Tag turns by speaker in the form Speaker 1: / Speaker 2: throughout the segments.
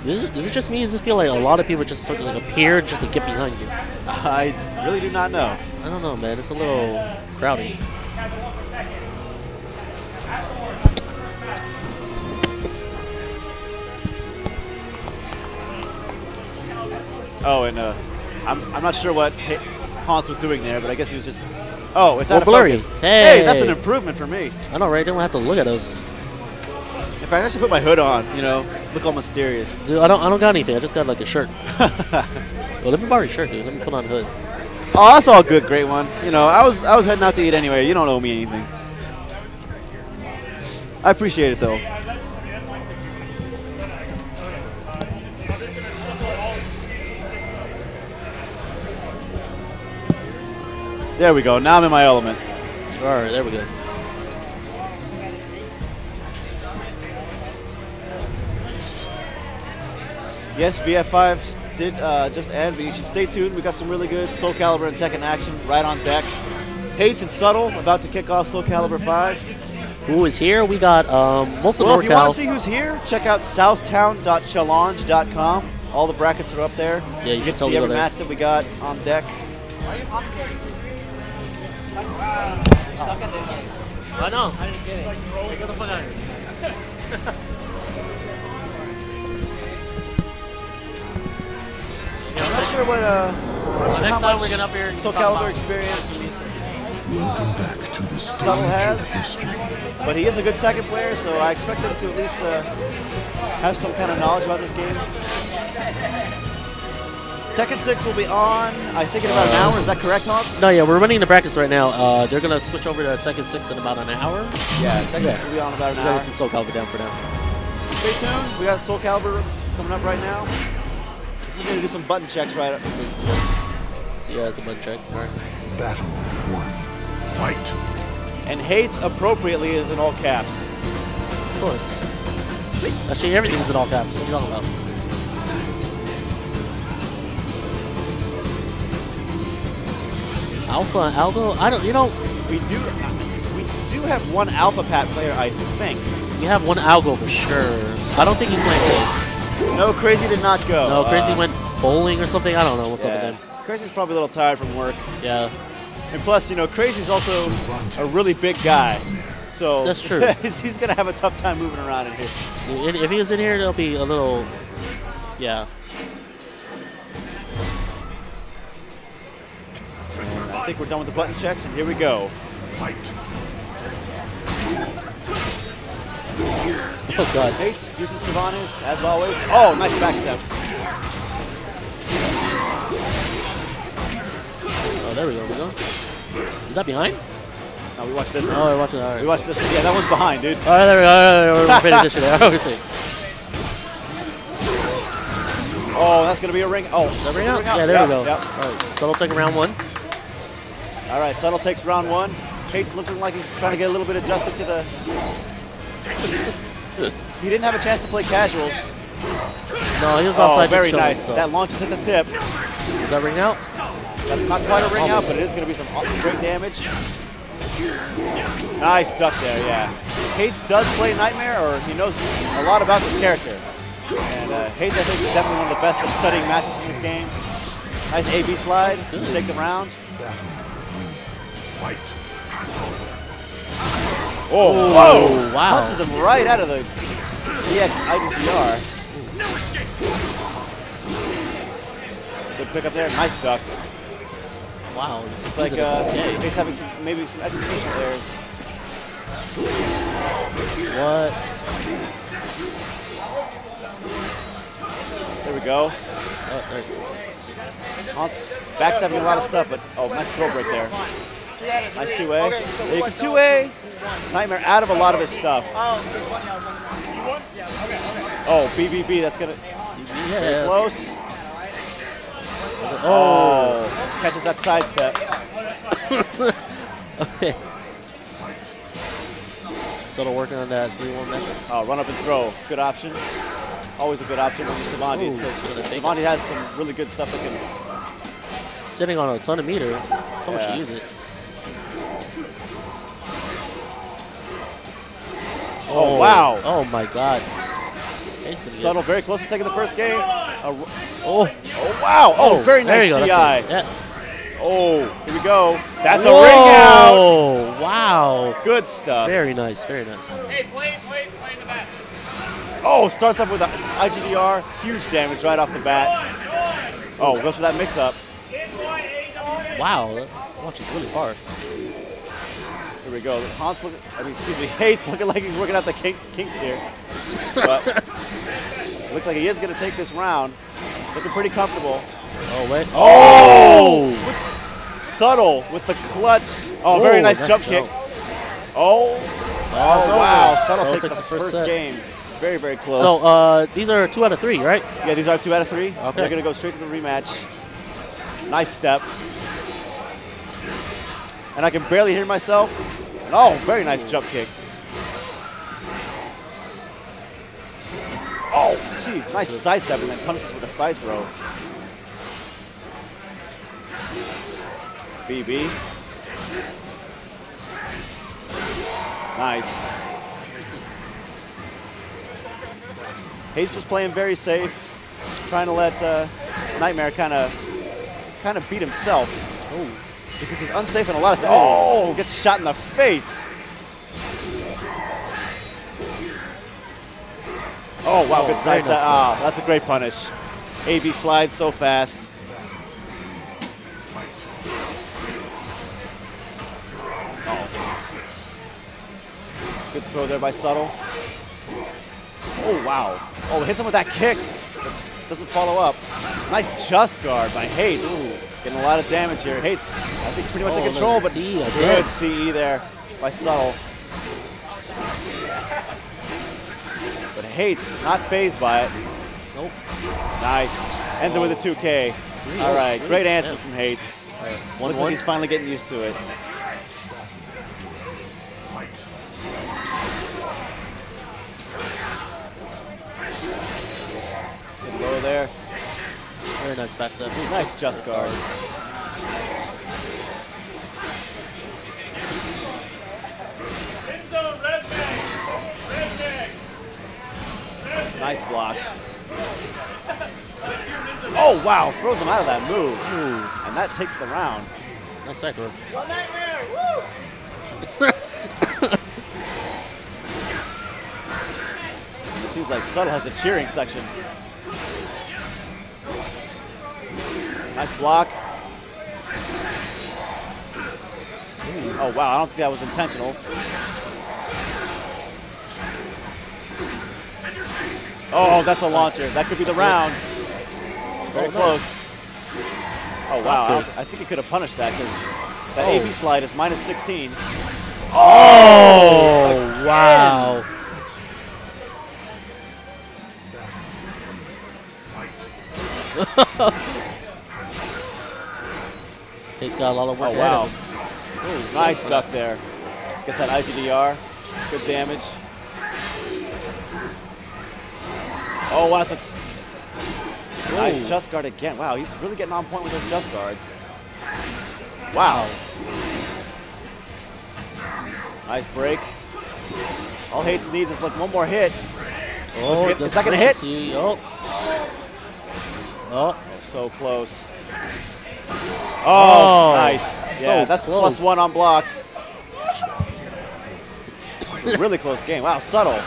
Speaker 1: Does it just me? Does it feel like a lot of people just sort of like appear just to get behind you?
Speaker 2: I really do not know.
Speaker 1: I don't know, man. It's a little crowded.
Speaker 2: Oh, and I'm not sure what Hans was doing there, but I guess he was just. Oh, it's out of
Speaker 1: hilarious.
Speaker 2: focus.
Speaker 1: Hey,
Speaker 2: that's an improvement for me.
Speaker 1: I know, right? They don't have to look at us.
Speaker 2: In fact, I should put my hood on. You know, look all mysterious.
Speaker 1: Dude, I don't got anything. I just got like a shirt. Well, let me borrow your shirt, dude. Let me put on a hood.
Speaker 2: Oh, that's all good, great one. You know, I was heading out to eat anyway. You don't owe me anything. I appreciate it though. There we go. Now I'm in my element.
Speaker 1: All right, there we go.
Speaker 2: Yes, VF5 did just end, but you should stay tuned. We got some really good Soul Calibur and Tekken action right on deck. Hates and Subtle about to kick off Soul Calibur 5.
Speaker 1: Who is here? We got most of
Speaker 2: Well,
Speaker 1: NorCal.
Speaker 2: if you want to see who's here, check out southtown.challenge.com. All the brackets are up there.
Speaker 1: Yeah, you
Speaker 2: get to
Speaker 1: totally
Speaker 2: see every
Speaker 1: go there.
Speaker 2: match that we got on deck.
Speaker 1: I know. I'm just kidding. Get the fuck out of here.
Speaker 2: I'm not sure what
Speaker 1: next time we're gonna up here.
Speaker 2: Soul Calibur experience
Speaker 3: Welcome back to the
Speaker 2: Subtle
Speaker 3: stage of
Speaker 2: has,
Speaker 3: history.
Speaker 2: but he is a good Tekken player, so I expect him to at least have some kind of knowledge about this game. Tekken 6 will be on, I think, in about an hour. Is that correct, Hans?
Speaker 1: No, yeah, we're running the brackets right now. They're gonna switch over to Tekken 6 in about an hour.
Speaker 2: Yeah, Tekken 6 will be on about an
Speaker 1: We
Speaker 2: hour.
Speaker 1: got some Soul Calibur down for now.
Speaker 2: Stay tuned. We got Soul Calibur coming up right now. We're going to do some button checks right up.
Speaker 1: So yeah, it's a button check. All right.
Speaker 3: Battle 1. Fight.
Speaker 2: And hates appropriately is in all caps.
Speaker 1: Of course. Actually, everything's in all caps. What are you talking about? Alpha, Algo? I don't, you know.
Speaker 2: We do have one Alpha Pat player, I think.
Speaker 1: We have one Algo for sure. I don't think he's playing good.
Speaker 2: No, Crazy did not go.
Speaker 1: No, Crazy went bowling or something. I don't know what's up with him.
Speaker 2: Crazy's probably a little tired from work.
Speaker 1: Yeah.
Speaker 2: And plus, you know, Crazy's also a really big guy. So
Speaker 1: that's true.
Speaker 2: He's going to have a tough time moving around in here.
Speaker 1: If he was in here, it'll be a little, yeah.
Speaker 2: I think we're done with the button checks, and here we go.
Speaker 3: Fight.
Speaker 1: Oh, God.
Speaker 2: Hates using Sylvanas, as always. Oh, nice backstep.
Speaker 1: Oh, there we go. Is that behind?
Speaker 2: No, we watched this one.
Speaker 1: Oh, we're watching. All right.
Speaker 2: We watched this one. Yeah, that one's behind, dude.
Speaker 1: All right, there we go. All right, we're paying attention there. Obviously.
Speaker 2: Oh, that's going to be a ring. Oh,
Speaker 1: is that ring out? Yeah, there we go.
Speaker 2: Yep.
Speaker 1: All right, Subtle taking round 1.
Speaker 2: All right, Subtle takes round 1. Hate's looking like he's trying to get a little bit adjusted to the... He didn't have a chance to play casuals.
Speaker 1: No, he was outside.
Speaker 2: Very
Speaker 1: chilling,
Speaker 2: nice.
Speaker 1: So.
Speaker 2: That launches at the tip.
Speaker 1: Is that ring out?
Speaker 2: That's not quite a ring out, but it is going to be some great damage. Nice duck there, yeah. Hates does play Nightmare, or he knows a lot about this character. And Hates, I think, is definitely one of the best at studying matchups in this game. Nice AB slide to take the round.
Speaker 3: Fight.
Speaker 2: Oh,
Speaker 1: whoa! Wow!
Speaker 2: Punches him right out of the EX IBCR. Good pick up there. Nice duck.
Speaker 1: Wow!
Speaker 2: It's like he's having maybe some execution errors.
Speaker 1: What?
Speaker 2: There we go.
Speaker 1: Oh, there.
Speaker 2: Hans backstabbing a lot of stuff, but nice throw break there. Nice 2A. Yeah, you can 2A Nightmare out of a lot of his stuff. Oh, BBB, that's going to very close. Oh, catches that sidestep.
Speaker 1: Okay. Subtle working on that 3-1 method.
Speaker 2: Oh, run up and throw. Good option. Always a good option when you're Savandis, because Savandi has some really good stuff that can...
Speaker 1: Sitting on a ton of meter. Someone should use it.
Speaker 2: Oh, wow.
Speaker 1: Oh, my God. Hate's gonna
Speaker 2: Subtle, very close to taking the first game.
Speaker 1: Oh,
Speaker 2: Wow. Oh, very
Speaker 1: there
Speaker 2: nice
Speaker 1: you go.
Speaker 2: GI.
Speaker 1: That's nice. Yeah.
Speaker 2: Oh, here we go. That's
Speaker 1: Whoa,
Speaker 2: a ring out.
Speaker 1: Oh, wow.
Speaker 2: Good stuff.
Speaker 1: Very nice, very nice.
Speaker 4: Hey, play in the back.
Speaker 2: Oh, starts up with an IGDR. Huge damage right off the bat. Oh, goes for that mix-up.
Speaker 1: Wow, that launches really far.
Speaker 2: Here we go. Hans Hate's looking like he's working out the kinks here. But looks like he is going to take this round. Looking pretty comfortable.
Speaker 1: Oh, wait.
Speaker 2: Oh! Subtle with the clutch. Oh, very nice jump kick. Oh, wow. Subtle takes the first game. Very, very close.
Speaker 1: So these are 2 out of 3, right?
Speaker 2: Yeah, these are 2 out of 3.
Speaker 1: Okay.
Speaker 2: They're going to go straight to the rematch. Nice step. And I can barely hear myself. Oh, very nice jump kick. Oh, jeez, nice side step and then punishes with a side throw. BB. Nice. Hate's just playing very safe, trying to let Nightmare kind of beat himself. Oh, because he's unsafe in a lot of. Oh, gets shot in the face. Oh wow, good side step. Ah, that's a great punish. AB slides so fast. Good throw there by Subtle. Oh, wow. Oh, hits him with that kick. Doesn't follow up. Nice just guard by Hates. Getting a lot of damage here. Hates, I think, pretty much in control, but good CE there by Subtle. But Hates not phased by it.
Speaker 1: Nope.
Speaker 2: Nice. Ends it with a 2K. All right, great answer from Hates. Looks like he's finally getting used to it. Low there.
Speaker 1: Very nice back step.
Speaker 2: Nice just guard. Nice block. Oh, wow. Throws him out of that move. And that takes the round.
Speaker 1: Nice side throw.
Speaker 2: It seems like Subtle has a cheering section. Nice block. Oh, wow. I don't think that was intentional. Oh, that's a launcher. That could be the round. Very close. Oh, wow. I think he could have punished that because that AB slide is minus 16.
Speaker 1: Oh, wow. He's got a lot of work.
Speaker 2: Oh, wow. Nice duck there. Gets that IGDR. Good damage. Oh, wow, that's a nice just guard again. Wow, he's really getting on point with those just guards. Wow. Nice break. All Hates needs is like one more hit.
Speaker 1: Oh,
Speaker 2: is that going to hit?
Speaker 1: Oh,
Speaker 2: so close. Oh, nice. Yeah, that's
Speaker 1: close.
Speaker 2: +1 on block. It's a really close game. Wow, Subtle.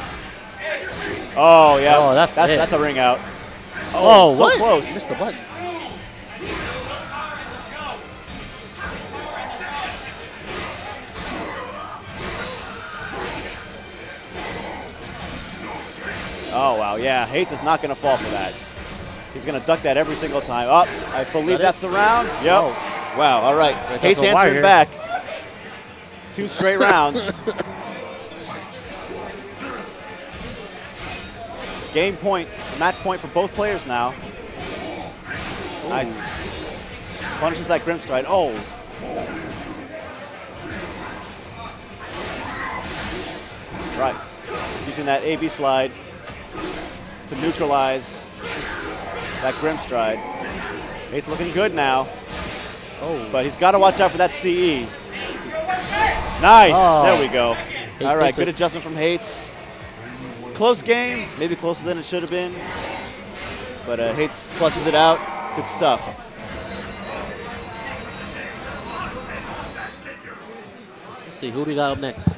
Speaker 2: Oh, yeah.
Speaker 1: Oh, that's
Speaker 2: a ring out.
Speaker 1: Oh,
Speaker 2: so
Speaker 1: what?
Speaker 2: close.
Speaker 1: Missed the button.
Speaker 2: Oh, wow. Yeah, Hates is not going to fall for that. He's going to duck that every single time. Oh, I believe that's the round. Yep. Oh. Wow, all right. Hates answering back. 2 straight rounds. Game point, match point for both players now. Ooh. Nice. Punishes that Grim Stride. Oh. Right. Using that AB slide to neutralize that Grim Stride. Hate's looking good now. Oh. But he's got to watch out for that CE. Nice. Oh. There we go. All right, good adjustment from Hates. Close game, maybe closer than it should have been. But Hates clutches it out. Good stuff.
Speaker 1: Let's see, who do we got up next?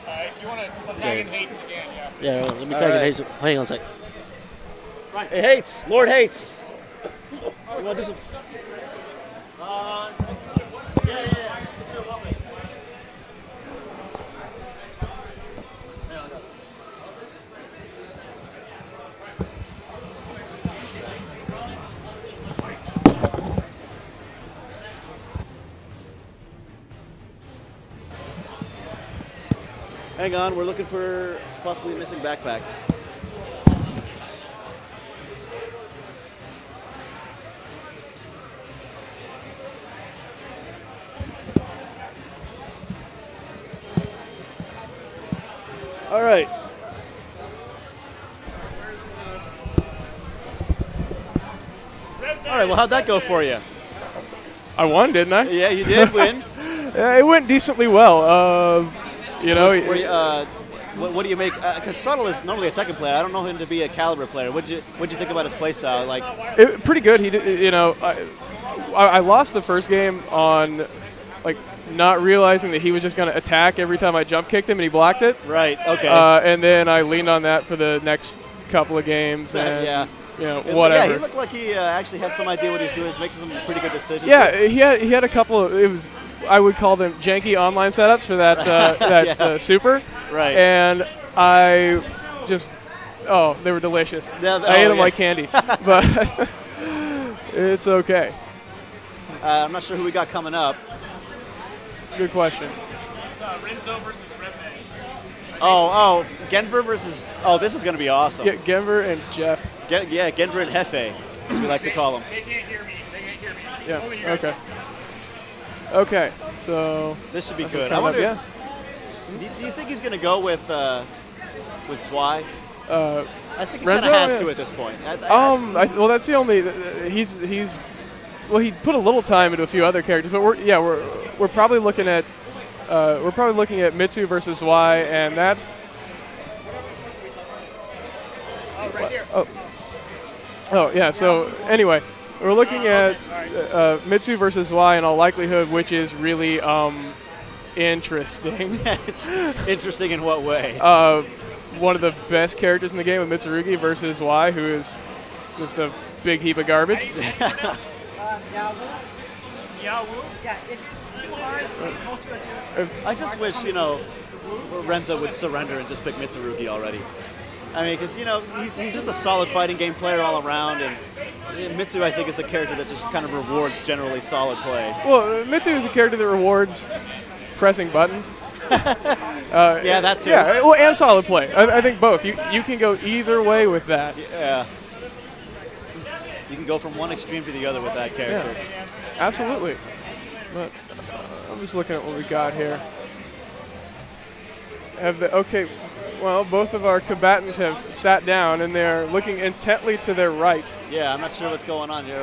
Speaker 4: If you want to tag in Hates again,
Speaker 1: Yeah, let me tag in Hates. Hang on a sec.
Speaker 2: Hey, Hates, Lord Hates. You want to do some? Hang on, we're looking for possibly a missing backpack. All right. All right, well, how'd that go for you?
Speaker 5: I won, didn't I?
Speaker 2: Yeah, you did win.
Speaker 5: It went decently well. You know,
Speaker 2: what do you make? Because Subtle is normally a Tekken player. I don't know him to be a Caliber player. What'd you think about his playstyle? Like,
Speaker 5: pretty good. He did, you know, I lost the first game on like not realizing that he was just going to attack every time I jump kicked him and he blocked it.
Speaker 2: Right. Okay.
Speaker 5: And then I leaned on that for the next couple of games. And,
Speaker 2: yeah.
Speaker 5: You know, whatever.
Speaker 2: Yeah, he looked like he actually had some idea what he was doing. He's making some pretty good decisions.
Speaker 5: Yeah, he had a couple of, I would call them janky online setups for that super.
Speaker 2: Right.
Speaker 5: And I just, they were delicious. I ate them like candy. But it's okay.
Speaker 2: I'm not sure who we got coming up.
Speaker 5: Good question.
Speaker 4: It's Renzo versus Redman.
Speaker 2: Genver versus, this is going to be awesome.
Speaker 5: Yeah, Genver and Jeff.
Speaker 2: Genver and Hefe, as we like to call them.
Speaker 4: They can't hear me.
Speaker 5: Yeah, okay. Okay, so
Speaker 2: this should be good. I wonder. Do you think he's going to go with Zwei?
Speaker 5: I
Speaker 2: think he kind of has to at this point.
Speaker 5: Well, that's the only. Well, he put a little time into a few other characters, but we're probably looking at Mitsu versus Zwei, and that's.
Speaker 4: Right here.
Speaker 5: Oh yeah. So anyway, we're looking at Mitsu versus Zwei in all likelihood, which is really interesting.
Speaker 2: It's interesting in what way?
Speaker 5: One of the best characters in the game with Mitsurugi versus Zwei, who is just a big heap of garbage.
Speaker 2: I just wish, Renzo would surrender and just pick Mitsurugi already. I mean, because, he's just a solid fighting game player all around, and Mitsu, I think, is a character that just kind of rewards generally solid play.
Speaker 5: Well, Mitsu is a character that rewards pressing buttons.
Speaker 2: Yeah, that too.
Speaker 5: Yeah, well, and solid play. I think both. You can go either way with that.
Speaker 2: Yeah. You can go from one extreme to the other with that character.
Speaker 5: Yeah, absolutely. But I'm just looking at what we got here. Well, both of our combatants have sat down, and they're looking intently to their right.
Speaker 2: Yeah, I'm not sure what's going on here.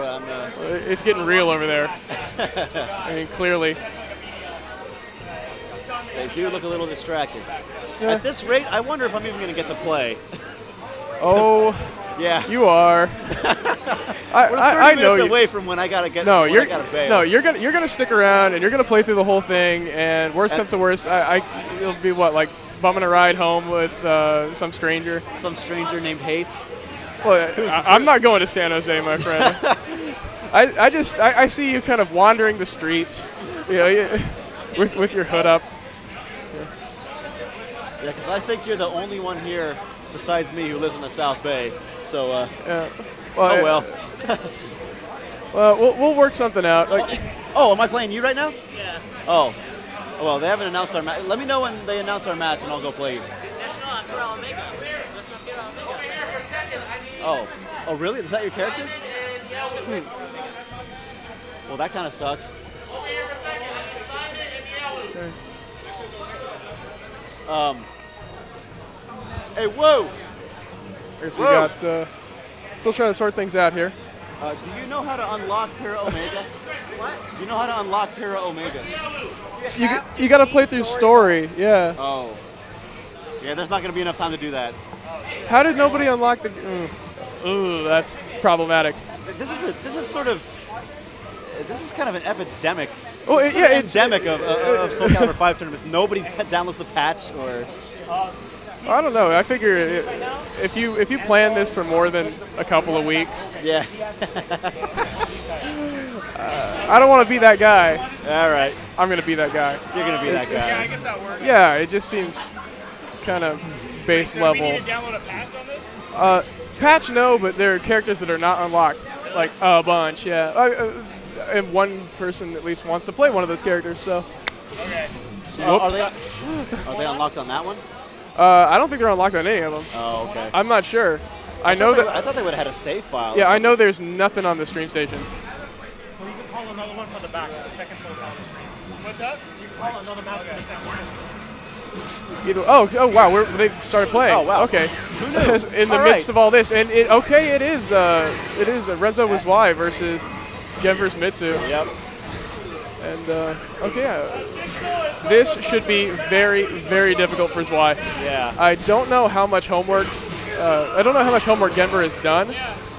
Speaker 5: It's getting real over there. I mean, clearly.
Speaker 2: They do look a little distracted.
Speaker 5: Yeah.
Speaker 2: At this rate, I wonder if I'm even going to get to play.
Speaker 5: Oh,
Speaker 2: yeah.
Speaker 5: You are.
Speaker 2: I know you're away from when I got to get.
Speaker 5: No,
Speaker 2: you're
Speaker 5: you're gonna stick around, and you're gonna play through the whole thing. And worst comes to worst, it'll be what, bumming a ride home with some stranger.
Speaker 2: Some stranger named Hates.
Speaker 5: Well, I'm not going to San Jose, my friend. I see you kind of wandering the streets, with your hood up.
Speaker 2: Yeah, because I think you're the only one here besides me who lives in the South Bay. So,
Speaker 5: yeah.
Speaker 2: Well.
Speaker 5: Well, we'll work something out.
Speaker 2: Am I playing you right now? Yeah. Oh. Well, they haven't announced our match. Let me know when they announce our match, and I'll go play you. Oh, really? Is that your character? Well, that kind of sucks. Hey, whoa!
Speaker 5: I guess we got. Still trying to sort things out here.
Speaker 2: Do you know how to unlock Para Omega? What? Do you know how to unlock Para Omega?
Speaker 5: You got to play through story, yeah.
Speaker 2: Oh. Yeah, there's not going to be enough time to do that.
Speaker 5: How did nobody unlock the? Ooh, that's problematic.
Speaker 2: This is kind of an epidemic.
Speaker 5: Oh,
Speaker 2: This is
Speaker 5: yeah,
Speaker 2: an
Speaker 5: it's
Speaker 2: endemic of Soul Calibur 5 tournaments. Nobody downloads the patch or.
Speaker 5: I don't know. I figure if you plan this for more than a couple of weeks,
Speaker 2: Yeah.
Speaker 5: I don't want to be that guy.
Speaker 2: All right.
Speaker 5: I'm gonna be that guy.
Speaker 2: You're going to be that
Speaker 4: Yeah, I
Speaker 2: guy.
Speaker 4: guess that works.
Speaker 5: Yeah, it just seems kind of base
Speaker 4: Do we
Speaker 5: level.
Speaker 4: need to download a patch on this?
Speaker 5: Patch no, but there are characters that are not unlocked, like a bunch. Yeah, and one person at least wants to play one of those characters. So
Speaker 4: Okay.
Speaker 2: Are they unlocked on that one?
Speaker 5: I don't think they're unlocked on any of them.
Speaker 2: Oh, okay.
Speaker 5: I'm not sure. I know that.
Speaker 2: I thought they would have had a save file.
Speaker 5: Yeah, I know there's nothing on the stream station.
Speaker 4: So you can call another one for the back, the second Soul Calibur stream. What's up? You can call another match for the second one.
Speaker 5: Oh wow, they started playing.
Speaker 2: Oh, wow.
Speaker 5: Okay.
Speaker 2: Who knew?
Speaker 5: In the
Speaker 2: All
Speaker 5: midst
Speaker 2: right.
Speaker 5: of all this, and it is Renzo was Y versus Genver's Mitsu.
Speaker 2: Yep.
Speaker 5: And okay, this should be very, very difficult for Zwei.
Speaker 2: Yeah.
Speaker 5: I don't know how much homework. Genver has done,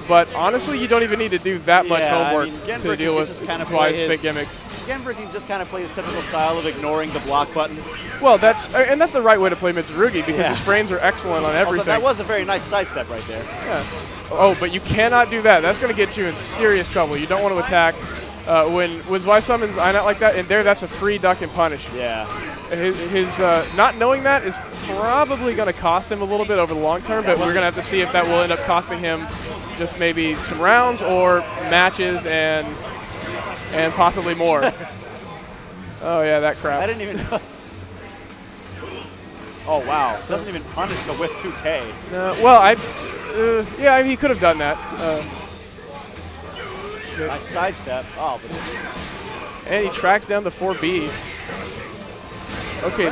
Speaker 5: but honestly, you don't even need to do that much
Speaker 2: Yeah, I
Speaker 5: homework
Speaker 2: mean, Genver
Speaker 5: to
Speaker 2: can
Speaker 5: deal with
Speaker 2: just kind of play
Speaker 5: Zwei's
Speaker 2: his-
Speaker 5: fake gimmicks.
Speaker 2: Genver can just kind of play his typical style of ignoring the block button.
Speaker 5: Well, that's the right way to play Mitsurugi because
Speaker 2: Yeah.
Speaker 5: his frames are excellent on
Speaker 2: Although
Speaker 5: everything.
Speaker 2: that was a very nice sidestep right there.
Speaker 5: Yeah. Oh, but you cannot do that. That's going to get you in serious trouble. You don't want to attack. When Zwei summons Einat like that, and that's a free duck and punish.
Speaker 2: Yeah.
Speaker 5: His not knowing that is probably going to cost him a little bit over the long term, but we're going to have to see if that will end up costing him just maybe some rounds or matches and possibly more. Oh, yeah, that crap.
Speaker 2: I didn't even know. Oh, wow. Doesn't even punish the with 2K.
Speaker 5: Yeah, I mean, he could have done that.
Speaker 2: Nice sidestep. Oh, but
Speaker 5: And he tracks down the 4B. Okay,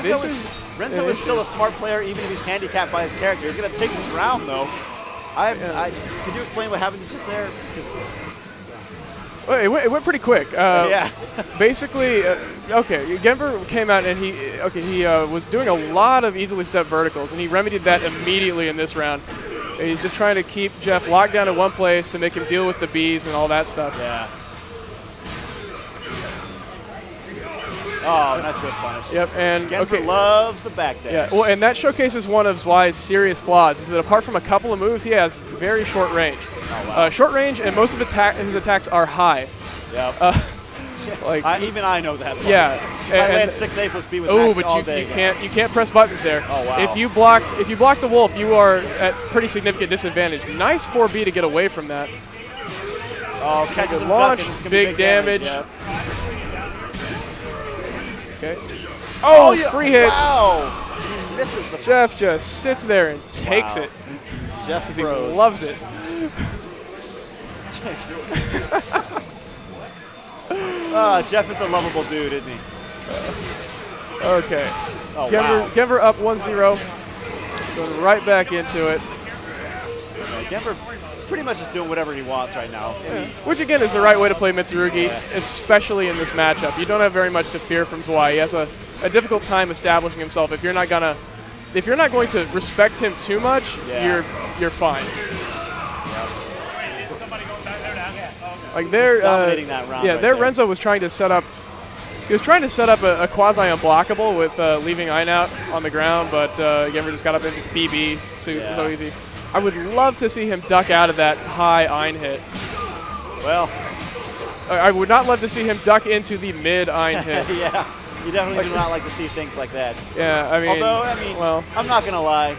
Speaker 2: Renzo is still a smart player, even if he's handicapped by his character. He's going to take this round, though. Could you explain what happened just there?
Speaker 5: Well, it went pretty quick.
Speaker 2: Yeah.
Speaker 5: Basically, okay, Genver came out and he was doing a lot of easily stepped verticals, and he remedied that immediately in this round. And he's just trying to keep Jeff locked down in one place to make him deal with the Bs and all that stuff.
Speaker 2: Yeah. Oh, nice whip punish.
Speaker 5: Yep, and
Speaker 2: Genver loves the back dash.
Speaker 5: Yeah, well, and that showcases one of Zwei's serious flaws, is that apart from a couple of moves, he has very short range.
Speaker 2: Oh, wow.
Speaker 5: Short range, and most of his attacks are high.
Speaker 2: Yep. Even I know that.
Speaker 5: Yeah.
Speaker 2: I land 6A plus B with
Speaker 5: oh,
Speaker 2: max
Speaker 5: but
Speaker 2: all
Speaker 5: you
Speaker 2: day.
Speaker 5: can't press buttons there.
Speaker 2: Oh, wow.
Speaker 5: If you block the wolf, you are at pretty significant disadvantage. Nice 4B to get away from that.
Speaker 2: Oh, catches him
Speaker 5: launch,
Speaker 2: ducking. It's gonna be
Speaker 5: big damage.
Speaker 2: Yep.
Speaker 5: Okay. Oh, yeah. Free hits.
Speaker 2: Wow. He misses the.
Speaker 5: Jeff just sits there and takes it.
Speaker 2: Jeff
Speaker 5: Because he
Speaker 2: froze.
Speaker 5: loves it.
Speaker 2: Jeff is a lovable dude, isn't he?
Speaker 5: Okay.
Speaker 2: Oh, wow.
Speaker 5: Genver up 1-0. Going right back into it.
Speaker 2: Yeah, Genver pretty much is doing whatever he wants right now.
Speaker 5: Which, again, is the right way to play Mitsurugi, especially in this matchup. You don't have very much to fear from Zwei. He has a difficult time establishing himself. If you're not going to respect him too much, you're fine. Like they're
Speaker 2: dominating that round.
Speaker 5: Yeah,
Speaker 2: right
Speaker 5: there
Speaker 2: there.
Speaker 5: Renzo was trying to set up. He was trying to set up a quasi unblockable with leaving Ein out on the ground, but Genver just got up in BB so easy. I would love to see him duck out of that high Ein hit.
Speaker 2: Well,
Speaker 5: I would not love to see him duck into the mid Ein hit.
Speaker 2: yeah, you definitely do not like to see things like that.
Speaker 5: Yeah, I mean.
Speaker 2: Although, I'm not gonna lie.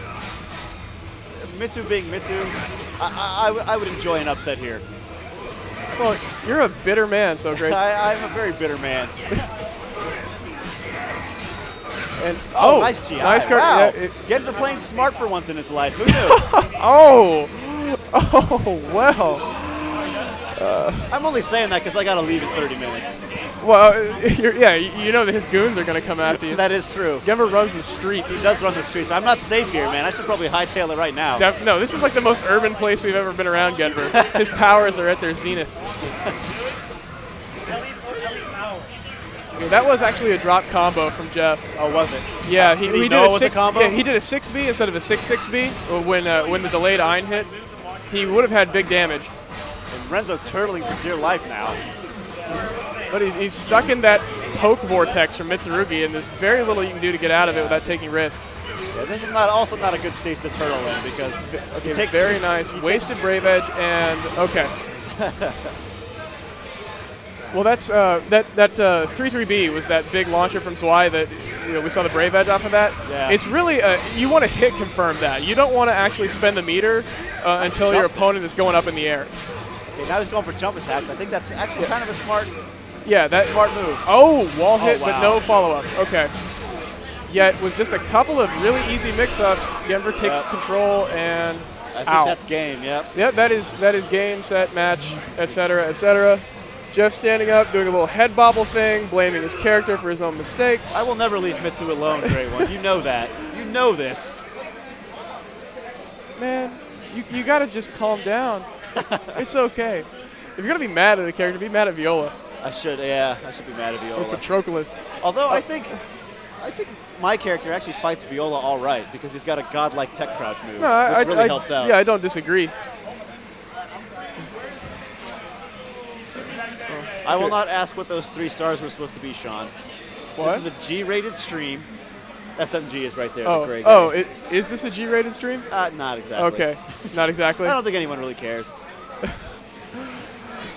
Speaker 2: Mitsu being Mitsu, I would enjoy an upset here.
Speaker 5: Well, you're a bitter man, so great.
Speaker 2: I'm a very bitter man.
Speaker 5: And
Speaker 2: nice GI.
Speaker 5: Nice card.
Speaker 2: Wow.
Speaker 5: Yeah,
Speaker 2: Genver playing smart for once in his life. Who knew?
Speaker 5: oh, well.
Speaker 2: I'm only saying that because I got to leave in 30 minutes.
Speaker 5: Well, you know that his goons are going to come after you.
Speaker 2: That is true.
Speaker 5: Genver runs the streets.
Speaker 2: He does run the streets. I'm not safe here, man. I should probably hightail it right now.
Speaker 5: No, this is like the most urban place we've ever been around, Genver. His powers are at their zenith. That was actually a drop combo from Jeff.
Speaker 2: Oh, was it?
Speaker 5: Yeah,
Speaker 2: Did he know it was a combo?
Speaker 5: Yeah, he did a 6B instead of a 6-6B when the delayed Ein hit. He would have had big damage.
Speaker 2: And Renzo turtling for dear life now.
Speaker 5: But he's stuck in that poke vortex from Mitsurugi, and there's very little you can do to get out of it without taking risks.
Speaker 2: Yeah, this is also not a good stage to turtle in because
Speaker 5: okay, take very nice. Wasted Brave Edge and okay. Well, that's that 3-3B was that big launcher from Zwei that we saw the Brave Edge off of that.
Speaker 2: Yeah.
Speaker 5: It's really you want to hit confirm that. You don't want to actually spend the meter until your opponent is going up in the air.
Speaker 2: Okay, now he's going for jump attacks. I think that's actually kind of a smart.
Speaker 5: Yeah, that
Speaker 2: smart move.
Speaker 5: Oh, wall hit,
Speaker 2: wow.
Speaker 5: but no follow up. Okay. Yet with just a couple of really easy mix-ups, Denver takes control and.
Speaker 2: I think that's game. Yep.
Speaker 5: Yep, that is game, set, match, etc., etc. Jeff standing up, doing a little head bobble thing, blaming his character for his own mistakes.
Speaker 2: I will never leave Mitsu alone, Great One. You know that. You know this.
Speaker 5: Man, you got to just calm down. It's okay. If you're going to be mad at a character, be mad at Viola.
Speaker 2: I should be mad at Viola.
Speaker 5: Or Patroclus.
Speaker 2: Although I think my character actually fights Viola all right because he's got a godlike tech crouch move, which really helps out.
Speaker 5: Yeah, I don't disagree.
Speaker 2: I will not ask what those 3 stars were supposed to be, Sean.
Speaker 5: What?
Speaker 2: This is a G-rated stream. SMG is right there.
Speaker 5: Oh, is this a G-rated stream?
Speaker 2: Not exactly.
Speaker 5: Okay, not exactly.
Speaker 2: I don't think anyone really cares.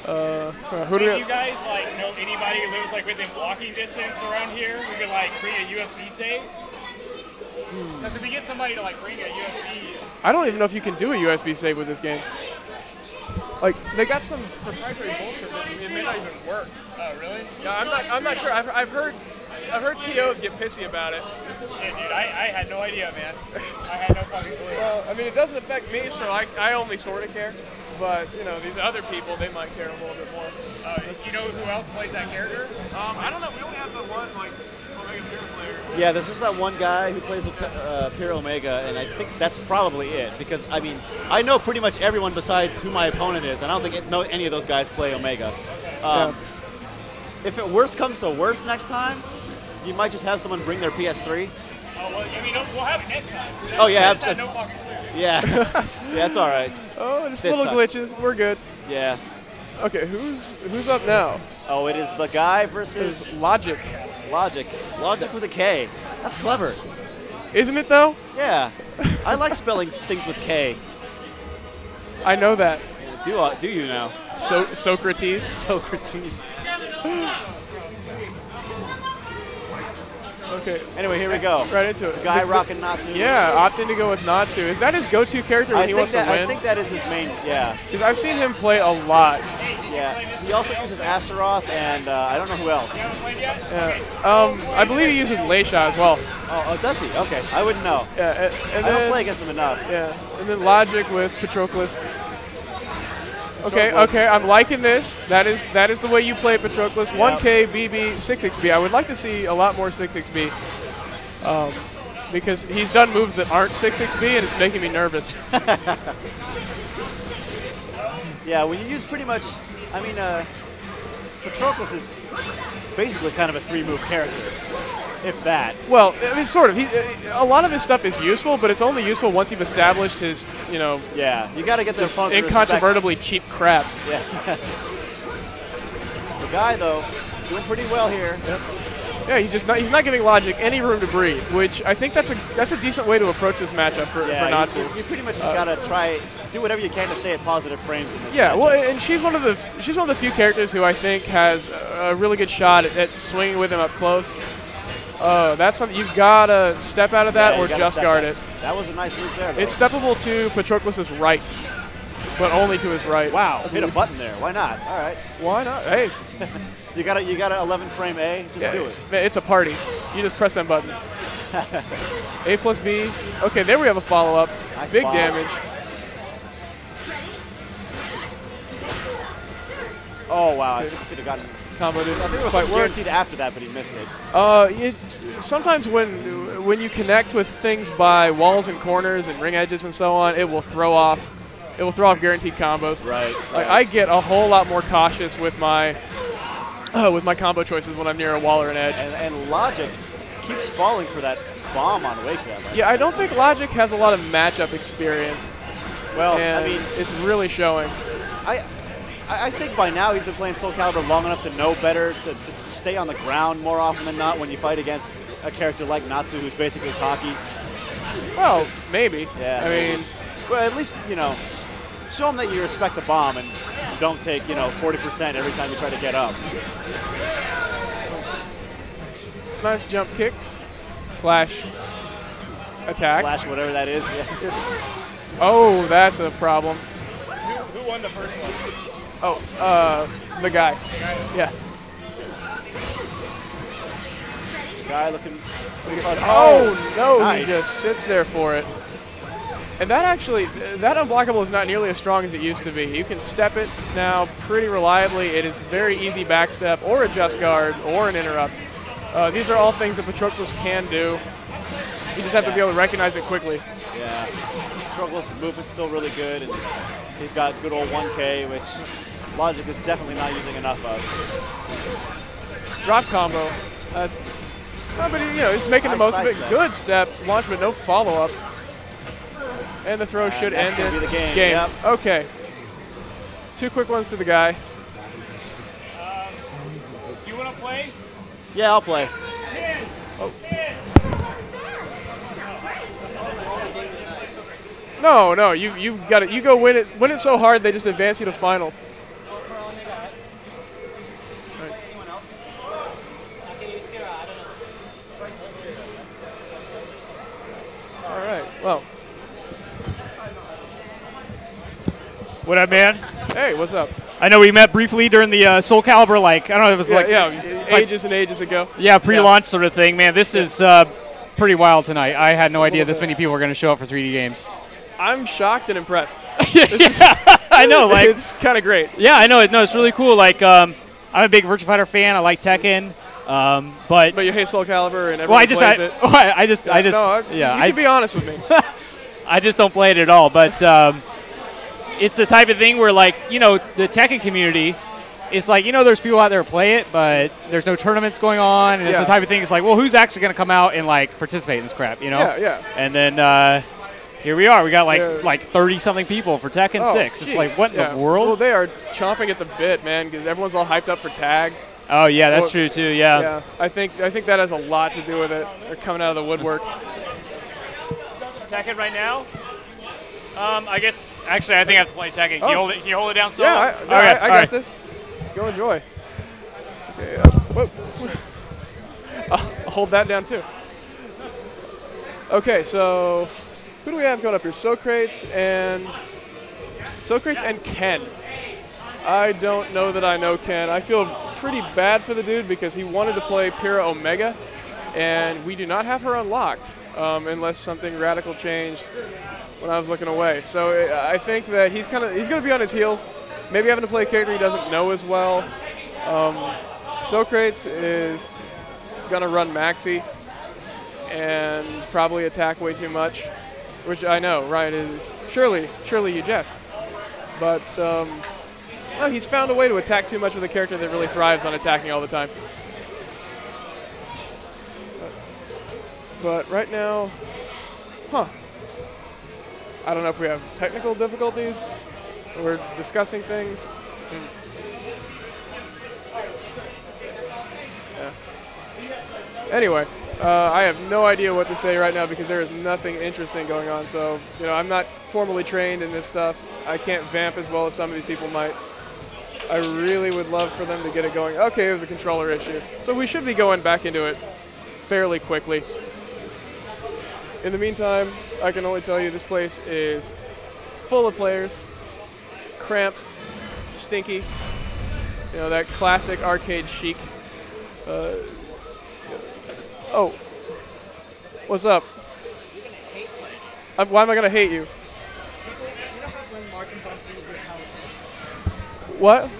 Speaker 4: Who do you guys know anybody who lives within walking distance around here who could bring a USB save? Because if we get somebody to bring a USB,
Speaker 5: I don't even know if you can do a USB save with this game. They got some proprietary bullshit that it may not even work.
Speaker 4: Oh, really?
Speaker 5: Yeah, I'm not sure. I've heard TOs get pissy about it.
Speaker 4: Shit, dude, I had no idea, man. I had no fucking clue.
Speaker 5: Well, I mean, it doesn't affect me, so I only sort of care. But these other people, they might care a little bit more.
Speaker 4: Do you know who else plays that character?
Speaker 5: I don't know. We only have the one Omega Pure player.
Speaker 2: Yeah, there's just that one guy who plays Pure Omega, and I think that's probably it. Because I know pretty much everyone besides who my opponent is, and I don't think any of those guys play Omega. If it worst comes to worst next time, you might just have someone bring their PS3.
Speaker 4: Oh, well, we'll have it next time.
Speaker 2: Oh, yeah,
Speaker 4: absolutely. No fucking clue.
Speaker 2: Yeah. Yeah, it's all right.
Speaker 5: Oh, just little glitches. We're good.
Speaker 2: Yeah.
Speaker 5: Okay, who's up now?
Speaker 2: Oh, it is the guy versus
Speaker 5: Logic.
Speaker 2: Logic with a K. That's clever.
Speaker 5: Isn't it, though?
Speaker 2: Yeah. I like spelling things with K.
Speaker 5: I know that.
Speaker 2: Do you now?
Speaker 5: Socrates.
Speaker 2: Socrates.
Speaker 5: Okay.
Speaker 2: Anyway, here we go.
Speaker 5: Right into it.
Speaker 2: The guy rocking Natsu.
Speaker 5: Yeah, opting to go with Natsu. Is that his go-to character when he wants to win?
Speaker 2: I think that is his main, yeah.
Speaker 5: Because I've seen him play a lot.
Speaker 2: Yeah. He also uses Astaroth and I don't know who else.
Speaker 5: Yeah. I believe he uses Leisha as well.
Speaker 2: Oh, does he? Okay. I wouldn't know.
Speaker 5: Yeah, and
Speaker 2: I don't play against him enough.
Speaker 5: Yeah. And then Logic with Patroclus. Okay, I'm liking this. That is the way you play Patroclus. 1K, BB, 6XB. I would like to see a lot more 6XB. Because he's done moves that aren't 6XB, and it's making me nervous.
Speaker 2: Yeah, when you use pretty much, Patroclus is basically kind of a 3-move character, if that.
Speaker 5: Well, I mean, sort of. A lot of his stuff is useful, but it's only useful once you've established his,
Speaker 2: Yeah, you got to get this
Speaker 5: incontrovertibly cheap crap.
Speaker 2: Yeah. The guy, though, doing pretty well here.
Speaker 5: Yep. Yeah, he's not giving Logic any room to breathe, which I think that's a decent way to approach this matchup for Natsu.
Speaker 2: You pretty much just gotta do whatever you can to stay at positive frames in this
Speaker 5: matchup.
Speaker 2: Well,
Speaker 5: and she's one of the few characters who I think has a really good shot at swinging with him up close. That's something you've gotta step out of that or just guard it.
Speaker 2: That was a nice move there, though.
Speaker 5: It's steppable to Patroclus' right, but only to his right.
Speaker 2: Wow, hit a button there. Why not? All right.
Speaker 5: Why not? Hey.
Speaker 2: You got a 11 frame A. Just do it.
Speaker 5: Man, it's a party. You just press them buttons. A plus B. Okay, there we have a follow up.
Speaker 2: Nice
Speaker 5: Big
Speaker 2: follow.
Speaker 5: damage.
Speaker 2: Oh wow! I think he could have gotten
Speaker 5: combo. Didn't
Speaker 2: I think it was
Speaker 5: quite work.
Speaker 2: guaranteed after that, but he missed it.
Speaker 5: Sometimes when you connect with things by walls and corners and ring edges and so on, it will throw off guaranteed combos.
Speaker 2: Right.
Speaker 5: Like, I get a whole lot more cautious with my with my combo choices when I'm near a wall or an edge.
Speaker 2: And Logic keeps falling for that bomb on Wake Up.
Speaker 5: Yeah, I don't think Logic has a lot of matchup experience.
Speaker 2: Well,
Speaker 5: And
Speaker 2: I mean,
Speaker 5: it's really showing.
Speaker 2: I think by now he's been playing Soul Calibur long enough to know better to just stay on the ground more often than not when you fight against a character like Natsu, who's basically Taki.
Speaker 5: Well, maybe.
Speaker 2: Yeah.
Speaker 5: I mean,
Speaker 2: well, at least, you know, show him that you respect the bomb and don't take, you know, 40% every time you try to get up.
Speaker 5: nice jump kicks slash attacks.
Speaker 2: Slash whatever that is. Yeah.
Speaker 5: Oh, that's a problem.
Speaker 4: Who won the first one?
Speaker 5: Oh, the guy. Yeah.
Speaker 2: Guy looking pretty fun.
Speaker 5: Oh, no,
Speaker 2: nice.
Speaker 5: He just sits there for it. And that actually, that unblockable is not nearly as strong as it used to be. You can step it now pretty reliably. It is very easy backstep or a just guard or an interrupt. These are all things that Patroclus can do. You just have to be able to recognize it quickly.
Speaker 2: Yeah. Patroclus' movement's still really good, and he's got good old 1K, which Logic is definitely not using enough of.
Speaker 5: Drop combo. That's, but you know, he's making the most of it. Good step, launch, but no follow-up. And the throw should end it.
Speaker 2: Be the game.
Speaker 5: Yep. Okay. 2 quick ones to the guy.
Speaker 4: Do you want to play?
Speaker 2: Yeah, I'll play.
Speaker 5: Oh. No, you got it. You go win it so hard they just advance you to finals. All right. Well.
Speaker 4: What up, man?
Speaker 5: Hey, what's up?
Speaker 4: I know we met briefly during the Soul Calibur, like, I don't know, it was
Speaker 5: ages and ages ago.
Speaker 4: Yeah, pre-launch sort of thing. Man, this is pretty wild tonight. I had no idea this many people were going to show up for 3D games.
Speaker 5: I'm shocked and impressed.
Speaker 4: I know, like,
Speaker 5: it's kind of great.
Speaker 4: Yeah, I know. No, it's really cool. Like, I'm a big Virtua Fighter fan. I like Tekken, but
Speaker 5: you hate Soul Calibur and everyone plays it.
Speaker 4: You
Speaker 5: can be honest with me.
Speaker 4: I just don't play it at all. But it's the type of thing where, like, you know, the Tekken community, it's like, you know, there's people out there who play it, but there's no tournaments going on, and it's the type of thing. It's like, well, who's actually going to come out and like participate in this crap, you know?
Speaker 5: Yeah.
Speaker 4: And then here we are. We got like 30-something people for Tekken 6.
Speaker 5: Geez.
Speaker 4: It's like, what in the world?
Speaker 5: Well, they are chomping at the bit, man, because everyone's all hyped up for tag.
Speaker 4: Oh yeah, that's true too. Yeah.
Speaker 5: I think that has a lot to do with it. They're coming out of the woodwork.
Speaker 4: Tekken right now. I guess actually I think I have to play Tekken. Can you hold it down solo?
Speaker 5: Yeah, I got this. Go enjoy. Okay. Whoa. I'll hold that down too. Okay, so who do we have going up here? Socrates and Ken. I don't know that I know Ken. I feel pretty bad for the dude because he wanted to play Pyrrha Omega, and we do not have her unlocked unless something radical changed when I was looking away. So I think that he's going to be on his heels, maybe having to play a character he doesn't know as well. Socrates is going to run Maxi and probably attack way too much, which I know, right? Is surely you jest. But he's found a way to attack too much with a character that really thrives on attacking all the time. But right now, I don't know if we have technical difficulties. We're discussing things. Yeah. Anyway, I have no idea what to say right now because there is nothing interesting going on. So, you know, I'm not formally trained in this stuff. I can't vamp as well as some of these people might. I really would love for them to get it going. Okay, it was a controller issue. So we should be going back into it fairly quickly. In the meantime, I can only tell you this place is full of players, cramped, stinky, you know, that classic arcade chic. Oh, what's up? Why am I going to hate you? What?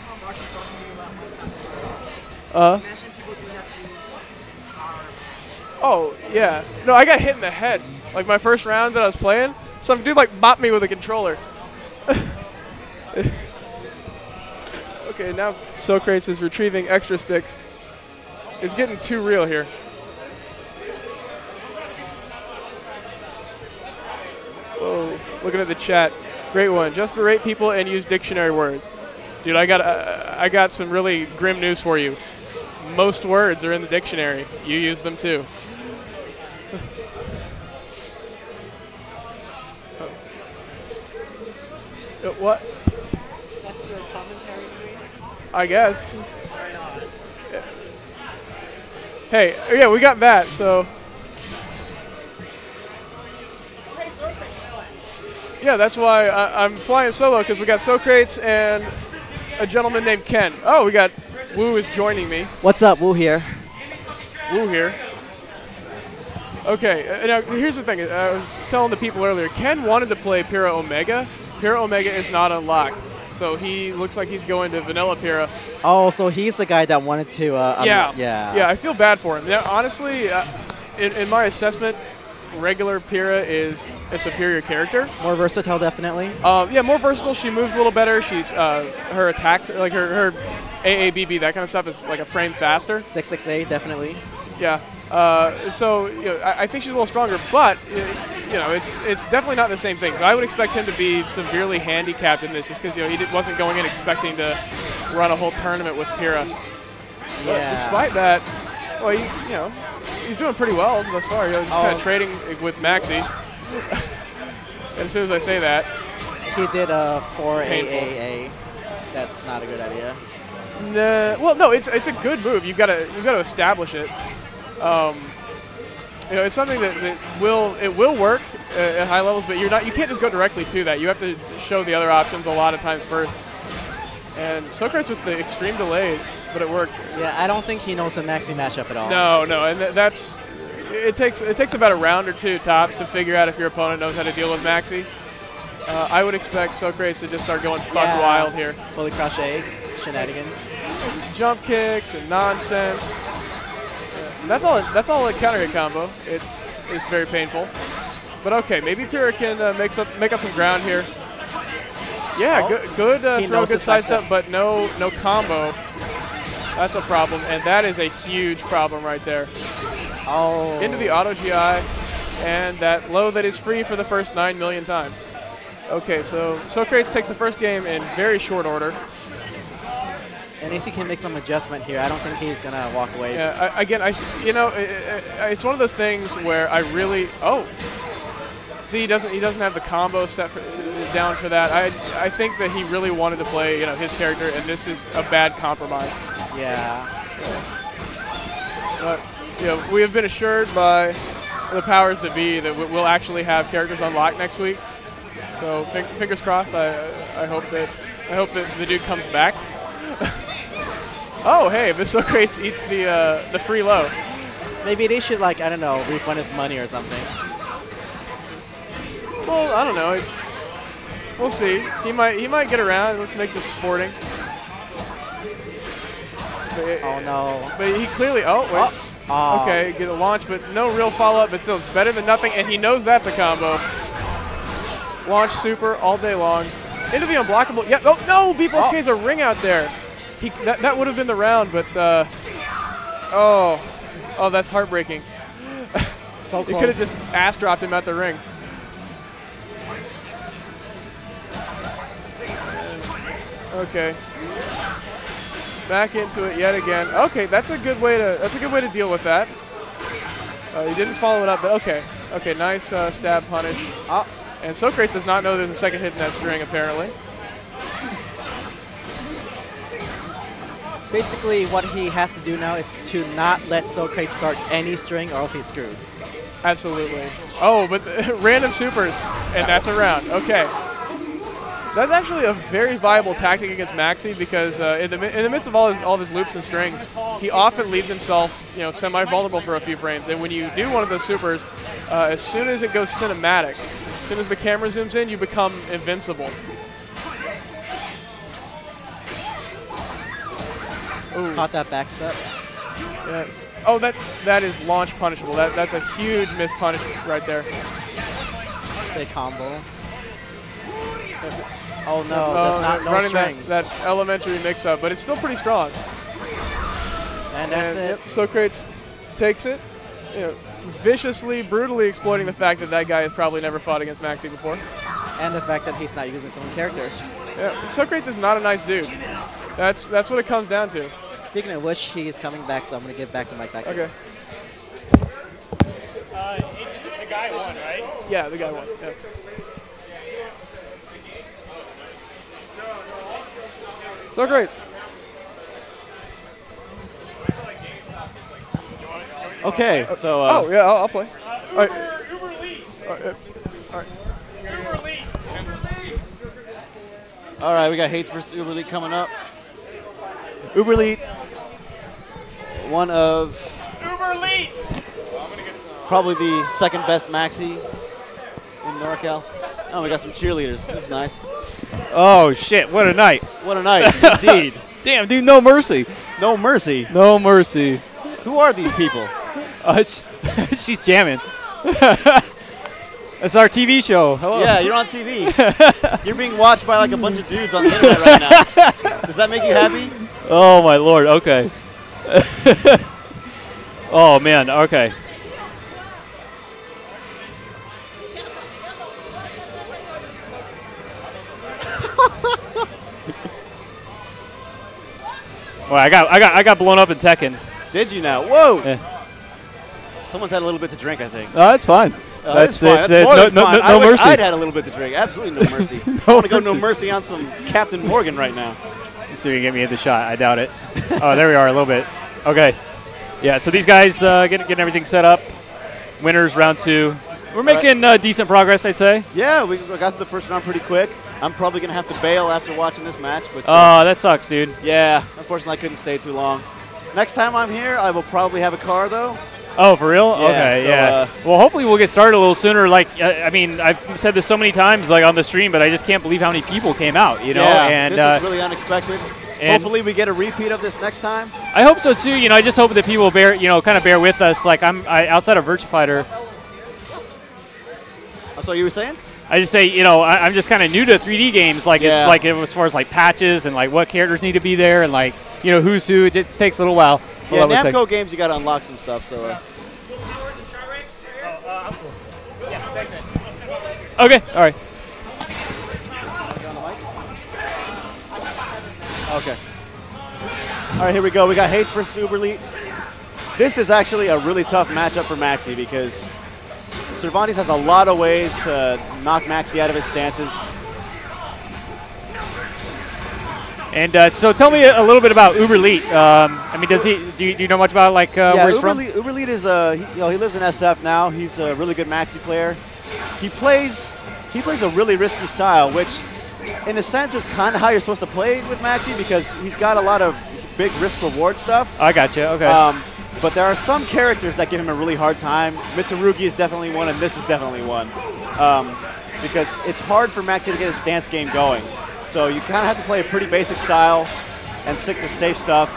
Speaker 5: Oh, yeah. No, I got hit in the head. Like my first round that I was playing, some dude like bopped me with a controller. Okay, now Socrates is retrieving extra sticks. It's getting too real here. Whoa, looking at the chat. Great one. Just berate people and use dictionary words. Dude, I got some really grim news for you. Most words are in the dictionary. You use them too. What?
Speaker 6: That's your commentary screen?
Speaker 5: I guess. Yeah. Hey, yeah, we got that, so. Yeah, that's why I'm flying solo, because we got Socrates and a gentleman named Ken. Oh, we got Wu is joining me.
Speaker 6: What's up, Wu here.
Speaker 5: Wu here. Okay, now here's the thing. I was telling the people earlier, Ken wanted to play Pyrrha Omega. Pyrrha Omega is not unlocked, so he looks like he's going to Vanilla Pyrrha.
Speaker 6: Oh, so he's the guy that wanted to.
Speaker 5: Yeah, I feel bad for him. Now, honestly, in my assessment, regular Pyrrha is a superior character.
Speaker 6: More versatile, definitely.
Speaker 5: Yeah, more versatile. She moves a little better. She's her attacks, like her AABB, that kind of stuff is like a frame faster.
Speaker 6: 668, definitely.
Speaker 5: Yeah. So I think she's a little stronger, but it's definitely not the same thing. So I would expect him to be severely handicapped in this, just because he wasn't going in expecting to run a whole tournament with Pyrrha. But despite that, well, he's doing pretty well thus far. Just kind of trading with Maxi. And as soon as I say that,
Speaker 6: he did a 4 AAA. That's not a good idea.
Speaker 5: Nah, well, no, it's a good move. You've got to establish it. It's something that will work at high levels, but you can't just go directly to that. You have to show the other options a lot of times first. And Socrates with the extreme delays, but it works.
Speaker 6: Yeah, I don't think he knows the Maxi matchup at all.
Speaker 5: No, and it takes about a round or two tops to figure out if your opponent knows how to deal with Maxi. I would expect Socrates to just start going buck wild here.
Speaker 6: Fully crochet shenanigans.
Speaker 5: Jump kicks and nonsense. That's all a counter hit combo. It is very painful. But okay, maybe Pyrrha can make up some ground here. Yeah, good throw, good side step, but no combo. That's a problem, and that is a huge problem right there.
Speaker 6: Oh.
Speaker 5: Into the auto GI, and that low that is free for the first 9 million times. Okay, so Socrates takes the first game in very short order.
Speaker 6: And AC can make some adjustment here. I don't think he's going to walk away.
Speaker 5: Yeah, it's one of those things where I really see, he doesn't have the combo set down for that. I think that he really wanted to play his character, and this is a bad compromise.
Speaker 6: Yeah.
Speaker 5: But we have been assured by the powers that be that we'll actually have characters unlocked next week. So fingers crossed. I hope that the dude comes back. Oh, hey, but Socrates eats the free low.
Speaker 6: Maybe they should, I don't know, refund his money or something.
Speaker 5: Well, I don't know. We'll see. He might get around. Let's make this sporting.
Speaker 6: Oh no!
Speaker 5: But he clearly. Oh wait.
Speaker 6: Oh.
Speaker 5: Okay, get a launch, but no real follow-up. But still, it's better than nothing, and he knows that's a combo. Launch super all day long. Into the unblockable. Yeah. Oh no! B plus K is a ring out there. That would have been the round, but oh, that's heartbreaking.
Speaker 6: So
Speaker 5: you
Speaker 6: close.
Speaker 5: could have just ass dropped him at the ring. Okay. Back into it yet again. Okay, that's a good way to deal with that. He didn't follow it up, but okay. Okay, nice stab punish. And Socrates does not know there's a second hit in that string, apparently.
Speaker 6: Basically, what he has to do now is to not let Socrates start any string, or else he's screwed.
Speaker 5: Absolutely. Oh, but random supers, and that's a round. Okay. That's actually a very viable tactic against Maxi, because in the midst of all of his loops and strings, he often leaves himself semi-vulnerable for a few frames. And when you do one of those supers, as soon as it goes cinematic, as soon as the camera zooms in, you become invincible. Ooh.
Speaker 6: Caught that back step.
Speaker 5: Yeah. Oh, that is launch punishable. That's a huge miss punish right there.
Speaker 6: Big combo. Oh no, that's not no
Speaker 5: running
Speaker 6: strings.
Speaker 5: that elementary mix-up, but it's still pretty strong.
Speaker 6: And that's it.
Speaker 5: Yep, Socrates takes it, viciously, brutally exploiting the fact that that guy has probably never fought against Maxi before.
Speaker 6: And the fact that he's not using some characters.
Speaker 5: Yeah, Socrates is not a nice dude. That's what it comes down to.
Speaker 6: Speaking of which, he is coming back, so I'm going to give back the mic back to
Speaker 5: Okay.
Speaker 6: him.
Speaker 4: The guy won, right?
Speaker 5: Yeah, the guy won. Yeah. Socrates.
Speaker 2: Okay, so.
Speaker 5: Oh, yeah, I'll play. All right.
Speaker 4: Uber lead.
Speaker 5: All right.
Speaker 4: Uber lead.
Speaker 2: All right, we got Hates versus Uber Elite coming up. Uber Elite, one of
Speaker 4: Uber lead.
Speaker 2: probably the second best Maxi in NorCal. Oh, we got some cheerleaders. This is nice.
Speaker 4: Oh shit! What a night.
Speaker 2: What a night, indeed.
Speaker 4: Damn, dude, no mercy.
Speaker 2: No mercy.
Speaker 4: No mercy.
Speaker 2: Who are these people?
Speaker 4: She's jamming. It's our TV show. Hello.
Speaker 2: Yeah, you're on TV. You're being watched by like a bunch of dudes on the internet right now. Does that make you happy?
Speaker 4: Oh my lord. Okay. Oh man. Okay. Well, I got blown up in Tekken.
Speaker 2: Did you now? Whoa!
Speaker 4: Yeah.
Speaker 2: Someone's had a little bit to drink, I think.
Speaker 4: Oh, that's fine.
Speaker 2: That's fine. That's more
Speaker 4: no,
Speaker 2: than fine.
Speaker 4: no
Speaker 2: I wish
Speaker 4: mercy.
Speaker 2: I'd had a little bit to drink. Absolutely no mercy. I want to go no mercy on some Captain Morgan right now.
Speaker 4: Let's see if we can get me in the shot. I doubt it. Oh, there we are a little bit. Okay. Yeah, so these guys getting everything set up. Winners round 2. We're making decent progress, I'd say.
Speaker 2: Yeah, we got to the first round pretty quick. I'm probably going to have to bail after watching this match. But
Speaker 4: Oh, that sucks, dude.
Speaker 2: yeah, unfortunately I couldn't stay too long. Next time I'm here, I will probably have a car, though.
Speaker 4: Oh, for real?
Speaker 2: Yeah,
Speaker 4: okay,
Speaker 2: so,
Speaker 4: yeah. Well, hopefully we'll get started a little sooner. Like, I mean, I've said this so many times, like on the stream, but I just can't believe how many people came out. You know,
Speaker 2: Yeah,
Speaker 4: and
Speaker 2: this is really unexpected.
Speaker 4: and
Speaker 2: Hopefully we get a repeat of this next time.
Speaker 4: I hope so too. You know, I just hope that people kind of bear with us. Like, outside of Virtua Fighter.
Speaker 2: That's what you were saying?
Speaker 4: I just say, I'm just kind of new to 3D games, like
Speaker 2: Yeah.
Speaker 4: like as far as like patches and like what characters need to be there and like who's who. It just takes a little while.
Speaker 2: Yeah, Namco games you got to unlock some stuff. So.
Speaker 4: Okay, all right.
Speaker 2: Okay. All right, here we go. We got Hates versus Uber Elite. This is actually a really tough matchup for Maxi because Cervantes has a lot of ways to knock Maxi out of his stances.
Speaker 4: And so tell me a little bit about Uber Elite. I mean, do you know much about like where he's from?
Speaker 2: Uber Elite is he lives in SF now. He's a really good Maxi player. He plays a really risky style, which in a sense is kind of how you're supposed to play with Maxi because he's got a lot of big risk reward stuff.
Speaker 4: I gotcha. Okay.
Speaker 2: But there are some characters that give him a really hard time. Mitsurugi is definitely one, and this is definitely one. Because it's hard for Maxi to get his stance game going. So you kind of have to play a pretty basic style and stick to safe stuff.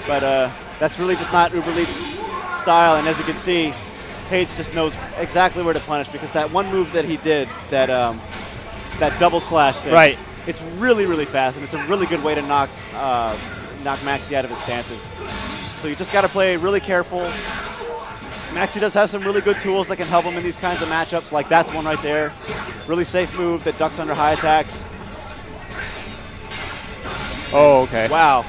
Speaker 2: But that's really just not Uber Elite's style. And as you can see, Hates just knows exactly where to punish because that one move that he did, that double slash thing,
Speaker 4: right.
Speaker 2: It's really, really fast, and it's a really good way to knock Maxi out of his stances. So you just got to play really careful. Maxi does have some really good tools that can help him in these kinds of matchups, like that's one right there. Really safe move that ducks under high attacks.
Speaker 4: Oh, okay.
Speaker 2: Wow.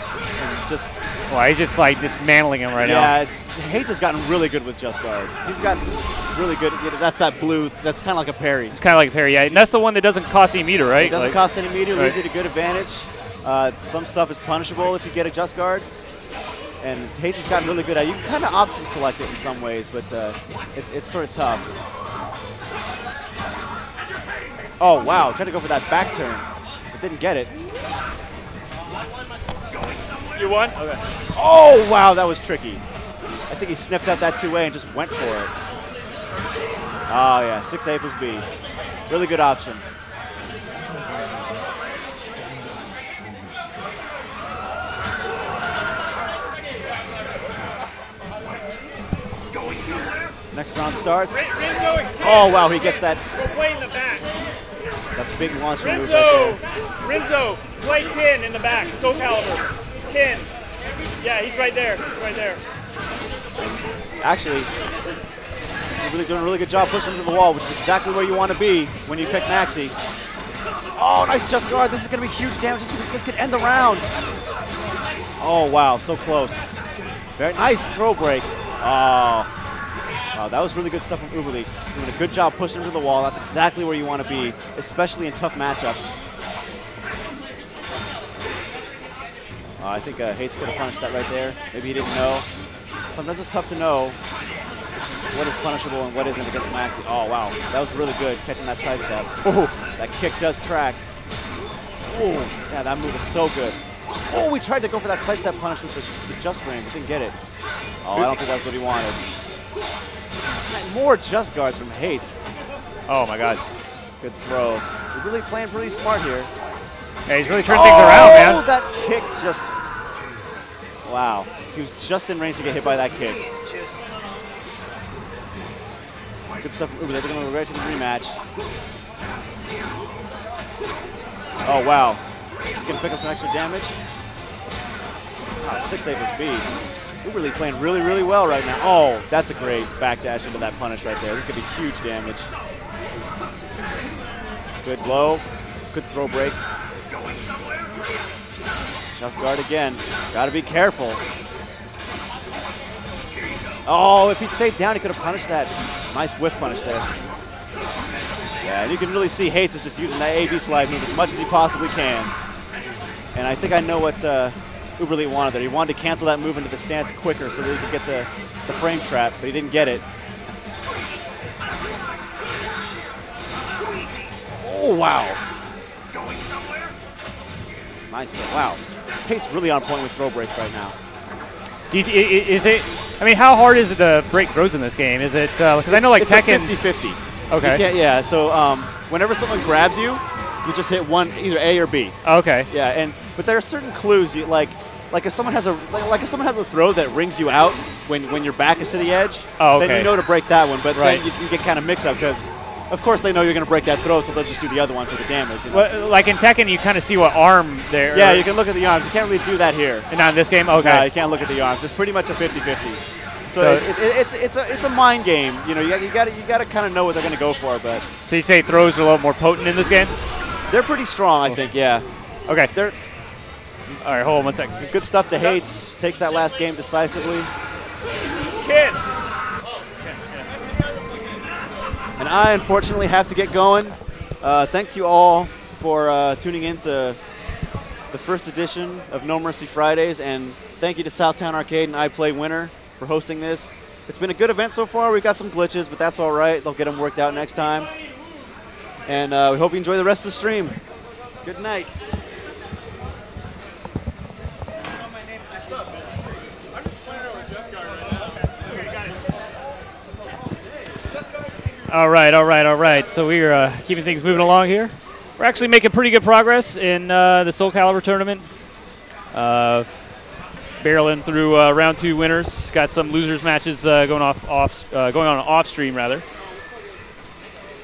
Speaker 4: He's just like dismantling him right now.
Speaker 2: Yeah, Hates has gotten really good with just guard. He's gotten really good. That's that blue. That's kind of like a parry.
Speaker 4: It's kind of like a parry, yeah. And that's the one that doesn't cost any meter, right?
Speaker 2: It doesn't cost any meter.
Speaker 4: Right.
Speaker 2: Leaves you at a good advantage. Some stuff is punishable if you get a just guard. And Hates has gotten really good at it. You can kind of option select it in some ways, but it's sort of tough. Oh, wow. Tried to go for that back turn, but didn't get it.
Speaker 4: You won? Okay.
Speaker 2: Oh, wow. That was tricky. I think he sniffed out that two-way and just went for it. Oh, yeah. 6A plus B. Really good option. Next round starts. Oh, wow, he gets that.
Speaker 4: Go play in the back.
Speaker 2: That's a big launch move right
Speaker 4: Rinzo, play Kin in the back, Soul Calibur. Kin. Yeah, he's right there. He's right there.
Speaker 2: there. Actually, you're really doing a really good job pushing him to the wall, which is exactly where you want to be when you pick Maxi. Oh, nice just guard. This is going to be huge damage. This could end the round. Oh, wow, so close. Very nice throw break. Oh, wow, that was really good stuff from Uberly. Doing a good job pushing him to the wall. That's exactly where you want to be, especially in tough matchups. I think Hates could have punished that right there. Maybe he didn't know. Sometimes it's tough to know what is punishable and what isn't against Maxi. Oh, wow. That was really good, catching that sidestep. Oh, that kick does track. Oh, yeah, that move is so good. Oh, we tried to go for that sidestep punish with the just frame, but didn't get it. Oh, I don't think that's what he wanted. More just guards from Hates.
Speaker 4: Oh, my God.
Speaker 2: Good throw. We're really playing pretty smart here.
Speaker 4: Yeah, he's really turning things around, man.
Speaker 2: Oh, that kick just... Wow. He was just in range to get hit by that kick. Good stuff from Uber. They're going to go right to the rematch. Oh, wow. He's going to pick up some extra damage. Wow, 6-8 with speed. Uberly playing really, really well right now. Oh, that's a great backdash into that punish right there. This is going to be huge damage. Good blow. Good throw break. Just guard again. Got to be careful. Oh, if he stayed down, he could have punished that. Nice whiff punish there. Yeah, and you can really see Hates is just using that AB slide move as much as he possibly can. And I think I know what Uberly wanted there. He wanted to cancel that move into the stance quicker so that he could get the frame trap, but he didn't get it. Oh, wow. Nice. Wow. Hates really on point with throw breaks right now.
Speaker 4: Is it? I mean, how hard is it to break throws in this game? Is it because I know like Tekken?
Speaker 2: It's 50-50.
Speaker 4: Okay.
Speaker 2: Yeah. So whenever someone grabs you, you just hit one, either A or B.
Speaker 4: Okay.
Speaker 2: Yeah, but there are certain clues. Like if someone has a throw that rings you out when your back is to the edge, then you know to break that one. But then you can get kind of mixed up because, of course, they know you're going to break that throw, so they'll just do the other one for the damage. You know?
Speaker 4: Well, like in Tekken, you kind of see what arm there.
Speaker 2: Yeah, you can look at the arms. You can't really do that here.
Speaker 4: And not in this game? Okay.
Speaker 2: No, you can't look at the arms. It's pretty much a 50-50. So it's a mind game. You know, you got to kind of know what they're going to go for. But
Speaker 4: so you say throws are a little more potent in this game?
Speaker 2: They're pretty strong, I think. Yeah.
Speaker 4: Okay.
Speaker 2: They're
Speaker 4: all right. Hold on one second.
Speaker 2: Good stuff to Hates. Takes that last game decisively.
Speaker 4: Kid.
Speaker 2: And I, unfortunately, have to get going. Thank you all for tuning in to the first edition of No Mercy Fridays, and thank you to Southtown Arcade and iPlay Winner for hosting this. It's been a good event so far. We've got some glitches, but that's all right. They'll get them worked out next time. And we hope you enjoy the rest of the stream. Good night.
Speaker 4: All right. So we're keeping things moving along here. We're actually making pretty good progress in the Soul Calibur tournament. Barreling through round 2 winners. Got some losers matches going on off stream rather.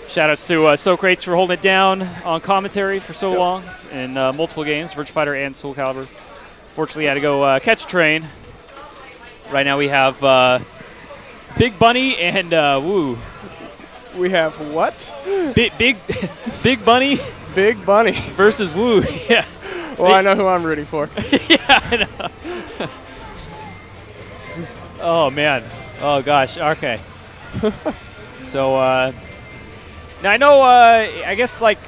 Speaker 4: Shoutouts to Socrates for holding it down on commentary for so long in multiple games, Virtua Fighter and Soul Calibur. Fortunately, had to go catch a train. Right now we have Big Bunny and Woo.
Speaker 5: We have what?
Speaker 4: Big Bunny.
Speaker 5: Big Bunny
Speaker 4: versus Woo. Yeah.
Speaker 5: Well, I know who I'm rooting for.
Speaker 4: Yeah, I know. Oh man. Oh gosh. Okay. So now I know. I guess like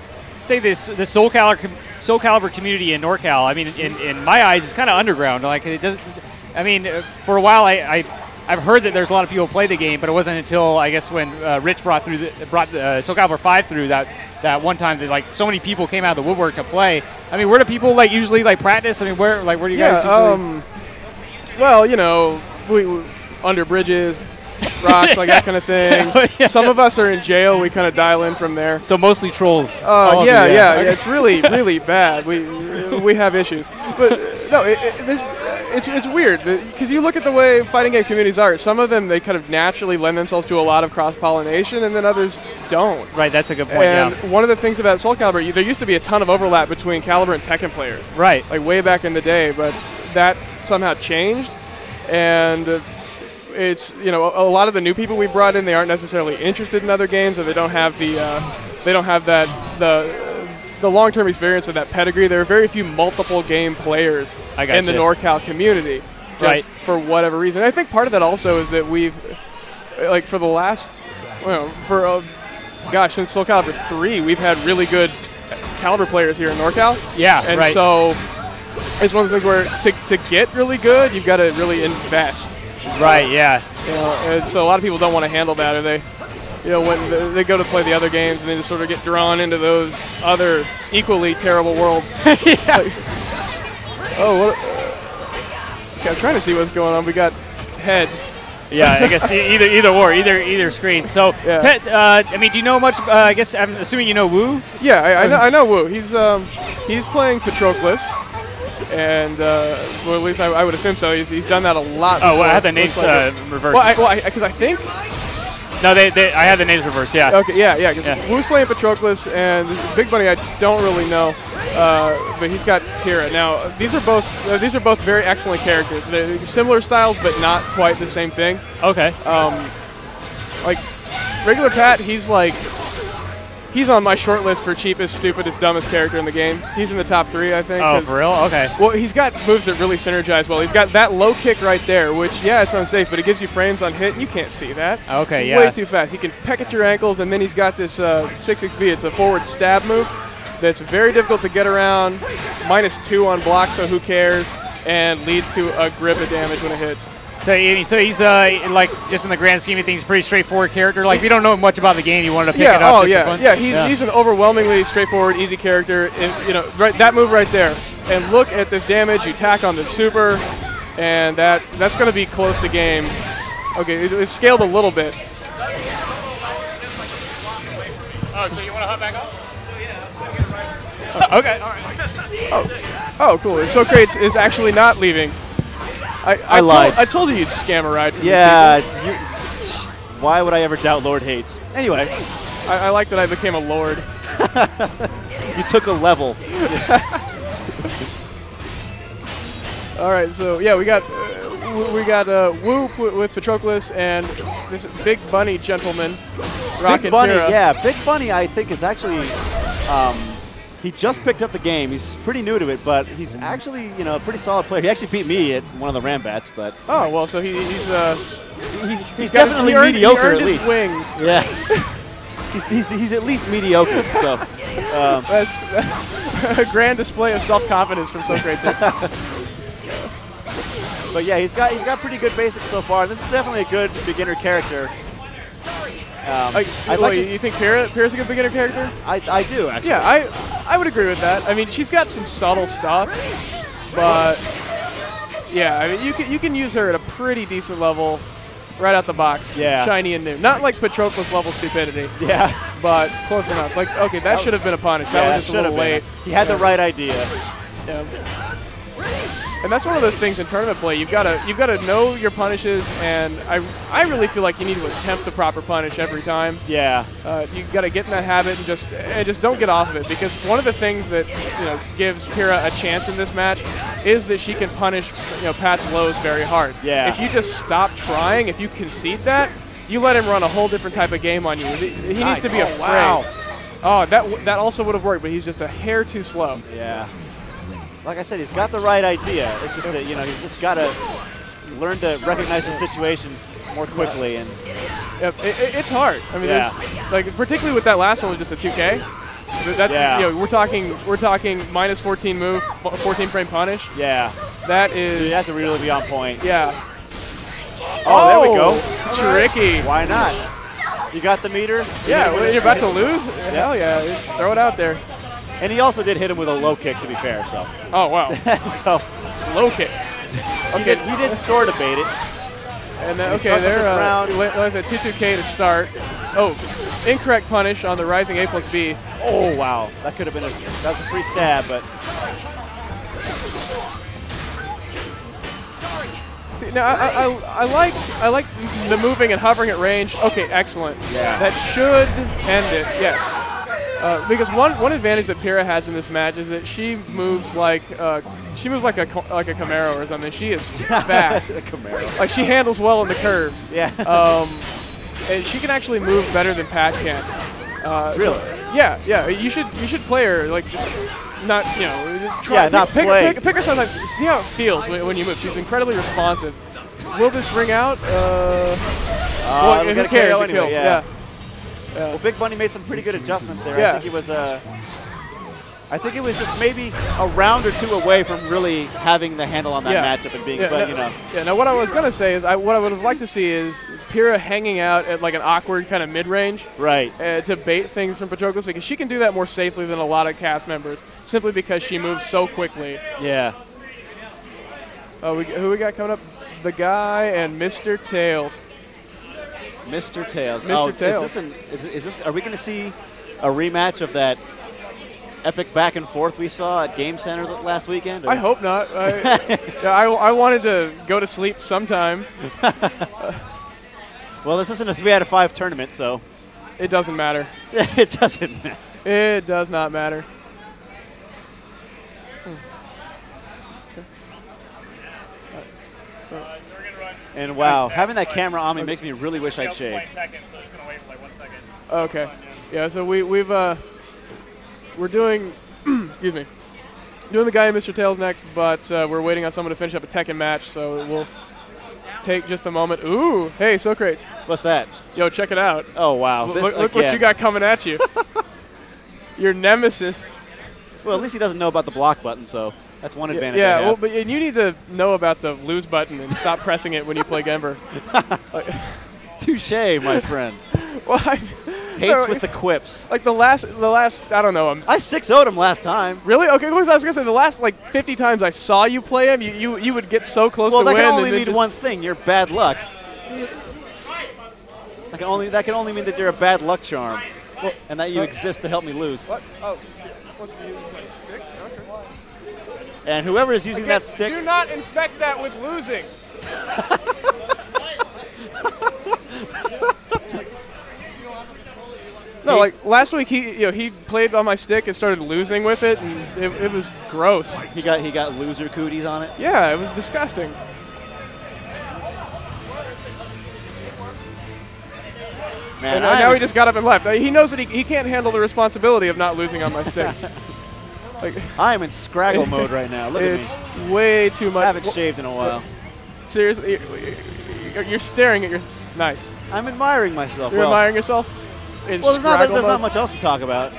Speaker 4: say the Soul Calibur community in NorCal. I mean, in my eyes, it's kind of underground. Like it doesn't. I mean, for a while, I've heard that there's a lot of people who play the game, but it wasn't until I guess when Rich brought Soul Calibur 5 through that one time that like so many people came out of the woodwork to play. I mean, where do people like usually like practice? I mean, where do you guys usually?
Speaker 5: Well, you know, we under bridges, rocks, like that kind of thing. Yeah. Some of us are in jail. We kind of dial in from there.
Speaker 4: So mostly trolls.
Speaker 5: Yeah. It's really, really bad. We have issues. But no, it's weird because you look at the way fighting game communities are. Some of them, they kind of naturally lend themselves to a lot of cross-pollination, and then others don't.
Speaker 4: Right, that's a good point,
Speaker 5: And
Speaker 4: yeah.
Speaker 5: one of the things about Soul Calibur, there used to be a ton of overlap between Calibur and Tekken players.
Speaker 4: Right.
Speaker 5: Like way back in the day, but that somehow changed. And it's, you know, a lot of the new people we brought in, they aren't necessarily interested in other games, or they don't have the long-term experience of that pedigree. There are very few multiple game players in the NorCal community, just for whatever reason. I think part of that also is that we've, like, for the last, since Soul Calibur 3, we've had really good Calibur players here in NorCal.
Speaker 4: Yeah,
Speaker 5: and so it's one of those things where to get really good, you've got to really invest.
Speaker 4: Right, yeah.
Speaker 5: You know, and so a lot of people don't want to handle that, or they, you know, when they go to play the other games and they just sort of get drawn into those other equally terrible worlds.
Speaker 4: Yeah.
Speaker 5: Like, oh, what? Okay, I'm trying to see what's going on. We got heads.
Speaker 4: Yeah, I guess either screen. So,
Speaker 5: Yeah.
Speaker 4: I mean, do you know much? I guess I'm assuming you know Wu.
Speaker 5: Yeah, I know Wu. He's playing Patroclus, and well, at least I would assume so. He's done that a lot.
Speaker 4: Oh, well, I
Speaker 5: before.
Speaker 4: had the names reversed.
Speaker 5: Well, because I think.
Speaker 4: No, I had the names reversed. Yeah.
Speaker 5: Okay, yeah. Because Wu's playing Patroclus, and Big Bunny I don't really know, but he's got Kira. Now these are both very excellent characters. They're similar styles, but not quite the same thing.
Speaker 4: Okay.
Speaker 5: Like regular Pat, he's on my short list for cheapest, stupidest, dumbest character in the game. He's in the top 3, I think.
Speaker 4: Oh, for real? Okay.
Speaker 5: Well, he's got moves that really synergize well. He's got that low kick right there, which, yeah, it's unsafe, but it gives you frames on hit, and you can't see that.
Speaker 4: Okay,
Speaker 5: He's
Speaker 4: yeah.
Speaker 5: way too fast. He can peck at your ankles, and then he's got this 6XB. It's a forward stab move that's very difficult to get around, -2 on block, so who cares, and leads to a grip of damage when it hits.
Speaker 4: So he's like, just in the grand scheme of things, pretty straightforward character. Like, if you don't know much about the game, you wanted to pick it up. Just for fun?
Speaker 5: He's an overwhelmingly straightforward, easy character. And, you know, that move right there. And look at this damage you tack on the super, and that's going to be close to game. Okay, it's scaled a little bit.
Speaker 4: Oh, so you want to hop back up? Okay, all right.
Speaker 5: Oh, cool. So Kratos is actually not leaving. I
Speaker 2: lied.
Speaker 5: I told you you'd scam a ride. From
Speaker 2: Yeah. Why would I ever doubt Lord Hates? Anyway.
Speaker 5: I like that I became a lord.
Speaker 2: You took a level.
Speaker 5: All right, so yeah, we got Wu with Patroclus and this Big Bunny gentleman.
Speaker 2: Big Bunny,
Speaker 5: Kira.
Speaker 2: yeah. Big Bunny, I think, is actually. He just picked up the game. He's pretty new to it, but he's actually, you know, a pretty solid player. He actually beat me at one of the Rambats, but
Speaker 5: Oh well, so he's
Speaker 2: definitely mediocre
Speaker 5: he earned
Speaker 2: at
Speaker 5: his
Speaker 2: least.
Speaker 5: wings.
Speaker 2: Yeah, he's at least mediocre. So
Speaker 5: That's a grand display of self-confidence from Socrates.
Speaker 2: but yeah, he's got pretty good basics so far. This is definitely a good beginner character.
Speaker 5: You think Pyrrha's a good beginner character?
Speaker 2: I do actually.
Speaker 5: Yeah, I would agree with that. I mean, she's got some subtle stuff, but yeah, I mean, you can use her at a pretty decent level right out the box.
Speaker 2: Yeah.
Speaker 5: Shiny and new. Not like Patroclus level stupidity.
Speaker 2: Yeah.
Speaker 5: But close enough. Like, okay, that should have been a punish. That was just a little late.
Speaker 2: He had the right idea.
Speaker 5: Yeah. And that's one of those things in tournament play. You've got to know your punishes, and I really feel like you need to attempt the proper punish every time.
Speaker 2: Yeah.
Speaker 5: You've got to get in that habit and just don't get off of it, because one of the things that gives Pyrrha a chance in this match is that she can punish Pat's lows very hard.
Speaker 2: Yeah.
Speaker 5: If you just stop trying, if you concede that, you let him run a whole different type of game on you. He needs to be afraid.
Speaker 2: Wow.
Speaker 5: Oh, that also would have worked, but he's just a hair too slow.
Speaker 2: Yeah. Like I said, he's got the right idea. It's just that, he's just got to learn to recognize the situations more quickly. And
Speaker 5: Yep, it's hard. I mean,
Speaker 2: Yeah.
Speaker 5: there's, like, particularly with that last one was just a 2K. That's we're talking -14 move, 14 frame punish.
Speaker 2: yeah,
Speaker 5: That
Speaker 2: dude,
Speaker 5: is
Speaker 2: you have to really be on point.
Speaker 5: yeah.
Speaker 2: Oh, there we go.
Speaker 5: Tricky.
Speaker 2: Why not? You got the meter?
Speaker 5: Yeah, when you're about to lose, hell yeah, just throw it out there.
Speaker 2: And he also did hit him with a low kick, to be fair. So,
Speaker 5: Oh wow,
Speaker 2: so
Speaker 5: low kicks.
Speaker 2: he did sort of bait it.
Speaker 5: And then,
Speaker 2: He
Speaker 5: okay,
Speaker 2: starts with
Speaker 5: there.
Speaker 2: this round.
Speaker 5: Lands at 2-2K to start. Oh, incorrect punish on the rising A+B.
Speaker 2: Oh wow, that could have been that was a free stab, but
Speaker 5: See, now I like the moving and hovering at range. Okay, excellent.
Speaker 2: Yeah.
Speaker 5: That should end it. Yes. Because one advantage that Pyrrha has in this match is that she moves like a Camaro or something. She is fast.
Speaker 2: A Camaro.
Speaker 5: Like she handles well in the curves.
Speaker 2: Yeah.
Speaker 5: And she can actually move better than Pat can.
Speaker 2: Really?
Speaker 5: Yeah. You should play her like just not pick her sometimes. See how it feels when you move. She's incredibly responsive. Will this ring out? Well,
Speaker 2: it'll
Speaker 5: who
Speaker 2: get a
Speaker 5: cares?
Speaker 2: KO
Speaker 5: It
Speaker 2: anyway,
Speaker 5: kills.
Speaker 2: yeah.
Speaker 5: Yeah.
Speaker 2: Well, Big Bunny made some pretty good adjustments there.
Speaker 5: Yeah.
Speaker 2: I think it was I think it was just maybe a round or two away from really having the handle on that matchup and being, but you know.
Speaker 5: Yeah. Now, what I was gonna say is, what I would have liked to see is Pyrrha hanging out at like an awkward kind of mid-range,
Speaker 2: Right.
Speaker 5: To bait things from Patroclus, because she can do that more safely than a lot of cast members, simply because she moves so quickly.
Speaker 2: Yeah.
Speaker 5: Who we got coming up? The guy and Mr. Tails.
Speaker 2: Mr. Tails.
Speaker 5: Mr. Tails.
Speaker 2: Is this? Are we going to see a rematch of that epic back and forth we saw at Game Center last weekend? Or?
Speaker 5: I hope not. I wanted to go to sleep sometime.
Speaker 2: Well, this isn't a 3 out of 5 tournament, so
Speaker 5: It doesn't matter.
Speaker 2: it doesn't matter.
Speaker 5: It does not matter.
Speaker 2: And wow, having that camera on me makes me really wish I'd shaved.
Speaker 5: Okay. Yeah. So we're doing excuse me, doing the guy and Mr. Tails next, but we're waiting on someone to finish up a Tekken match, so we'll take just a moment. Ooh, hey, Socrates.
Speaker 2: What's that?
Speaker 5: Yo, check it out.
Speaker 2: Oh wow,
Speaker 5: Look what you got coming at you. Your nemesis.
Speaker 2: Well, at least he doesn't know about the block button, so that's one advantage.
Speaker 5: Yeah,
Speaker 2: I
Speaker 5: well,
Speaker 2: have.
Speaker 5: and you need to know about the lose button and stop pressing it when you play Gember.
Speaker 2: Touche, my friend.
Speaker 5: Well,
Speaker 2: Hates with the quips.
Speaker 5: Like the last, I don't know.
Speaker 2: I 6-0'd him last time.
Speaker 5: Really? Okay, I was gonna say the last like 50 times I saw you play him, you would get so close to win.
Speaker 2: Well, that can only
Speaker 5: and
Speaker 2: mean one thing: you're bad luck. That can only mean that you're a bad luck charm, and that you exist to help me lose.
Speaker 5: What? Oh, what's the stick? Okay.
Speaker 2: And whoever is using that stick,
Speaker 5: Do not infect that with losing. No, like last week he played on my stick and started losing with it, and it was gross.
Speaker 2: he got loser cooties on it.
Speaker 5: Yeah, it was disgusting.
Speaker 2: Man,
Speaker 5: And now he just got up and left. He knows that he can't handle the responsibility of not losing on my stick. Like,
Speaker 2: I am in Scraggle mode right now. Look at me.
Speaker 5: it's way too much.
Speaker 2: I haven't shaved in a while.
Speaker 5: Seriously, you're staring at your. Nice.
Speaker 2: I'm admiring myself.
Speaker 5: You're admiring yourself.
Speaker 2: Well, there's not much else to talk about.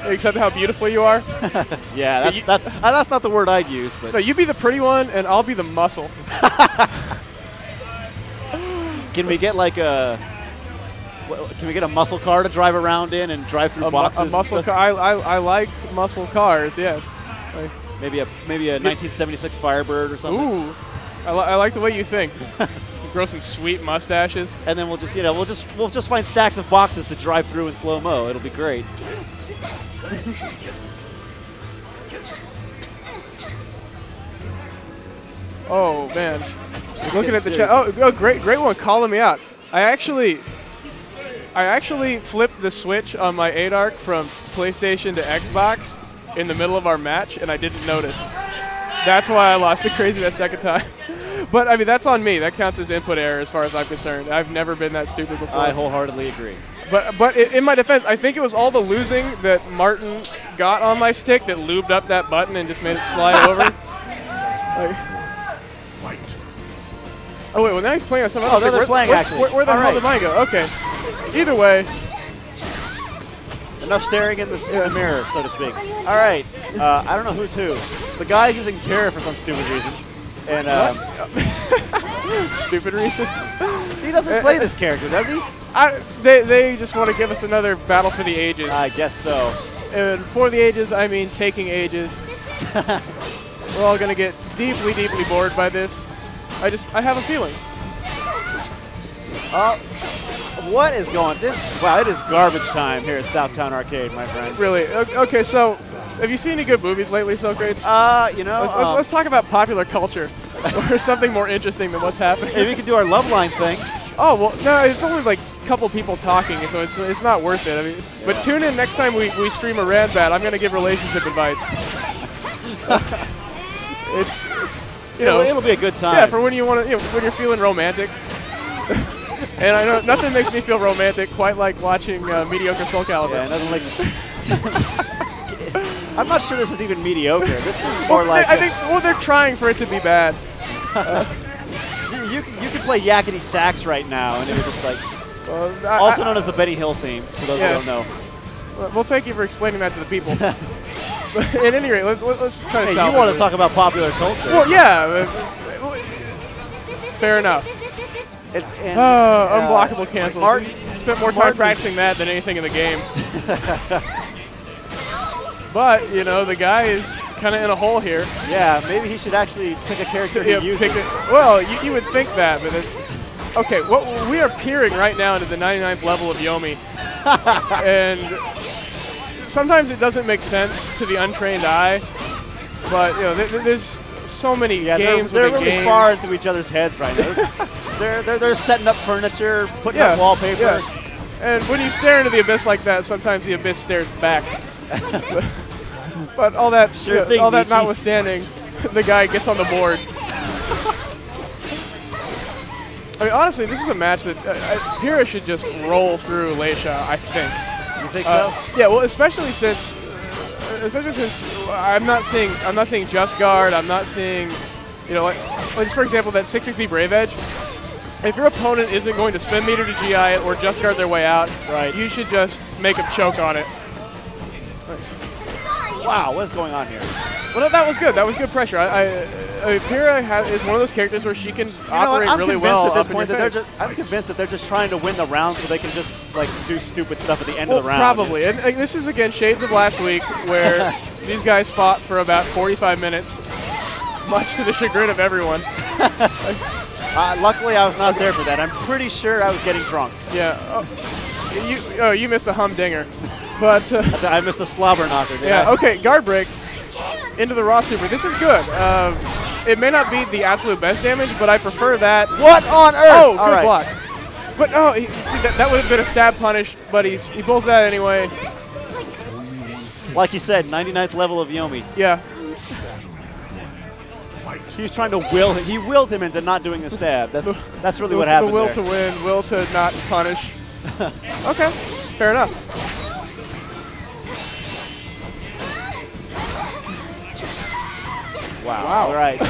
Speaker 5: Except how beautiful you are.
Speaker 2: Yeah, that's not the word I'd use, but
Speaker 5: No, you be the pretty one, and I'll be the muscle.
Speaker 2: can we get like a? Can we get a muscle car to drive around in and drive through boxes?
Speaker 5: A muscle car. I like muscle cars. Yeah. Like,
Speaker 2: Maybe a 1976 Firebird or something.
Speaker 5: ooh, I like the way you think. Grow some sweet mustaches.
Speaker 2: And then we'll just find stacks of boxes to drive through in slow mo. It'll be great.
Speaker 5: Oh man, looking at the chat. Oh, great one calling me out. I actually flipped the switch on my ADARC from PlayStation to Xbox in the middle of our match, and I didn't notice. That's why I lost it crazy that second time. But I mean, that's on me. That counts as input error as far as I'm concerned. I've never been that stupid before.
Speaker 2: I wholeheartedly agree.
Speaker 5: But in my defense, I think it was all the losing that Martin got on my stick that lubed up that button and just made it slide over. Oh wait, well now he's playing on some other stick.
Speaker 2: They're playing actually.
Speaker 5: Where the hell did mine go? Okay. Either way.
Speaker 2: Enough staring in the mirror, so to speak. All right. I don't know who's who. The guy's using Kara for some stupid reason. And
Speaker 5: stupid reason.
Speaker 2: He doesn't play this character, does he?
Speaker 5: They just want to give us another battle for the ages.
Speaker 2: I guess so.
Speaker 5: And for the ages, I mean taking ages. We're all gonna get deeply, deeply bored by this. I have a feeling.
Speaker 2: What is going? Wow, it is garbage time here at Southtown Arcade, my friend.
Speaker 5: Really? Okay, so have you seen any good movies lately, Socrates?
Speaker 2: You know,
Speaker 5: Let's talk about popular culture. or something more interesting than what's happening.
Speaker 2: Maybe we can do our love line thing.
Speaker 5: Oh, well, no, it's only like a couple people talking, so it's not worth it. I mean, but tune in next time we stream a Ranbat. I'm going to give relationship advice. It's, you know,
Speaker 2: it'll be a good time.
Speaker 5: Yeah, for when you want to, you know, when you're feeling romantic. And I know nothing makes me feel romantic quite like watching mediocre Soul Calibur.
Speaker 2: Yeah, nothing like. I'm not sure this is even mediocre. This is more like.
Speaker 5: I think they're trying for it to be bad.
Speaker 2: You can play Yakety Sax right now, and it would just like. Also known as the Benny Hill theme, for those who don't know.
Speaker 5: Well, thank you for explaining that to the people. At any rate, let's try to salvage
Speaker 2: you want to
Speaker 5: it.
Speaker 2: talk about popular culture.
Speaker 5: Well, yeah. Fair enough. Unblockable cancels.
Speaker 2: Martin,
Speaker 5: spent more time practicing that than anything in the game. But, you know, the guy is kind of in a hole here.
Speaker 2: Yeah, maybe he should actually pick a character to use.
Speaker 5: Well, you would think that, but it's... Okay, what we are peering right now into the 99th level of Yomi. And sometimes it doesn't make sense to the untrained eye, but, you know, there's so many games
Speaker 2: they're
Speaker 5: within
Speaker 2: really
Speaker 5: games.
Speaker 2: far into each other's heads right now. they're setting up furniture, putting up wallpaper.
Speaker 5: Yeah. And when you stare into the abyss like that, sometimes the abyss stares back. But all that, all that notwithstanding, the guy gets on the board. I mean, honestly, this is a match that Pyrrha should just roll through Leisha, I think.
Speaker 2: You think so?
Speaker 5: Yeah, well, especially since I'm not seeing Just Guard. I'm not seeing, you know, like for example, that 6-6B Brave Edge. If your opponent isn't going to spin meter to GI it or Just Guard their way out, right, you should just make them choke on it.
Speaker 2: Wow, what's going on here?
Speaker 5: Well, that was good. That was good pressure. Pyrrha is one of those characters where she can operate really well
Speaker 2: at this
Speaker 5: up in
Speaker 2: point
Speaker 5: your
Speaker 2: that
Speaker 5: face.
Speaker 2: I'm convinced that they're just trying to win the round so they can just like do stupid stuff at the end
Speaker 5: Well,
Speaker 2: of the round.
Speaker 5: probably. And this is, again, shades of last week where these guys fought for about 45 minutes, much to the chagrin of everyone.
Speaker 2: Luckily, I was not there for that. I'm pretty sure I was getting drunk.
Speaker 5: Yeah. You missed a humdinger. But
Speaker 2: I missed a slobber knocker, didn't I?
Speaker 5: Okay, guard break into the raw super. This is good. It may not be the absolute best damage, but I prefer that.
Speaker 2: What on earth?
Speaker 5: Oh, good block. But no, you see, that would have been a stab punish, but he pulls that anyway.
Speaker 2: Like you said, 99th level of Yomi.
Speaker 5: Yeah.
Speaker 2: He was trying to will him. He willed him into not doing the stab. That's really what happened.
Speaker 5: The will
Speaker 2: there.
Speaker 5: to win, will to not punish. Okay, fair enough.
Speaker 2: Wow. All right.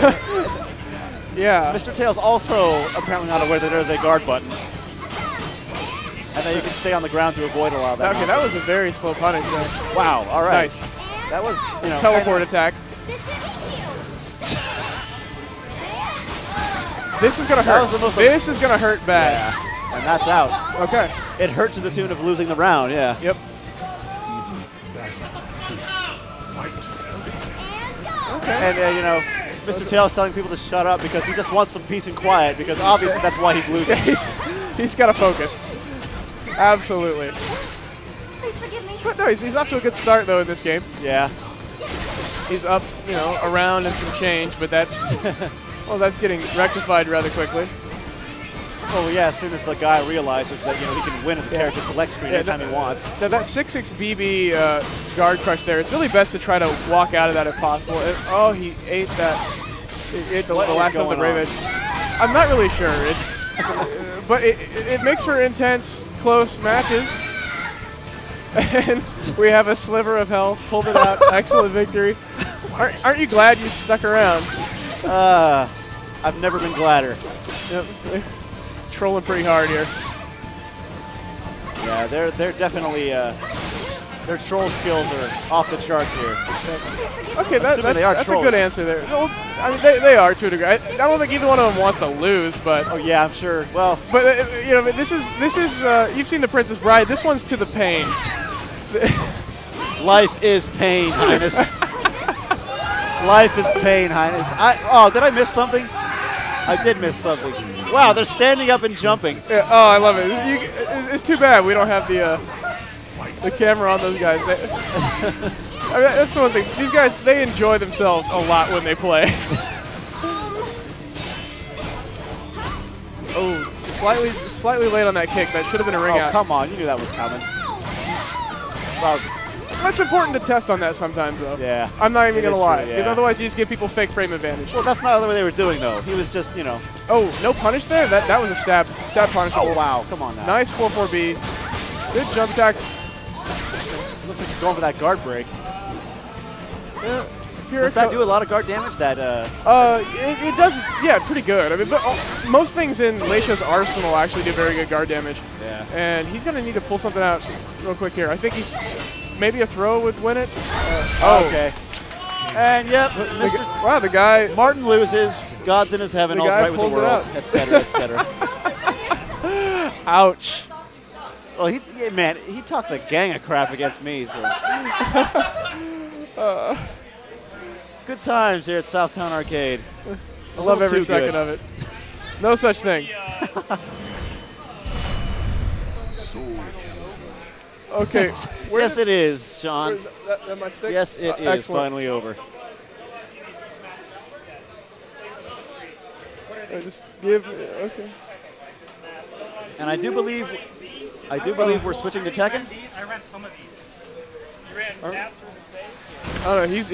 Speaker 5: Yeah.
Speaker 2: Mr. Tails also apparently not aware that there's a guard button. And that you can stay on the ground to avoid a lot of that.
Speaker 5: Okay, that was a very slow punish there.
Speaker 2: Wow, all right.
Speaker 5: Nice.
Speaker 2: That was, you know,
Speaker 5: teleport attacks. This is going to hurt. This is going to hurt bad.
Speaker 2: Yeah. And that's out.
Speaker 5: Okay.
Speaker 2: It hurt to the tune of losing the round, yeah.
Speaker 5: Yep.
Speaker 2: And, you know, Mr. Tails telling people to shut up because he just wants some peace and quiet because obviously that's why he's losing.
Speaker 5: He's got to focus. Absolutely.
Speaker 7: Please forgive me.
Speaker 5: But no, he's off to a good start, though, in this game.
Speaker 2: Yeah.
Speaker 5: He's up, you know, around and some change, but that's, well, that's getting rectified rather quickly.
Speaker 2: Oh, yeah, as soon as the guy realizes that, you know, he can win at the character select screen anytime he wants.
Speaker 5: Now, that 6-6 BB guard crush there, it's really best to try to walk out of that if possible. Oh, he ate that. He ate the last of the Brave Edge. I'm not really sure. It's, but it makes for intense, close matches. And we have a sliver of hell. Pulled it out. Excellent victory. Aren't you glad you stuck around?
Speaker 2: I've never been gladder.
Speaker 5: Yep. Trolling pretty hard here.
Speaker 2: Yeah, they're definitely their troll skills are off the charts here.
Speaker 5: Okay, that's a good answer there. Well, I mean, they are to a degree. I don't think either one of them wants to lose, but
Speaker 2: oh yeah, I'm sure. Well,
Speaker 5: but you know, this is you've seen The Princess Bride. This one's to the pain.
Speaker 2: Life is pain, Highness. Life is pain, Highness. Did I miss something? I did miss something. Wow, they're standing up and jumping.
Speaker 5: Yeah, oh, I love it. It's too bad we don't have the camera on those guys. I mean, that's the one thing. These guys, they enjoy themselves a lot when they play. slightly late on that kick. That should have been a ring
Speaker 2: Oh,
Speaker 5: out.
Speaker 2: come on. You knew that was coming. Well,
Speaker 5: That's important to test on that sometimes, though.
Speaker 2: yeah.
Speaker 5: I'm not even
Speaker 2: It
Speaker 5: going to
Speaker 2: is
Speaker 5: lie.
Speaker 2: true,
Speaker 5: Because
Speaker 2: yeah.
Speaker 5: otherwise you just give people fake frame advantage.
Speaker 2: Well, that's not the way they were doing, though. He was just, you know.
Speaker 5: Oh, no punish there? That was a stab punish.
Speaker 2: Oh, wow. Come on now.
Speaker 5: Nice 4-4B. Good jump attacks.
Speaker 2: Looks like he's going for that guard break.
Speaker 5: Yeah,
Speaker 2: Does that do a lot of guard damage? That
Speaker 5: it does, yeah, pretty good. I mean, most things in Leisha's arsenal actually do very good guard damage.
Speaker 2: Yeah.
Speaker 5: And he's going to need to pull something out real quick here. I think he's maybe a throw would win it.
Speaker 2: Okay. And yep, Mr.
Speaker 5: Wow, the guy.
Speaker 2: Martin loses. God's in his heaven.
Speaker 5: The
Speaker 2: All's
Speaker 5: guy
Speaker 2: right with
Speaker 5: pulls
Speaker 2: the
Speaker 5: it
Speaker 2: world,
Speaker 5: out.
Speaker 2: etc., etc.
Speaker 5: Ouch.
Speaker 2: Well, man, he talks a gang of crap against me. So. Good times here at Southtown Arcade.
Speaker 5: I love every second of it. No such thing. Okay.
Speaker 2: Yes, it is, Sean.
Speaker 5: Is that my stick?
Speaker 2: Yes, it is
Speaker 5: excellent.
Speaker 2: finally over.
Speaker 5: Just give. Okay.
Speaker 2: And I do believe we're switching to Tekken.
Speaker 4: I ran some of these. You ran naps versus phase?
Speaker 5: Oh no, he's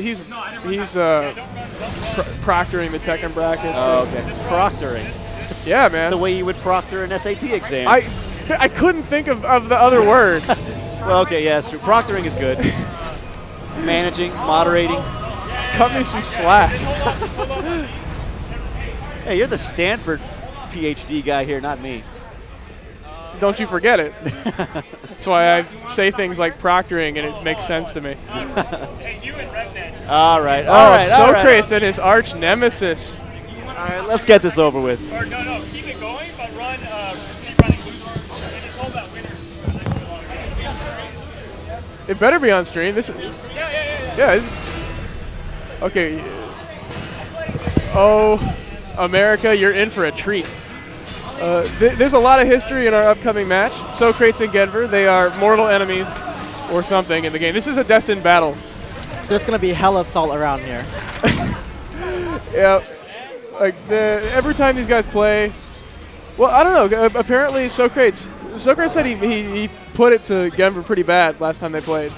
Speaker 5: proctoring the Tekken brackets.
Speaker 2: Oh, okay. Proctoring.
Speaker 5: Yeah, man.
Speaker 2: The way you would proctor an SAT exam.
Speaker 5: I couldn't think of the other word.
Speaker 2: Well, okay, yes, yeah, proctoring is good. Managing, moderating.
Speaker 5: Cut me some slack.
Speaker 2: Hey, you're the Stanford PhD guy here, not me.
Speaker 5: Don't you forget it. That's why I say things like proctoring, and it makes sense to me.
Speaker 4: Hey, you and Revnet.
Speaker 2: All right,
Speaker 5: Oh,
Speaker 2: all right.
Speaker 5: Socrates and his arch nemesis.
Speaker 2: All right, let's get this over with.
Speaker 4: Or no, keep it going, but run, just keep running losers. And just hold that winner.
Speaker 5: It better be on stream. This is. Yeah. Okay. Oh, America, you're in for a treat. There's a lot of history in our upcoming match. Socrates and Genver, they are mortal enemies or something in the game. This is a destined battle.
Speaker 6: There's going to be hella salt around here.
Speaker 5: Yeah. Like, every time these guys play, well, I don't know. Apparently, Socrates said he put it to Genver pretty bad last time they played.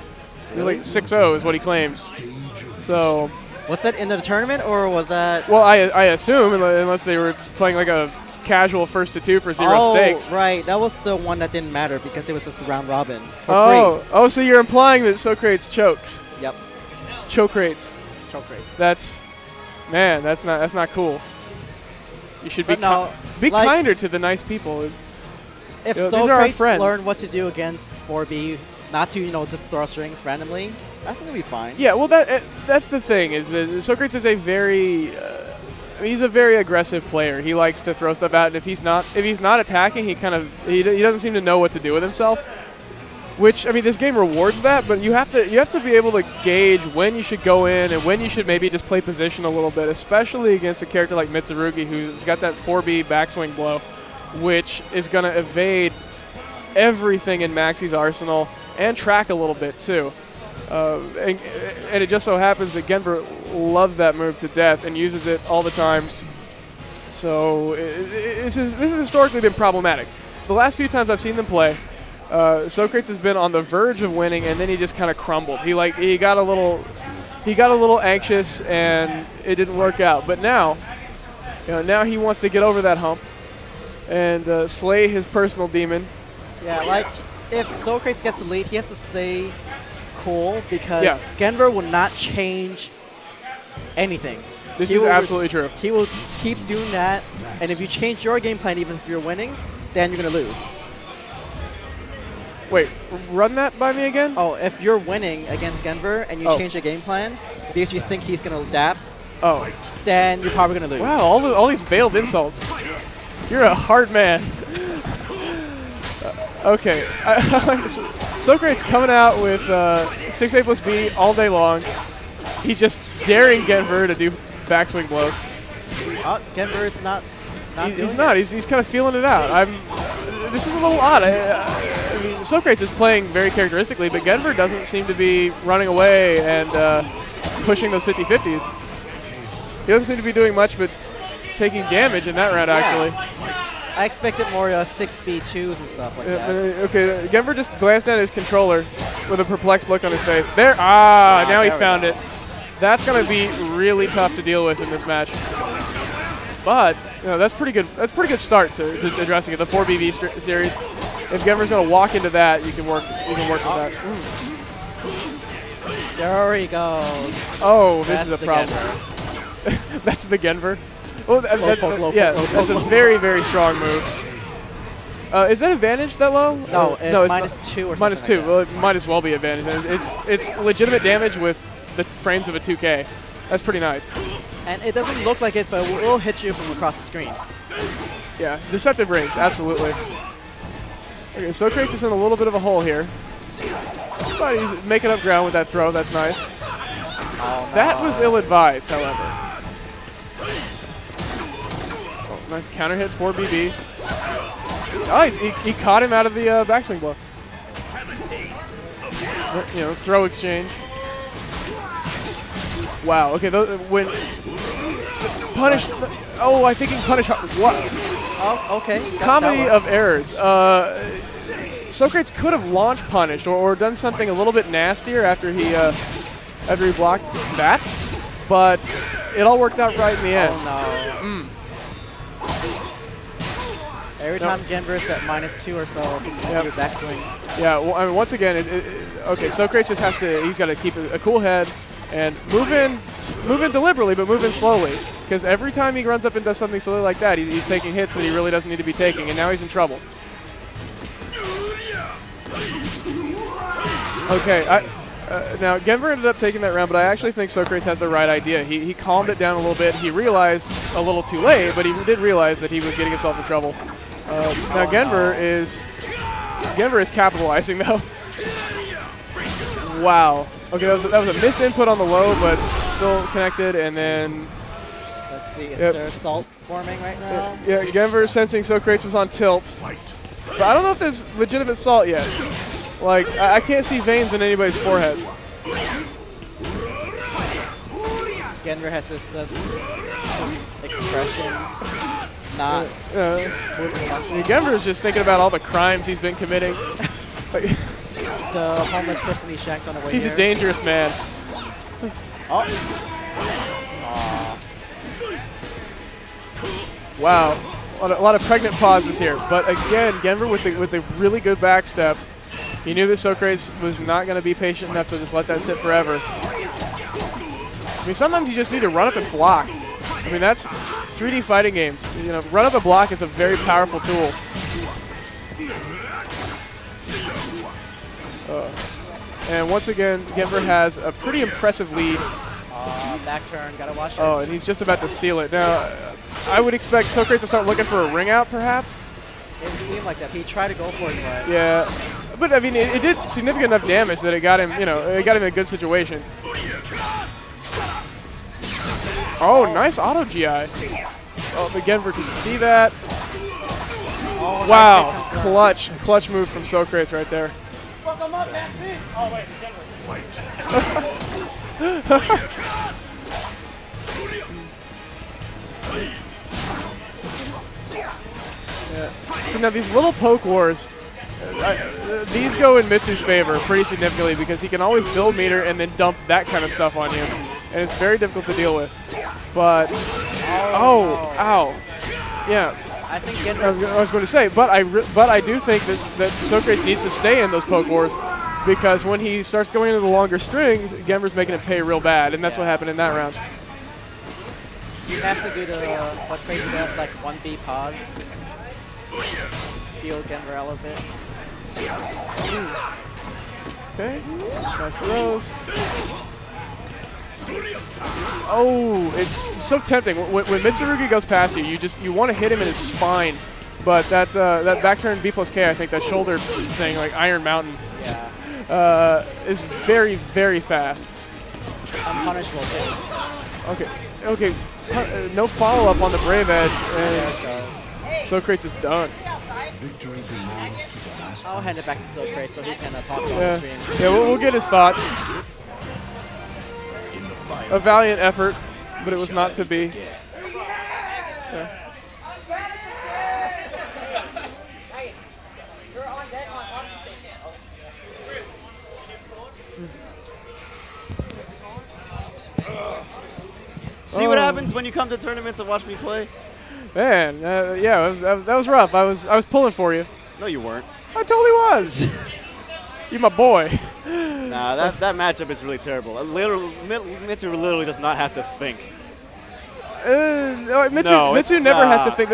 Speaker 5: It was like 6-0 is what he claims. So.
Speaker 6: Was that in the tournament, or was that?
Speaker 5: Well, I assume, unless they were playing like a casual 1-2 for zero stakes.
Speaker 6: Oh, right. That was the one that didn't matter because it was just a round robin for free.
Speaker 5: Oh, so you're implying that Socrates chokes.
Speaker 6: Yep.
Speaker 5: Chokerates.
Speaker 6: Chokerates.
Speaker 5: That's not cool. You should be
Speaker 6: like,
Speaker 5: kinder to the nice people.
Speaker 6: If
Speaker 5: these are our
Speaker 6: Socrates
Speaker 5: friends.
Speaker 6: learned what to do against 4B, not to just throw strings randomly, I think it'll be fine.
Speaker 5: Yeah, well that's the thing is that Socrates is a very he's a very aggressive player. He likes to throw stuff out, and if he's not attacking, he doesn't seem to know what to do with himself. Which, I mean, this game rewards that, but you have to be able to gauge when you should go in and when you should maybe just play position a little bit, especially against a character like Mitsurugi, who's got that 4B backswing blow, which is going to evade everything in Maxi's arsenal and track a little bit too. And it just so happens that Genver loves that move to death and uses it all the time. So this has historically been problematic. The last few times I've seen them play, Socrates has been on the verge of winning, and then he just kind of crumbled. He got a little anxious, and it didn't work out. But now, now he wants to get over that hump and slay his personal demon.
Speaker 6: Yeah, like if Socrates gets the lead, he has to stay cool because Genver will not change anything.
Speaker 5: This is absolutely true.
Speaker 6: He will keep doing that, and if you change your game plan, even if you're winning, then you're going to lose.
Speaker 5: Wait, run that by me again?
Speaker 6: Oh, if you're winning against Genver and you change your game plan because you think he's going to dap, then you're probably going to lose.
Speaker 5: Wow, all these veiled insults. You're a hard man. Okay. Socrates coming out with 6A plus B all day long. He's just daring Genver to do backswing blows.
Speaker 6: Oh, Genver is not
Speaker 5: he's not. He's kind of feeling it out. This is a little odd. I mean, Socrates is playing very characteristically, but Genver doesn't seem to be running away and pushing those 50-50s. He doesn't seem to be doing much but taking damage in that round, actually.
Speaker 6: I expected more 6B2s and stuff like that.
Speaker 5: Okay, Genver just glanced at his controller with a perplexed look on his face. There, now he found it. That's going to be really tough to deal with in this match. But that's pretty good. That's a pretty good start to addressing it. The 4BB series. If Genver's going to walk into that, you can work. You can work with that.
Speaker 6: There he goes.
Speaker 5: Oh, this is a problem. That's the Genver. Well, that's a very, very strong move. Is that advantage that low?
Speaker 6: No, it's -2 or something.
Speaker 5: -2.
Speaker 6: Like
Speaker 5: well, it might as well be advantage. It's legitimate damage with the frames of a 2K. That's pretty nice.
Speaker 6: And it doesn't look like it, but it will hit you from across the screen.
Speaker 5: Yeah, deceptive range, absolutely. Okay, Socrates is in a little bit of a hole here. But he's making up ground with that throw. That's nice.
Speaker 6: Oh, no.
Speaker 5: That was ill-advised, however. Oh, nice counter hit, 4BB. Nice, he caught him out of the backswing blow. Throw exchange. Wow. Okay, when punish. Oh, I think he can punish. What?
Speaker 6: Oh, okay.
Speaker 5: Comedy of errors. Socrates could have launch punished or done something a little bit nastier after he blocked that, but it all worked out right in the end.
Speaker 6: Oh no. Every time Genver is at -2 or so, he's going to do a backswing.
Speaker 5: Yeah, well, I mean, once again, okay, Socrates just he's got to keep a cool head and move in deliberately, but move in slowly. Because every time he runs up and does something silly like that, he's taking hits that he really doesn't need to be taking, and now he's in trouble. Okay, now Genver ended up taking that round, but I actually think Socrates has the right idea. He calmed it down a little bit. He realized a little too late, but he did realize that he was getting himself in trouble. Now Genver is capitalizing though. Wow. Okay, that was a missed input on the low, but still connected, and then.
Speaker 6: Let's see, is there assault forming right now?
Speaker 5: Yeah, Genver sensing Socrates was on tilt, but I don't know if there's legitimate salt yet. Like, I can't see veins in anybody's foreheads.
Speaker 6: Genver has this expression. Not.
Speaker 5: Genver is just thinking about all the crimes he's been committing.
Speaker 6: The homeless person he shanked on the way
Speaker 5: He's
Speaker 6: here.
Speaker 5: a dangerous man.
Speaker 6: Oh.
Speaker 5: Wow. A lot of pregnant pauses here. But again, Genver with a really good back step. He knew that Socrates was not going to be patient enough to just let that sit forever. I mean, sometimes you just need to run up and block. I mean, that's 3D fighting games. Run up and block is a very powerful tool. And once again, Genver has a pretty impressive lead.
Speaker 6: Back turn, gotta watch it.
Speaker 5: Oh, and he's just about to seal it. Now, I would expect Socrates to start looking for a ring out, perhaps.
Speaker 6: It seemed like that. He tried to go for it, but
Speaker 5: yeah. But I mean, it did significant enough damage that it got him, it got him in a good situation. Oh, nice auto GI. Oh, but Genver can see that.
Speaker 6: Oh,
Speaker 5: wow,
Speaker 6: nice
Speaker 5: clutch move from Socrates right there.
Speaker 4: Fuck him up, man. Oh, wait,
Speaker 5: Yeah. So now these little poke wars, these go in Mitsu's favor pretty significantly because he can always build meter and then dump that kind of stuff on you, and it's very difficult to deal with. But ow, yeah.
Speaker 6: I think
Speaker 5: I was going to say, but I do think that Socrates needs to stay in those poke wars because when he starts going into the longer strings, Genver's making it pay real bad, and that's what happened in that round.
Speaker 6: You have to do what Crazy does, like 1B pause. Feel Genver a little bit.
Speaker 5: Okay, nice throws. Oh, it's so tempting. When Mitsurugi goes past you, you want to hit him in his spine, but that back turn B+K, I think that shoulder thing, like Iron Mountain, is very, very fast.
Speaker 6: Unpunishable too.
Speaker 5: Okay. No follow-up on the Brave Edge, and Socrates is done.
Speaker 3: Victory belongs to the last.
Speaker 6: I'll hand it back to Socrates so he can talk about
Speaker 5: Yeah,
Speaker 6: the stream.
Speaker 5: yeah, we'll get his thoughts. A valiant effort, but it was not to be. Yeah.
Speaker 2: See what happens when you come to tournaments and watch me play?
Speaker 5: Man, yeah, that was rough. I was pulling for you.
Speaker 2: No, you weren't.
Speaker 5: I totally was. You my boy.
Speaker 2: Nah, that matchup is really terrible. Mitsu literally does not have to think.
Speaker 5: Mitsu never has to think.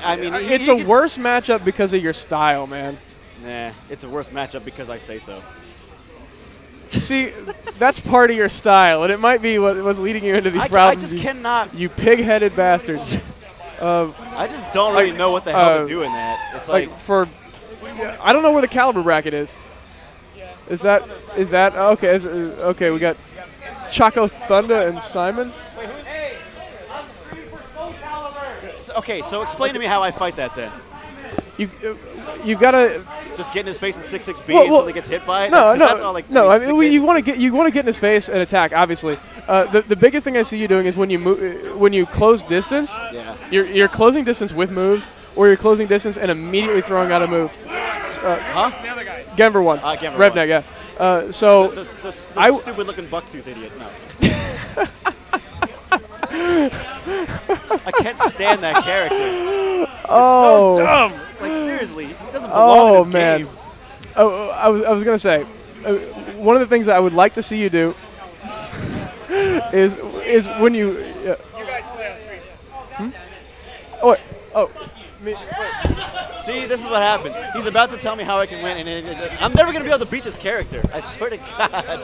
Speaker 2: I mean,
Speaker 5: it's a worse matchup because of your style, man.
Speaker 2: Nah, it's a worse matchup because I say so.
Speaker 5: See, that's part of your style, and it might be what was leading you into these problems.
Speaker 2: I just cannot.
Speaker 5: You pig-headed bastards.
Speaker 2: I just don't really know what the hell to do in that. It's like
Speaker 5: I don't know where the caliber bracket is. Is that okay? Okay, we got Choco Thunder and Simon.
Speaker 2: Okay, so explain to me how I fight that then.
Speaker 5: You gotta
Speaker 2: just get in his face and 6-6B until he gets hit by it. That's all, like,
Speaker 5: I mean, you want to get in his face and attack. Obviously, the biggest thing I see you doing is when you close distance.
Speaker 2: Yeah.
Speaker 5: You're closing distance with moves, or you're closing distance and immediately throwing out a move. Genver one. Revneck, yeah. So
Speaker 2: the stupid-looking bucktooth idiot. No. I can't stand that character. It's so dumb. It's like, seriously, he doesn't belong in this game.
Speaker 5: Oh, I was gonna say, one of the things that I would like to see you do is when you. You guys play on stream. Wait.
Speaker 2: See, this is what happens. He's about to tell me how I can win, and I'm never gonna be able to beat this character. I swear to God.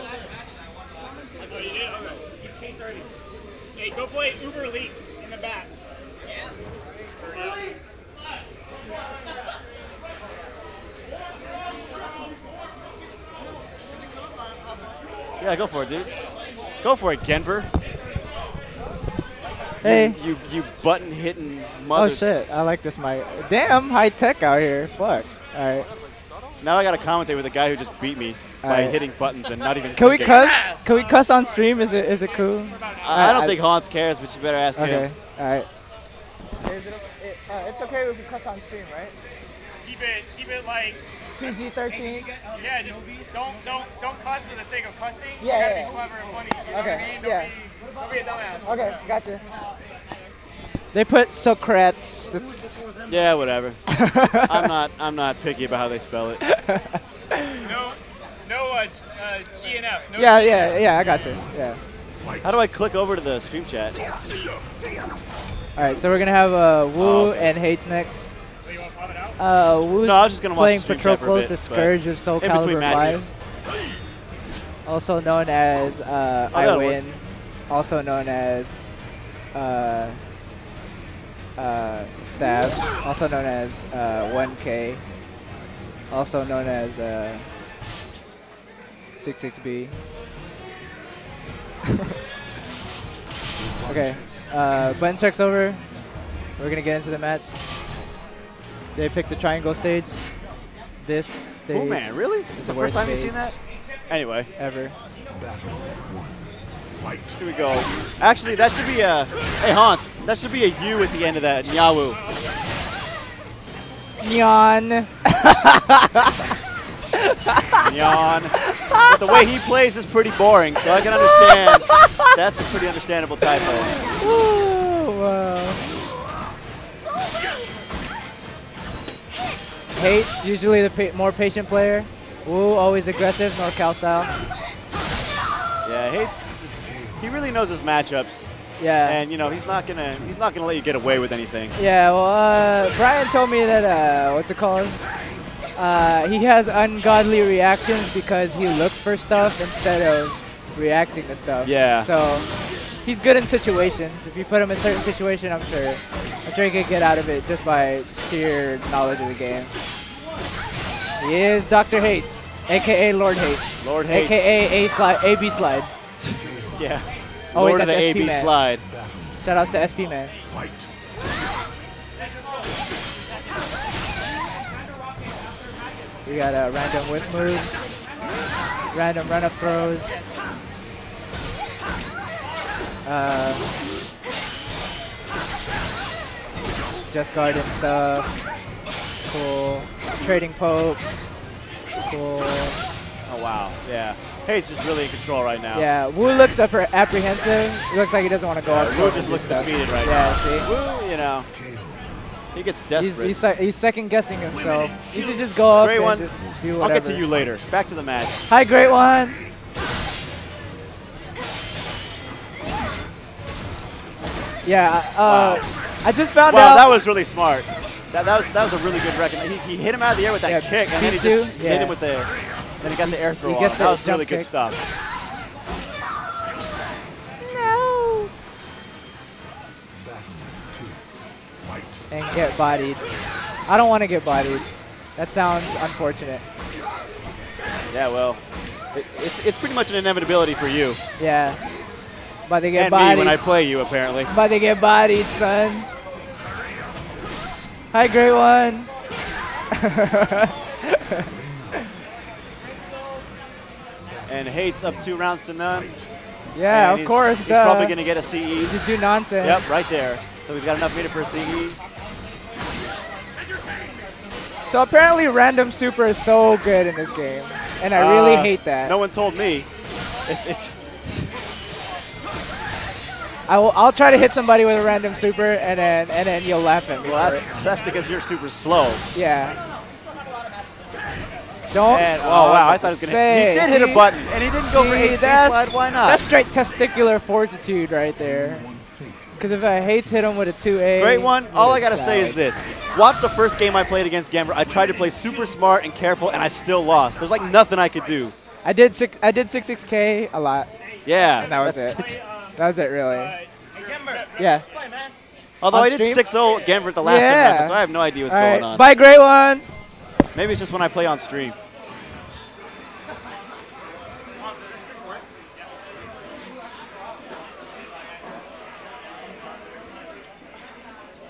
Speaker 4: Hey, go play Uber League in the back.
Speaker 2: Yeah, go for it, dude. Go for it, Genver.
Speaker 8: Hey.
Speaker 2: You button hitting mother.
Speaker 8: Oh shit! I like this mic. Damn, high tech out here. Fuck. All right.
Speaker 2: Now I gotta commentate with a guy who just beat me by hitting buttons and not even.
Speaker 8: Can we cuss? Can we cuss on stream? Is it cool?
Speaker 2: I don't think Hans cares, but you better ask him.
Speaker 8: Okay. All right. It's okay if we cuss on stream, right?
Speaker 4: Keep it like
Speaker 8: PG-13.
Speaker 4: Yeah, just don't cuss for the sake of cussing.
Speaker 8: Yeah,
Speaker 4: you gotta be clever and funny. You know what I mean? Don't be a dumbass.
Speaker 8: Okay, gotcha. They put Socrates. That's
Speaker 2: yeah, whatever. I'm not picky about how they spell it.
Speaker 4: No G and F. No
Speaker 8: yeah, I gotcha. Yeah.
Speaker 2: How do I click over to the stream chat?
Speaker 8: All right, so we're gonna have Wu and Hates next. Wu's
Speaker 2: no, I was just gonna watch
Speaker 8: playing
Speaker 2: the stream
Speaker 8: Patrol
Speaker 2: chat for a
Speaker 8: Close
Speaker 2: bit,
Speaker 8: the Scourge of Soul Calibur 5. Also known as I Win. Also known as Stab. Also known as 1K. Also known as 66B. Okay, button check's over. We're gonna get into the match. They picked the triangle stage. This stage.
Speaker 2: Oh man, really? It's the first time you've seen that? Anyway.
Speaker 8: Ever.
Speaker 2: Here we go. Actually, that should be a. Hey Hans, that should be a U at the end of that. Nyawu.
Speaker 8: Nyan.
Speaker 2: Nyan. But the way he plays is pretty boring, so I can understand. That's a pretty understandable typo.
Speaker 8: Ooh, wow. Hates, usually the more patient player. Wu, always aggressive, NorCal style.
Speaker 2: Yeah, Hates just, he really knows his matchups.
Speaker 8: Yeah.
Speaker 2: And you know, he's not gonna let you get away with anything.
Speaker 8: Yeah, well Brian told me that what's it called? He has ungodly reactions because he looks for stuff instead of reacting to stuff.
Speaker 2: Yeah.
Speaker 8: So he's good in situations. If you put him in a certain situation, I'm sure he could get out of it just by sheer knowledge of the game. He is Dr. Hates, aka Lord Hates.
Speaker 2: Lord Hates.
Speaker 8: AKA AB Slide.
Speaker 2: Yeah.
Speaker 8: Oh
Speaker 2: Lord
Speaker 8: wait,
Speaker 2: of the
Speaker 8: that's
Speaker 2: AB
Speaker 8: SP Man.
Speaker 2: Slide.
Speaker 8: Shout outs to SP Man. We got a random whip moves, random run-up throws. Just guarding stuff. Cool. Trading pokes. Cool.
Speaker 2: Oh wow. Yeah. Hayes is really in control right now.
Speaker 8: Yeah, Wu looks apprehensive. He looks like he doesn't want to go up.
Speaker 2: Wu just looks defeated right now.
Speaker 8: Yeah, see?
Speaker 2: Wu, you know, he gets desperate.
Speaker 8: He's second guessing himself. He should just go up
Speaker 2: Great
Speaker 8: and
Speaker 2: one.
Speaker 8: just do whatever.
Speaker 2: I'll get to you later. Back to the match.
Speaker 8: Hi, Great One. Yeah,
Speaker 2: Wow.
Speaker 8: I just found
Speaker 2: Wow,
Speaker 8: out.
Speaker 2: that was really smart. That was a really good record. He hit him out of the air with that kick, and then he just hit him with the. Then he got the air throw on. That was really good stuff.
Speaker 8: No. And get bodied. I don't want to get bodied. That sounds unfortunate.
Speaker 2: Yeah, well, it's pretty much an inevitability for you.
Speaker 8: Yeah. But they get
Speaker 2: and
Speaker 8: bodied.
Speaker 2: me when I play you, apparently.
Speaker 8: But they get bodied, son. Hi, Great One.
Speaker 2: And Hate's up 2 rounds to none.
Speaker 8: Yeah,
Speaker 2: and
Speaker 8: of course.
Speaker 2: He's probably going to get a CE.
Speaker 8: Just do nonsense.
Speaker 2: Yep, right there. So he's got enough meter for a CE.
Speaker 8: So apparently random super is so good in this game. And I really hate that.
Speaker 2: No one told me.
Speaker 8: I'll try to hit somebody with a random super and then you'll laugh at me.
Speaker 2: Well, that's because you're super slow.
Speaker 8: Yeah. Don't.
Speaker 2: And, oh wow! I thought he was gonna. He did hit a button, and he didn't go for a slide. Why not?
Speaker 8: That's straight testicular fortitude right there. Because if I Hates hit him with a 2A.
Speaker 2: Great One. All I gotta say is this: watch the first game I played against Gamber. I tried to play super smart and careful, and I still lost. There's like nothing I could do.
Speaker 8: I did 6K a lot.
Speaker 2: Yeah.
Speaker 8: And that was it. That was it, really. Yeah.
Speaker 2: Although I did 6-0 Gamber at the last time, so I have no idea what's going on.
Speaker 8: Bye, Great One.
Speaker 2: Maybe it's just when I play on stream.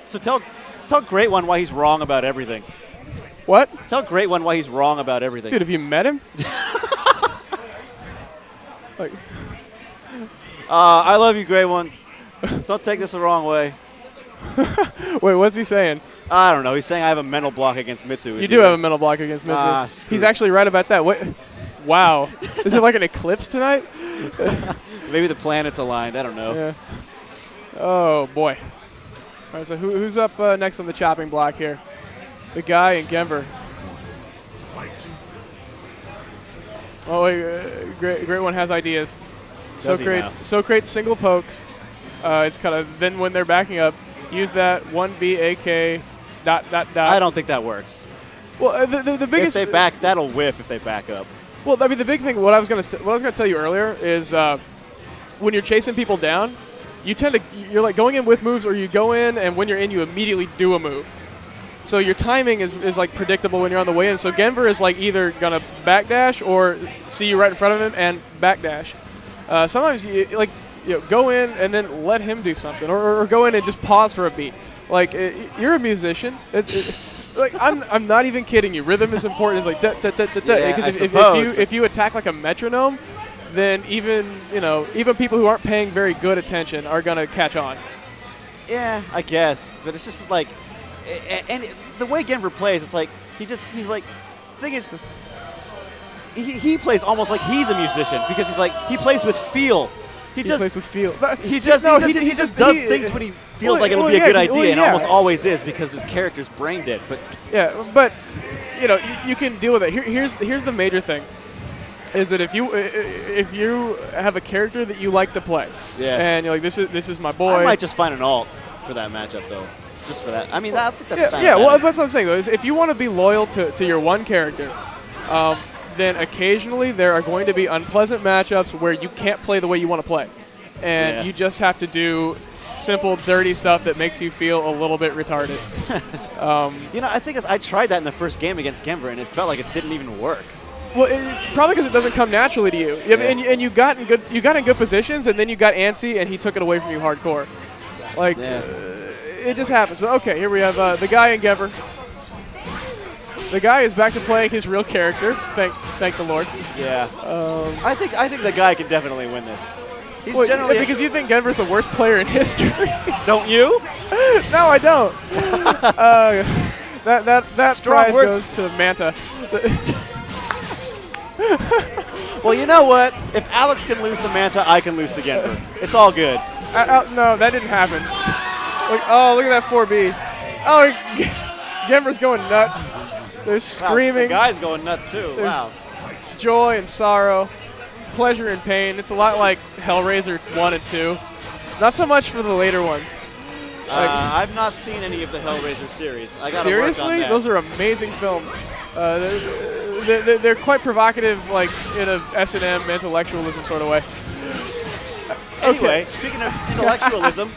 Speaker 2: So tell Great One why he's wrong about everything.
Speaker 5: What?
Speaker 2: Tell Great One why he's wrong about everything.
Speaker 5: Dude, have you met him? Like,
Speaker 2: I love you, Great One. Don't take this the wrong way.
Speaker 5: wait, what's he saying?
Speaker 2: I don't know. He's saying I have a mental block against Mitsu.
Speaker 5: You do have a mental block against Mitsu. He's actually right about that. What? Wow. Is it like an eclipse tonight?
Speaker 2: Maybe the planets aligned. I don't know.
Speaker 5: Yeah. Oh, boy. All right, so who's up next on the chopping block here? The guy in Denver. Oh, wait, Great One has ideas. Socrates single pokes. It's kind of then when they're backing up, use that 1B AK ...
Speaker 2: I don't think that works.
Speaker 5: Well, the biggest.
Speaker 2: If they back, that'll whiff if they back up.
Speaker 5: Well, I mean, the big thing. What I was gonna tell you earlier is when you're chasing people down, you're like going in with moves, or you go in and when you're in, you immediately do a move. So your timing is like predictable when you're on the way in. So Genver is like either gonna backdash or see you right in front of him and backdash. Sometimes you go in and then let him do something, or go in and just pause for a beat. Like you're a musician. Like I'm not even kidding you. Rhythm is important. It's like because if you attack like a metronome, then even people who aren't paying very good attention are gonna catch on.
Speaker 2: Yeah, I guess, but it's just like, and the way Genver plays, it's like he's like, the thing is, he plays almost like he's a musician because he plays with feel. He plays with feel. He just does things when he feels like it'll be a good idea, and almost always is because his character's brain dead. But
Speaker 5: yeah, but you can deal with it. Here's the major thing, is that if you have a character that you like to play, and you're like this is my boy.
Speaker 2: I might just find an alt for that matchup though, just for that. I mean, I think that's
Speaker 5: well, that's what I'm saying though. Is if you want to be loyal to your one character. Then occasionally there are going to be unpleasant matchups where you can't play the way you want to play. And you just have to do simple, dirty stuff that makes you feel a little bit retarded.
Speaker 2: I think I tried that in the first game against Genver, and it felt like it didn't even work.
Speaker 5: Well, probably because it doesn't come naturally to you. And you got in good positions, and then you got antsy, and he took it away from you hardcore. Like, it just happens. But okay, here we have the guy in Genver. The guy is back to playing his real character. Thank the Lord.
Speaker 2: Yeah. I think the guy can definitely win this. He's generally
Speaker 5: because you think Genver's the worst player in history.
Speaker 2: Don't you?
Speaker 5: No, I don't. That prize goes to Manta.
Speaker 2: Well, you know what? If Alex can lose to Manta, I can lose to Genver. It's all good.
Speaker 5: No, that didn't happen. Oh, look at that 4B. Oh, Genver's going nuts. There's screaming.
Speaker 2: Wow, the guy's going nuts too.
Speaker 5: There's
Speaker 2: wow.
Speaker 5: Joy and sorrow, pleasure and pain. It's a lot like Hellraiser 1 and 2. Not so much for the later ones.
Speaker 2: I've not seen any of the Hellraiser series. I gotta
Speaker 5: Seriously?
Speaker 2: work on that.
Speaker 5: Those are amazing films. They're quite provocative, like in a S&M intellectualism sort of way.
Speaker 2: Anyway, speaking of intellectualism,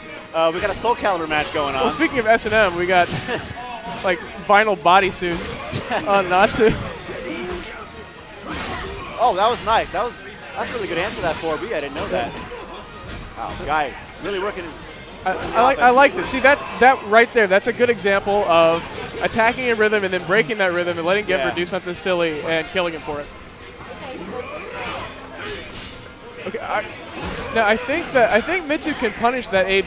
Speaker 2: we got a Soul Calibur match going on.
Speaker 5: Well, speaking of S&M, we got like vinyl bodysuits on Natsu.
Speaker 2: Oh, that was nice. That's a really good answer to that 4B. I didn't know that. Wow, the guy really working his.
Speaker 5: I like this. See, that right there. That's a good example of attacking a rhythm and then breaking that rhythm and letting Genver do something silly and killing him for it. Okay, I think Mitsu can punish that A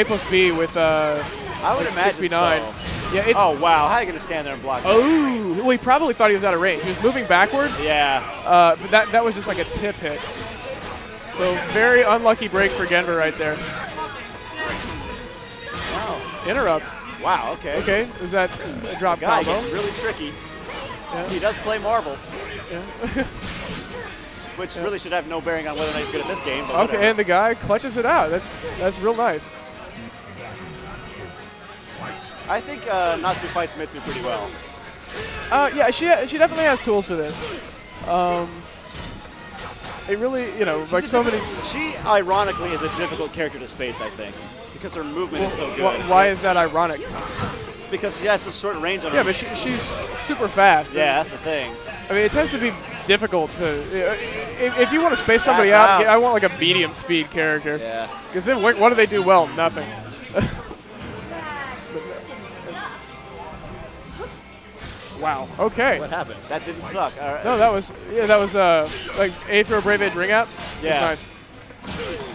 Speaker 5: plus B with
Speaker 2: I would imagine
Speaker 5: 6v9.
Speaker 2: so.
Speaker 5: Yeah, it's.
Speaker 2: Oh wow, how are you gonna stand there and block?
Speaker 5: Oh, well, he probably thought he was out of range. He was moving backwards.
Speaker 2: Yeah.
Speaker 5: But that was just like a tip hit. So very unlucky break for Genver right there.
Speaker 2: Wow.
Speaker 5: Interrupts.
Speaker 2: Wow. Okay.
Speaker 5: Okay, is that a drop
Speaker 2: Guy
Speaker 5: combo?
Speaker 2: gets really tricky.
Speaker 5: Yeah.
Speaker 2: He does play Marvel,
Speaker 5: Yeah.
Speaker 2: which really should have no bearing on whether or not he's good at this game. But
Speaker 5: Okay,
Speaker 2: whatever.
Speaker 5: and the guy clutches it out. That's real nice.
Speaker 2: I think Natsu fights Mitsu pretty well.
Speaker 5: Yeah, she definitely has tools for this. It really, like so many.
Speaker 2: She ironically is a difficult character to space, I think, because her movement is so good.
Speaker 5: Why is that ironic?
Speaker 2: Because she has such short range on her.
Speaker 5: Yeah, but she's super fast.
Speaker 2: Yeah, that's the thing.
Speaker 5: I mean, it tends to be difficult to. If you want to space somebody
Speaker 2: That's
Speaker 5: out, I want like a medium speed character.
Speaker 2: Yeah.
Speaker 5: Because then what do they do well? Nothing. Wow. Okay.
Speaker 2: What happened? That didn't suck. All right.
Speaker 5: No, that was like A throw Brave Edge ring out.
Speaker 2: Yeah.
Speaker 5: That's nice.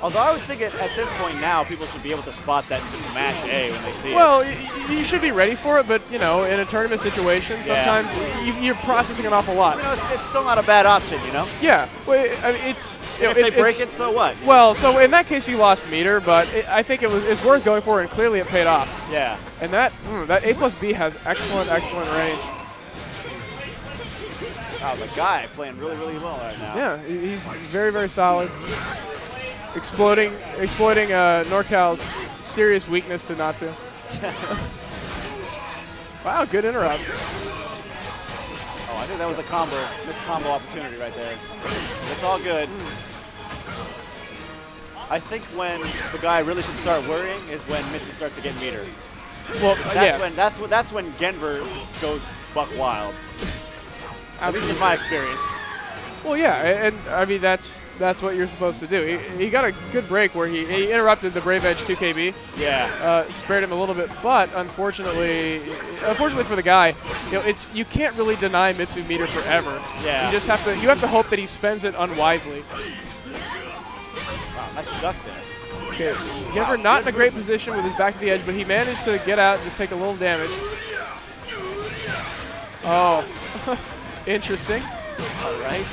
Speaker 2: Although I would think at this point now people should be able to spot that and just mash A when they see it.
Speaker 5: Well, you should be ready for it, but in a tournament situation, sometimes you're processing an awful lot.
Speaker 2: It's still not a bad option,
Speaker 5: Yeah. Well, I mean, it's.
Speaker 2: If they break it, so what?
Speaker 5: Well, so in that case you lost meter, but I think it's worth going for, and clearly it paid off.
Speaker 2: Yeah.
Speaker 5: And that A plus B has excellent range.
Speaker 2: Wow, the guy playing really, really well right now.
Speaker 5: Yeah, he's very, very solid. Exploiting NorCal's serious weakness to Natsu. Wow, good interrupt.
Speaker 2: Oh, I think that was a missed combo opportunity right there. It's all good. I think when the guy really should start worrying is when Mitsu starts to get meter.
Speaker 5: Well,
Speaker 2: That's when Genver just goes buck wild. At least in my experience.
Speaker 5: Well, yeah, and I mean that's what you're supposed to do. He got a good break where he interrupted the Brave Edge 2KB.
Speaker 2: Yeah.
Speaker 5: Spared him a little bit, but unfortunately for the guy, you can't really deny Mitsu meter forever.
Speaker 2: Yeah.
Speaker 5: You have to hope that he spends it unwisely.
Speaker 2: Wow, nice duck there.
Speaker 5: Okay, Genver not in a great position with his back to the edge, but he managed to get out and just take a little damage. Oh, interesting.
Speaker 2: All right.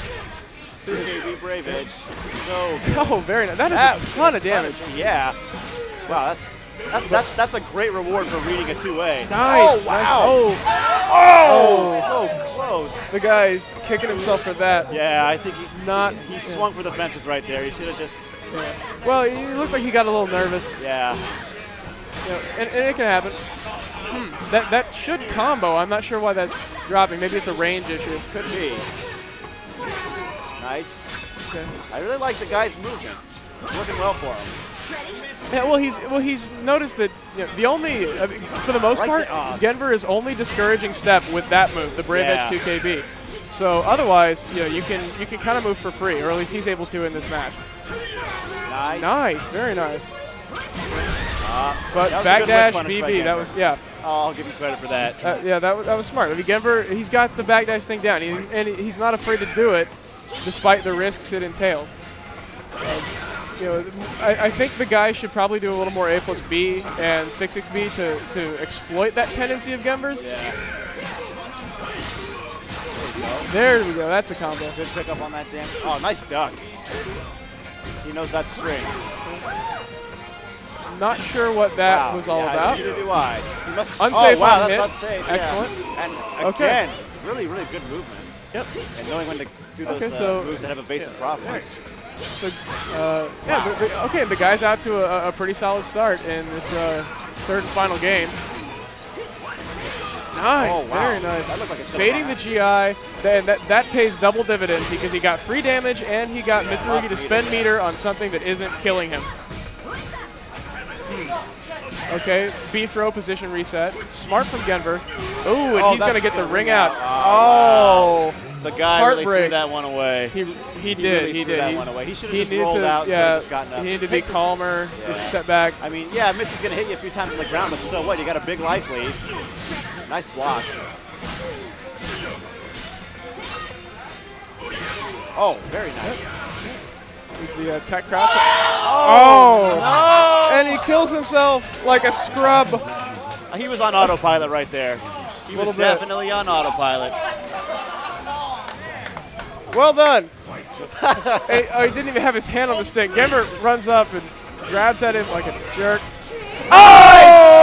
Speaker 2: 2KB Brave Edge. So good.
Speaker 5: Oh, very nice. That is a ton of damage.
Speaker 2: Yeah. Wow, that's a great reward for reading a 2A.
Speaker 5: Nice.
Speaker 2: Oh, wow.
Speaker 5: Oh,
Speaker 2: so close.
Speaker 5: the guy's kicking himself for that.
Speaker 2: Yeah, I think he swung
Speaker 5: yeah.
Speaker 2: for the fences right there. He should have just.
Speaker 5: Yeah. Well, he looked like he got a little nervous.
Speaker 2: Yeah.
Speaker 5: And it can happen. That should combo. I'm not sure why that's dropping. Maybe it's a range issue.
Speaker 2: Could be. Nice.
Speaker 5: Okay.
Speaker 2: I really like the guy's movement. Working well for him.
Speaker 5: Yeah, well, he's noticed that for the most part, Genver is only discouraging step with that move, the Brave Edge 2KB. So otherwise, you can kind of move for free, or at least he's able to in this match.
Speaker 2: Nice.
Speaker 5: Nice, very nice. But
Speaker 2: that was
Speaker 5: backdash
Speaker 2: a good whip punish by
Speaker 5: BB, that
Speaker 2: Genver.
Speaker 5: was yeah.
Speaker 2: Oh, I'll give you credit for that.
Speaker 5: Yeah, that was smart. I mean, Genver, he's got the backdash thing down, and he's not afraid to do it, despite the risks it entails. I think the guy should probably do a little more A plus B and 6xB to exploit that tendency of Genver's.
Speaker 2: Yeah.
Speaker 5: There we go. That's a combo.
Speaker 2: Good pick up on that damage. Oh, nice duck. He knows that string.
Speaker 5: Not sure what that was all about.
Speaker 2: Neither do I. He must.
Speaker 5: Unsafe
Speaker 2: oh, wow,
Speaker 5: on
Speaker 2: that's
Speaker 5: hits.
Speaker 2: unsafe.
Speaker 5: Excellent.
Speaker 2: Yeah. And
Speaker 5: Okay.
Speaker 2: again, really, really good movement.
Speaker 5: Yep.
Speaker 2: And knowing when to do those moves that have evasive profits.
Speaker 5: So, yeah, okay, the guy's out to a pretty solid start in this third and final game. Nice,
Speaker 2: oh, wow.
Speaker 5: very nice.
Speaker 2: That looked like it
Speaker 5: Baiting the GI, that pays double dividends because he got free damage and he got Mitsurugi to spend meter on something that isn't killing him. Okay, B throw position reset. Smart from Genver. Ooh, and he's going to get the ring out.
Speaker 2: Oh, wow. The guy really threw
Speaker 5: Heartbreak.
Speaker 2: that one away.
Speaker 5: He
Speaker 2: Really
Speaker 5: did.
Speaker 2: threw that one away. He should have just
Speaker 5: needed
Speaker 2: rolled
Speaker 5: to,
Speaker 2: out
Speaker 5: yeah,
Speaker 2: instead of just gotten up.
Speaker 5: he needed
Speaker 2: Just
Speaker 5: to be
Speaker 2: take the-
Speaker 5: calmer, just set back.
Speaker 2: I mean, yeah, Mitsu's going to hit you a few times on the ground, but so what? You got a big life lead. Nice block. Oh, very nice.
Speaker 5: He's the tech crouch. Oh! No. And he kills himself like a scrub.
Speaker 2: He was on autopilot right there. He was definitely on autopilot.
Speaker 5: Well done. Hey, he didn't even have his hand on the stick. Genver runs up and grabs at him like a jerk. Oh!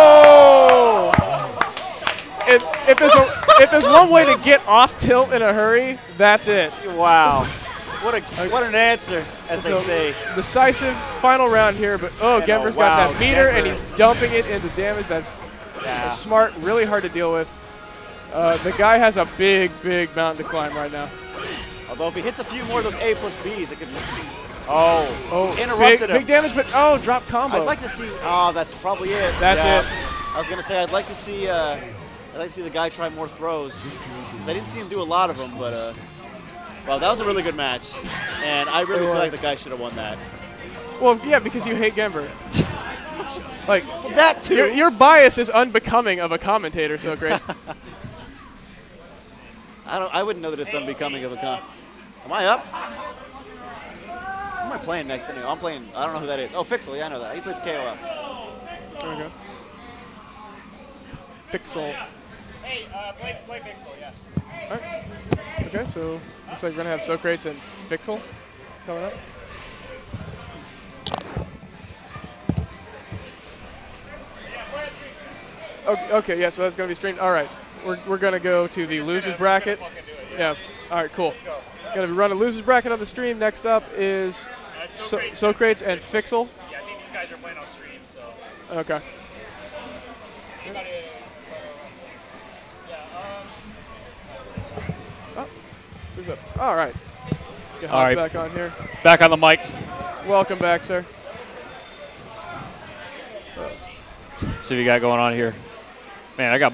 Speaker 5: If there's one way to get off tilt in a hurry, that's it.
Speaker 2: Wow. What an answer, as they say.
Speaker 5: Decisive final round here, but Genver's got that meter and he's dumping it into damage. That's smart, really hard to deal with. The guy has a big mountain to climb right now.
Speaker 2: Although if he hits a few more of those A plus Bs, it could. Interrupted him.
Speaker 5: Big damage, but drop combo.
Speaker 2: I'd like to see. Oh, that's probably it.
Speaker 5: That's it.
Speaker 2: I was gonna say I'd like to see. I'd like to see the guy try more throws. Because I didn't see him do a lot of them, but. Well, that was a really good match, and I really feel like the guy should have won that.
Speaker 5: Well, yeah, because you hate Genver. Like
Speaker 2: that too.
Speaker 5: Your bias is unbecoming of a commentator, so great.
Speaker 2: I wouldn't know that it's unbecoming of a Am I up? Who am I playing next anyway? I'm playing. I don't know who that is. Oh, Fixel. Yeah, I know that. He plays KOF.
Speaker 5: There we go. Fixel.
Speaker 4: Hey, play Fixel, yeah.
Speaker 5: All right. Okay, so looks like we're gonna have Socrates and Fixel coming up. Okay, yeah, so that's gonna be streamed. All right, we're gonna go to the losers bracket. Yeah. All right, cool. Gonna run a losers bracket on the stream. Next up is Socrates and Fixel.
Speaker 4: Yeah, I think these guys are playing on stream, so.
Speaker 5: Okay. Who's up? All right. Get Hans back on here.
Speaker 4: Back on the mic.
Speaker 5: Welcome back, sir.
Speaker 4: See what you got going on here. Man, I got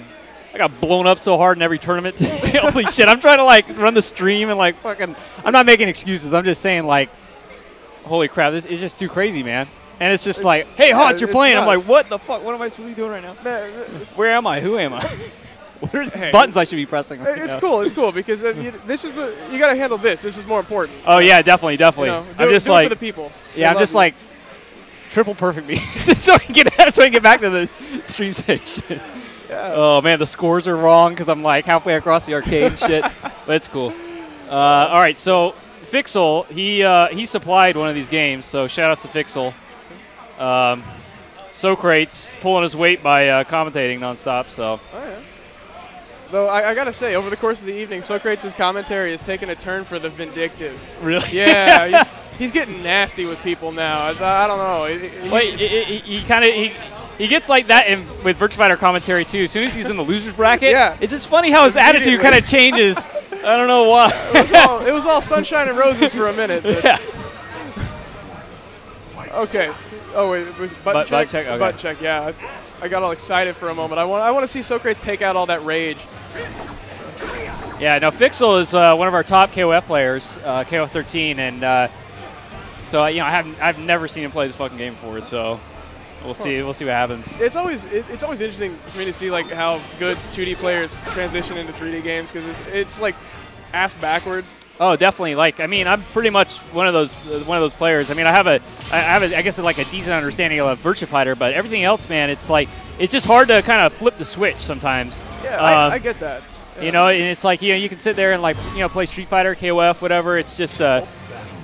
Speaker 4: blown up so hard in every tournament. Holy shit! I'm trying to run the stream and fucking. I'm not making excuses. I'm just saying holy crap! This is just too crazy, man. And it's just hey, Hans, you're playing.
Speaker 5: Nuts.
Speaker 4: I'm like, what the fuck? What am I supposed to be doing right now?
Speaker 5: Man,
Speaker 4: where am I? Who am I? What are these buttons I should be pressing? Right
Speaker 5: it's
Speaker 4: now?
Speaker 5: cool. It's cool because this is you got to handle this. This is more important.
Speaker 4: Oh yeah, definitely.
Speaker 5: You know,
Speaker 4: I'm just
Speaker 5: do it for the people.
Speaker 4: Yeah, I'm just triple perfect me so I can get back to the stream station. Yeah. Oh man, the scores are wrong because I'm halfway across the arcade and shit. But it's cool. All right, so Fixel, he supplied one of these games, so shout outs to Fixel. Socrates pulling his weight by commentating nonstop. So.
Speaker 5: Oh, yeah. Though I gotta say, over the course of the evening, Socrates' commentary has taken a turn for the vindictive.
Speaker 4: Really?
Speaker 5: Yeah, he's getting nasty with people now. I don't know.
Speaker 4: He gets like that with Virtua Fighter commentary too. As soon as he's in the losers bracket,
Speaker 5: yeah,
Speaker 4: it's just funny how his attitude kind of changes. I don't know why.
Speaker 5: It was all sunshine and roses for a minute.
Speaker 4: Yeah.
Speaker 5: Okay. Oh wait, it was butt check.
Speaker 4: Okay.
Speaker 5: Butt check. Yeah. I got all excited for a moment. I want to see Socrates take out all that rage.
Speaker 4: Yeah, no, Fixel is one of our top KOF players, KOF 13, and so I've never seen him play this fucking game before, so we'll see what happens.
Speaker 5: It's always interesting for me to see how good 2D players transition into 3D games because it's ass backwards.
Speaker 4: Oh, definitely. I'm pretty much one of those players. I have a decent understanding of Virtua Fighter, but everything else, man, it's just hard to kind of flip the switch sometimes.
Speaker 5: Yeah, I get that.
Speaker 4: You know, and it's like, you can sit there and like, play Street Fighter, KOF, whatever. It's just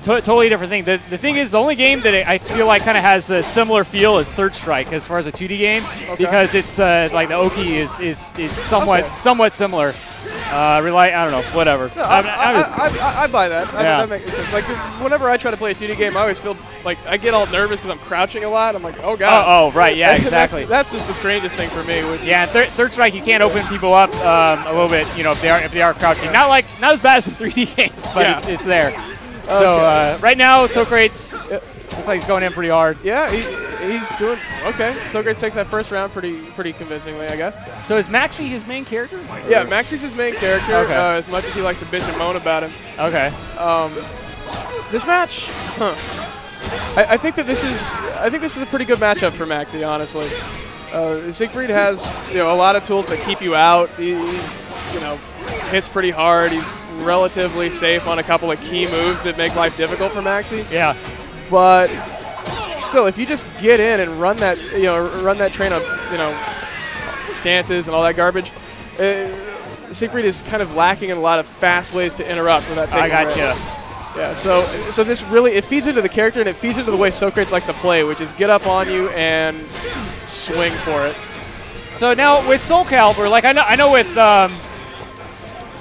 Speaker 4: totally different thing. The thing is, the only game that I feel like kind of has a similar feel is Third Strike as far as a 2D game, because it's like the Oki is somewhat similar. I don't know, whatever.
Speaker 5: No, I buy that. That makes sense. Like whenever I try to play a 2D game, I always feel like I get all nervous because I'm crouching a lot. I'm like, oh god.
Speaker 4: Oh, right, yeah, exactly.
Speaker 5: that's just the strangest thing for me. Which
Speaker 4: Third Strike, you can't open people up a little bit, if they are crouching. Not as bad as in 3D games, but it's there. So right now, Socrates looks like he's going in pretty hard.
Speaker 5: Yeah, he's doing okay. Socrates takes that first round pretty convincingly, I guess.
Speaker 4: So is Maxi his main character?
Speaker 5: Yeah, Maxi's his main character. As much as he likes to bitch and moan about him.
Speaker 4: Okay.
Speaker 5: This match, I think this is a pretty good matchup for Maxi, honestly. Siegfried has a lot of tools to keep you out. He's hits pretty hard. He's relatively safe on a couple of key moves that make life difficult for Maxi.
Speaker 4: Yeah.
Speaker 5: But still, if you just get in and run that train of stances and all that garbage, Siegfried is kind of lacking in a lot of fast ways to interrupt without taking
Speaker 4: I gotcha.
Speaker 5: risks. Yeah, so this really, it feeds into the character and it feeds into the way Socrates likes to play, which is get up on you and swing for it.
Speaker 4: So now with Soul Calibur, like I know with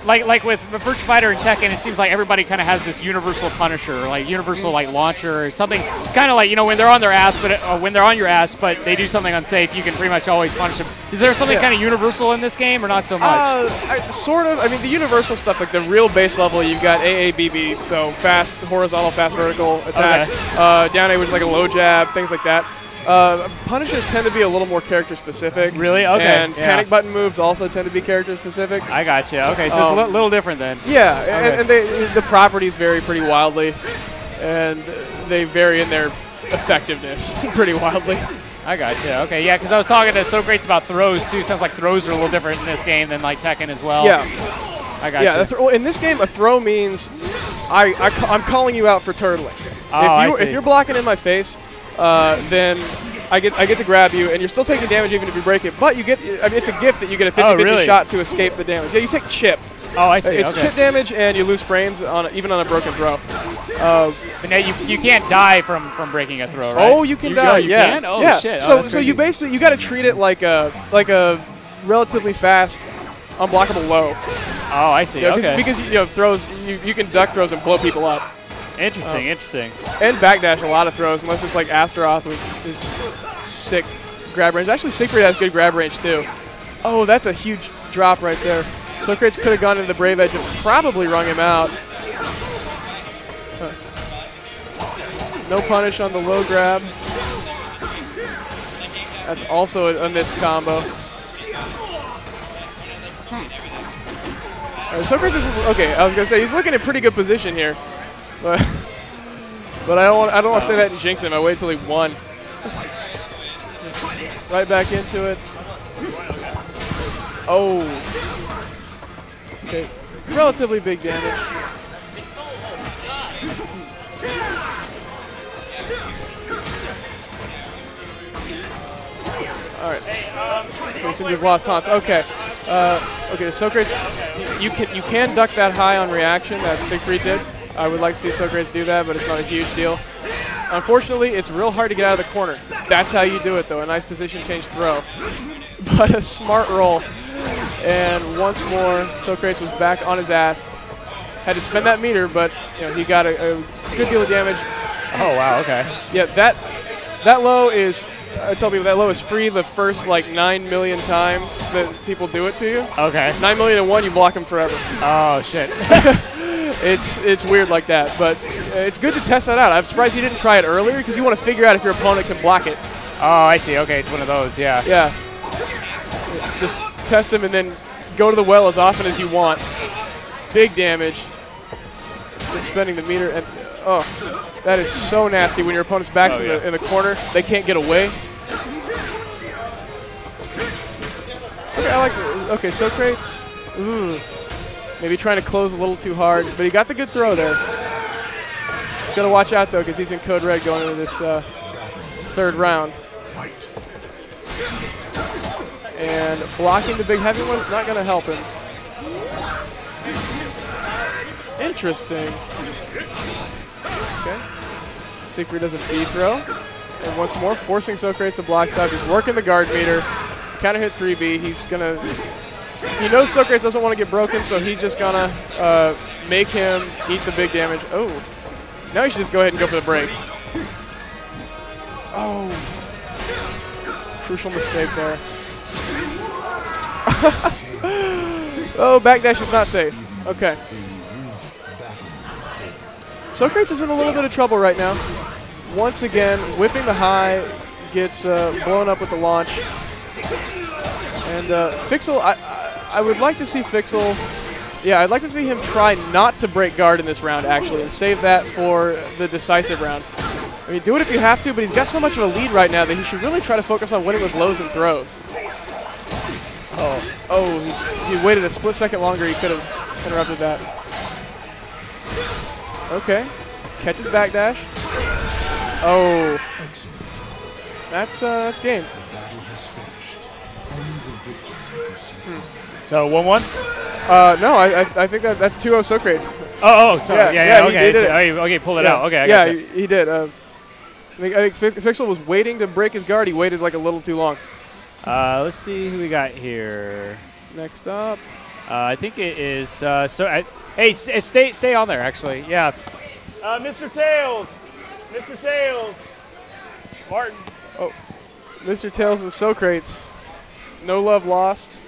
Speaker 4: like with Virtua Fighter and Tekken, it seems like everybody kind of has this universal punisher, like universal like launcher, or something. Kind of like when they're on their ass, but when they're on your ass, but they do something unsafe, you can pretty much always punish them. Is there something kind of universal in this game, or not so much?
Speaker 5: Sort of. I mean, the universal stuff, like the real base level, you've got AABB, so fast horizontal, fast vertical attacks. Down A, which is like a low jab, things like that. Punishes tend to be a little more character specific.
Speaker 4: Really? Okay.
Speaker 5: And panic button moves also tend to be character specific.
Speaker 4: I gotcha. Okay, so it's a little different then.
Speaker 5: Yeah, okay. and the properties vary pretty wildly, and they vary in their effectiveness pretty wildly.
Speaker 4: I gotcha. Okay, yeah, because I was talking to Socrates about throws too. Sounds like throws are a little different in this game than like Tekken as well.
Speaker 5: Yeah.
Speaker 4: I gotcha.
Speaker 5: Yeah, in this game, a throw means I'm calling you out for turtling. If you're blocking in my face, then I get to grab you, and you're still taking damage even if you break it. But you get, it's a gift that you get a 50-50 shot to escape the damage. Yeah, you take chip.
Speaker 4: Oh, I see.
Speaker 5: It's chip damage, and you lose frames even on a broken throw.
Speaker 4: But now you can't die from breaking a throw, right?
Speaker 5: Oh, you can die.
Speaker 4: You
Speaker 5: yeah.
Speaker 4: Can? Oh
Speaker 5: yeah.
Speaker 4: shit.
Speaker 5: So you basically you got to treat it like a relatively fast, unblockable low.
Speaker 4: Oh, I see.
Speaker 5: Because throws you can duck throws and blow people up.
Speaker 4: Interesting.
Speaker 5: And backdash a lot of throws, unless it's like Astaroth with his sick grab range. Actually, Siegfried has good grab range too. Oh, that's a huge drop right there. Socrates could have gone into the Brave Edge and probably wrung him out. No punish on the low grab. That's also a missed combo. Socrates is okay. I was gonna say he's looking in pretty good position here. But I don't want to say that and jinx him. I wait till he won. Right back into it. Oh. Okay. Relatively big damage. All right. So you've lost taunts. Okay. Okay. Socrates, you can duck that high on reaction that Siegfried did. I would like to see Socrates do that, but it's not a huge deal. Unfortunately, it's real hard to get out of the corner. That's how you do it, though. A nice position change throw. But a smart roll. And once more, Socrates was back on his ass. Had to spend that meter, but he got a good deal of damage.
Speaker 4: Oh, wow, okay.
Speaker 5: Yeah, that low is, I tell people, that low is free the first, 9 million times that people do it to you.
Speaker 4: Okay.
Speaker 5: 9,000,001, you block them forever.
Speaker 4: Oh, shit.
Speaker 5: It's weird like that, but it's good to test that out. I'm surprised he didn't try it earlier because you want to figure out if your opponent can block it.
Speaker 4: Oh, I see. Okay, it's one of those, yeah.
Speaker 5: Yeah. Just test him and then go to the well as often as you want. Big damage. Then spending the meter. And oh, that is so nasty when your opponent's back's in the corner. They can't get away. Okay, I like it. Okay, Socrates. Ooh. Maybe trying to close a little too hard, but he got the good throw there. He's got to watch out, though, because he's in code red going into this third round. And blocking the big heavy one's not going to help him. Interesting. Okay. Siegfried does a B throw. And once more, forcing Socrates to block stop. He's working the guard meter. Kind of hit 3B. He's going to... He knows Socrates doesn't want to get broken, so he's just going to make him eat the big damage. Oh. Now he should just go ahead and go for the break. Oh. Crucial mistake there. Oh, backdash is not safe. Okay. Socrates is in a little bit of trouble right now. Once again, whipping the high, gets blown up with the launch. And Fixel, I would like to see Fixel, yeah, I'd like to see him try not to break guard in this round, actually, and save that for the decisive round. I mean, do it if you have to, but he's got so much of a lead right now that he should really try to focus on winning with lows and throws. Oh, he waited a split second longer. He could have interrupted that. Okay. Catches backdash. Oh. That's game.
Speaker 4: So 1-1?
Speaker 5: No, I think that's 2-0 Socrates.
Speaker 4: Oh, sorry. Yeah, okay.
Speaker 5: He did it.
Speaker 4: Okay, pull it out. Okay, I
Speaker 5: yeah,
Speaker 4: gotcha.
Speaker 5: he did. I think Fixel was waiting to break his guard. He waited like a little too long.
Speaker 4: Let's see who we got here.
Speaker 5: Next up.
Speaker 4: I think it is. Hey, stay on there, actually. Yeah. Mr. Tails. Mr. Tails. Martin.
Speaker 5: Oh, Mr. Tails and Socrates. No love lost.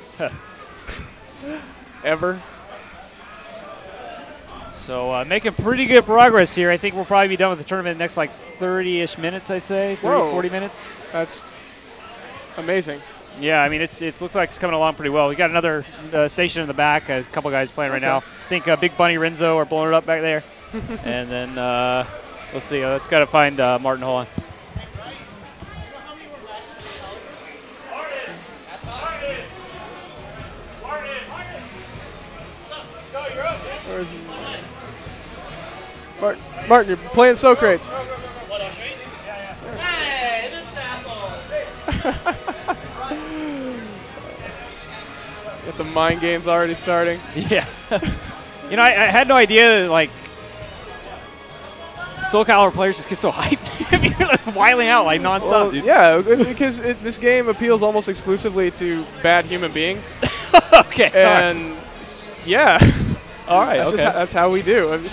Speaker 5: Ever.
Speaker 4: So making pretty good progress here. I think we'll probably be done with the tournament in the next like 30-ish minutes, I'd say. 30, 40 minutes.
Speaker 5: That's amazing.
Speaker 4: Yeah, I mean, it looks like it's coming along pretty well. We got another station in the back. A couple guys playing right now. I think Big Bunny, Renzo are blowing it up back there. And then let's see. Let's got to find Martin. Hold on.
Speaker 5: Where's Martin, you're playing Socrates.
Speaker 9: Hey, this asshole.
Speaker 5: Got the mind games already starting.
Speaker 4: Yeah. You know, I had no idea that, like, Soul Calibur players just get so hyped. I mean, they're like wiling out like nonstop,
Speaker 5: Well,
Speaker 4: dude.
Speaker 5: yeah, because this game appeals almost exclusively to bad human beings.
Speaker 4: Okay.
Speaker 5: And yeah,
Speaker 4: All right.
Speaker 5: that's
Speaker 4: Okay.
Speaker 5: that's how we do. I mean,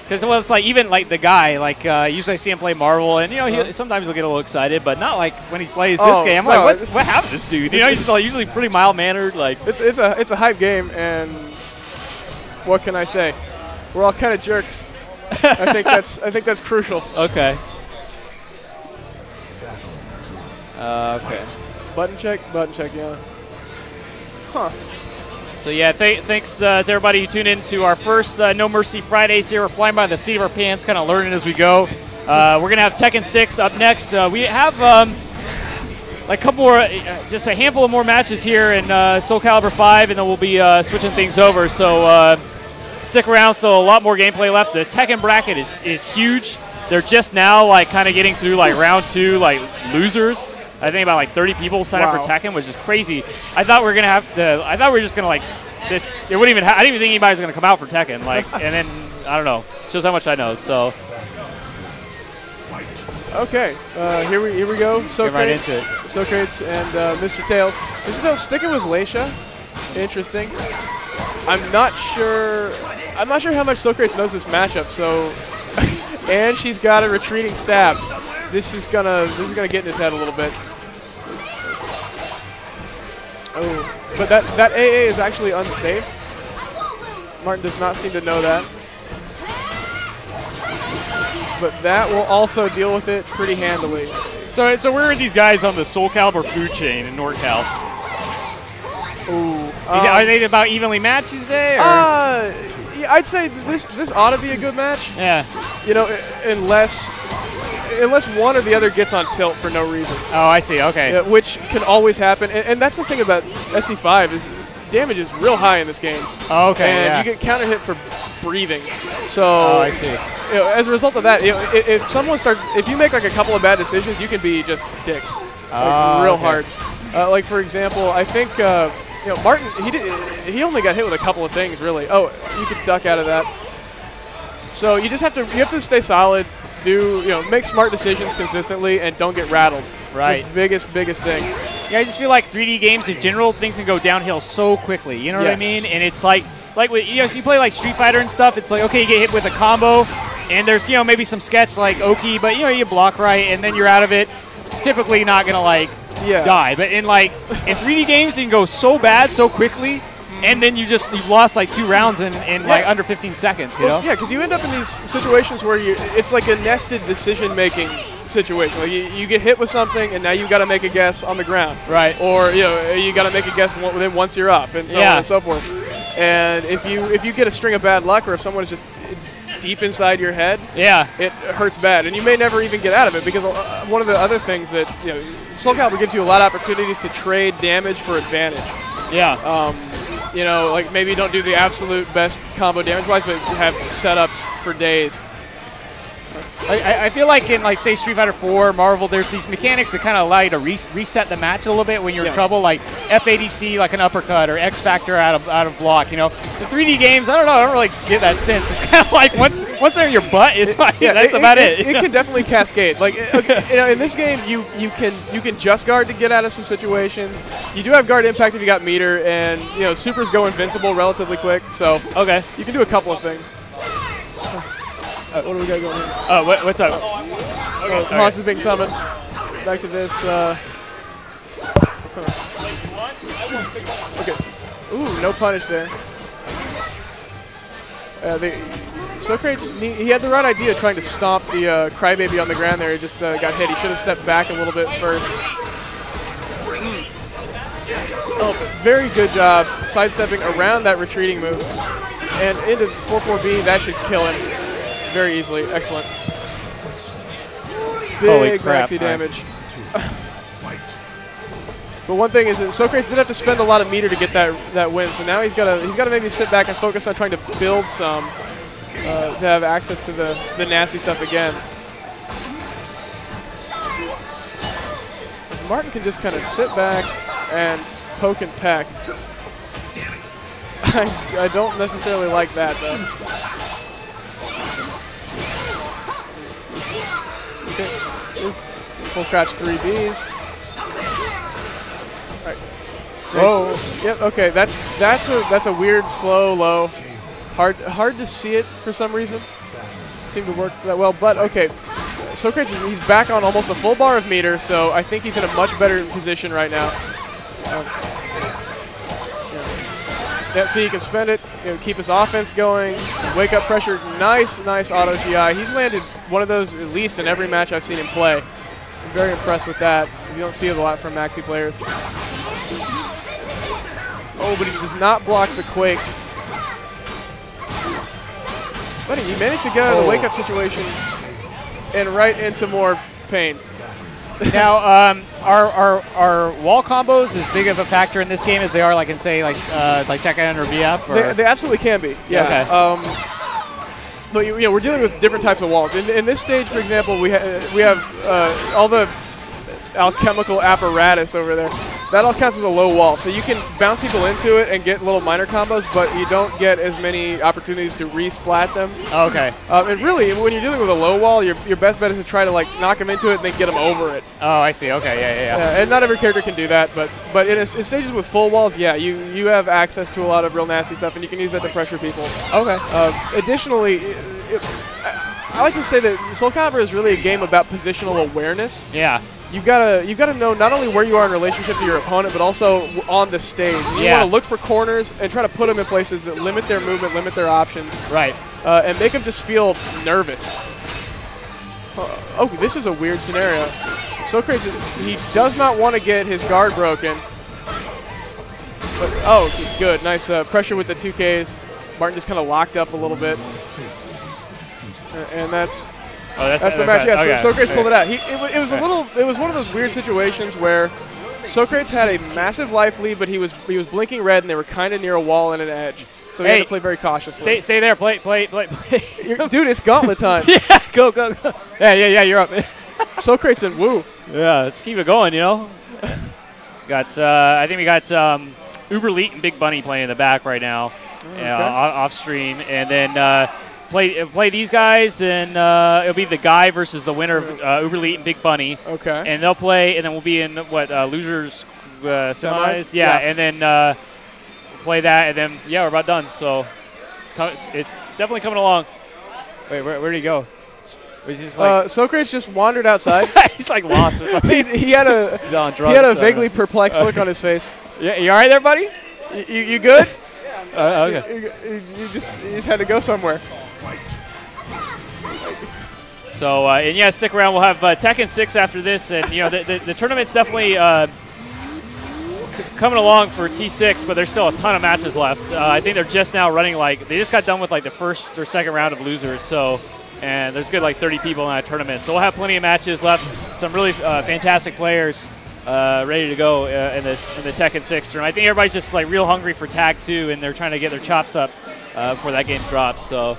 Speaker 4: Because well, it's like even like the guy, like usually I see him play Marvel, and you know sometimes he'll get a little excited, but not like when he plays this game. I'm
Speaker 5: no,
Speaker 4: like, what happened to this dude? You know, he's just like usually pretty mild mannered. Like
Speaker 5: it's a hype game, and what can I say? We're all kind of jerks. I think that's crucial.
Speaker 4: okay. Okay.
Speaker 5: Button check, yeah. Huh.
Speaker 4: So yeah, thanks to everybody who tuned in to our first No Mercy Fridays here. We're flying by the seat of our pants, kind of learning as we go. We're going to have Tekken 6 up next. We have like a couple more, just a handful of more matches here in Soul Calibur 5, and then we'll be switching things over. So stick around, so a lot more gameplay left. The Tekken bracket is huge. They're just now like kind of getting through like round 2, like losers. I think about like 30 people signed up for Tekken, which is crazy. I thought we were gonna have the. I thought we were just gonna like. It wouldn't even. I didn't even think anybody was gonna come out for Tekken. Like, and then I don't know. Shows how much I know. So.
Speaker 5: Okay, here we go. Socrates,
Speaker 4: get right into it.
Speaker 5: Socrates and Mr. Tails. Mr. Tails sticking with Leisha. Interesting. I'm not sure how much Socrates knows this matchup. So, and she's got a retreating stab. This is gonna get in his head a little bit. Oh, but that AA is actually unsafe. Martin does not seem to know that. But that will also deal with it pretty handily.
Speaker 4: So where are these guys on the Soul Calibur food chain in NorCal?
Speaker 5: Ooh,
Speaker 4: Are they about evenly matched, you say? Or?
Speaker 5: Yeah, I'd say this ought to be a good match.
Speaker 4: Yeah.
Speaker 5: You know, unless one or the other gets on tilt for no reason.
Speaker 4: Oh, I see. Okay.
Speaker 5: Yeah, which can always happen. And that's the thing about SC5 is damage is real high in this game.
Speaker 4: Oh, okay.
Speaker 5: And you get counter hit for breathing. So
Speaker 4: I see.
Speaker 5: You know, as a result of that, you know, if you make like a couple of bad decisions, you can be just dicked real hard. Like for example, I think you know, Martin, he only got hit with a couple of things, really. Oh, you could duck out of that. So you just have to stay solid, make smart decisions consistently, and don't get rattled.
Speaker 4: Right.
Speaker 5: It's the biggest thing.
Speaker 4: Yeah, I just feel like 3D games in general, things can go downhill so quickly. You know what I mean? And it's like with, if you play like Street Fighter and stuff, it's like, okay, you get hit with a combo, and there's maybe some sketch like Oki, but you block right, and then you're out of it. Typically not gonna die, but in 3D games, it can go so bad so quickly. And then you've lost like 2 rounds in under 15 seconds, you know?
Speaker 5: Yeah, because you end up in these situations where it's like a nested decision-making situation. Like you get hit with something, and now you got to make a guess on the ground.
Speaker 4: Right.
Speaker 5: Or you got to make a guess once you're up, and so on and so forth. And if you get a string of bad luck, or if someone is just deep inside your head, it hurts bad, and you may never even get out of it. Because one of the other things that Soul Calibur gives you a lot of opportunities to trade damage for advantage.
Speaker 4: Yeah.
Speaker 5: Like maybe don't do the absolute best combo damage-wise, but have setups for days.
Speaker 4: I feel like in, say, Street Fighter 4, Marvel, there's these mechanics that kind of allow you to reset the match a little bit when you're in trouble, like FADC, like an uppercut, or X Factor out of block, The 3D games, I don't really get that sense. It's kind of like once they're in your butt, it's that's about it.
Speaker 5: It can definitely cascade. Like, in this game, you can just guard to get out of some situations. You do have guard impact if you got meter, and supers go invincible relatively quick. So you can do a couple of things. What do we got going here?
Speaker 4: Oh, what's up?
Speaker 5: Hans is being summoned. Back to this. Okay. Ooh, no punish there. Socrates, he had the right idea trying to stomp the Crybaby on the ground there. He just got hit. He should have stepped back a little bit first. Oh, but very good job sidestepping around that retreating move. And into 4-4B, that should kill him very easily. Excellent. Big maxi damage. But one thing is that Socrates did have to spend a lot of meter to get that win, so now he's got to maybe sit back and focus on trying to build some to have access to the nasty stuff again. As Martin can just kind of sit back and poke and peck. I don't necessarily like that, though. Okay. Full crouch 3Bs. All right. Whoa. Yep. Okay. That's a weird slow low. Hard to see it for some reason. Seemed to work that well, but okay. Socrates, he's back on almost a full bar of meter, so I think he's in a much better position right now. So he can spend it, keep his offense going, wake up pressure, nice auto GI. He's landed one of those at least in every match I've seen him play. I'm very impressed with that. You don't see it a lot from Maxi players. Oh, but he does not block the Quake. But he managed to get out of the wake-up situation and right into more pain.
Speaker 4: Now, are wall combos as big of a factor in this game as they are, like in say, like Tekken or VF?
Speaker 5: They absolutely can be. Yeah.
Speaker 4: Okay.
Speaker 5: But we're dealing with different types of walls. In this stage, for example, we have all the alchemical apparatus over there. That all counts as a low wall. So you can bounce people into it and get little minor combos, but you don't get as many opportunities to re-splat them.
Speaker 4: Okay.
Speaker 5: And really, when you're dealing with a low wall, your best bet is to try to knock them into it and then get them over it.
Speaker 4: Oh, I see. Okay, yeah.
Speaker 5: And not every character can do that, but in stages with full walls, yeah, you have access to a lot of real nasty stuff, and you can use that to pressure people.
Speaker 4: Okay.
Speaker 5: Additionally, I like to say that Soul Calibur is really a game about positional awareness.
Speaker 4: Yeah.
Speaker 5: You gotta know not only where you are in relationship to your opponent, but also on the stage. You want to look for corners and try to put them in places that limit their movement, limit their options.
Speaker 4: Right.
Speaker 5: And make them just feel nervous. Oh, this is a weird scenario. Socrates, he does not want to get his guard broken. But, oh, good. Nice pressure with the 2Ks. Martin just kind of locked up a little bit. And that's the match. Yeah, so Socrates pulled it out. It was it was one of those weird situations where Socrates had a massive life lead, but he was blinking red, and they were kind of near a wall and an edge. So he had to play very cautiously.
Speaker 4: Stay there. Play.
Speaker 5: Dude, it's gauntlet time.
Speaker 4: Yeah, go. Yeah. You're up.
Speaker 5: Socrates and Woo.
Speaker 4: Yeah, let's keep it going. Got. I think we got Uber Elite and Big Bunny playing in the back right now, off stream, and then play these guys. Then it'll be the guy versus the winner of Uber Elite and Big Bunny.
Speaker 5: Okay.
Speaker 4: And they'll play, and then we'll be in losers semis. Yeah, and then play that, and then we're about done. So it's definitely coming along. Wait, where did he go? Was he just like
Speaker 5: Socrates just wandered outside.
Speaker 4: He's like lost.
Speaker 5: he had a vaguely perplexed look on his face.
Speaker 4: Yeah, you all right there, buddy?
Speaker 5: You good?
Speaker 4: Okay.
Speaker 5: You just had to go somewhere.
Speaker 4: So and stick around. We'll have Tekken 6 after this, and the tournament's definitely coming along for T6, but there's still a ton of matches left. I think they're just now running they just got done with the first or second round of losers. So. And there's good 30 people in that tournament. So we'll have plenty of matches left. Some really fantastic players ready to go in the Tekken 6 tournament. I think everybody's just real hungry for Tag 2, and they're trying to get their chops up before that game drops. So,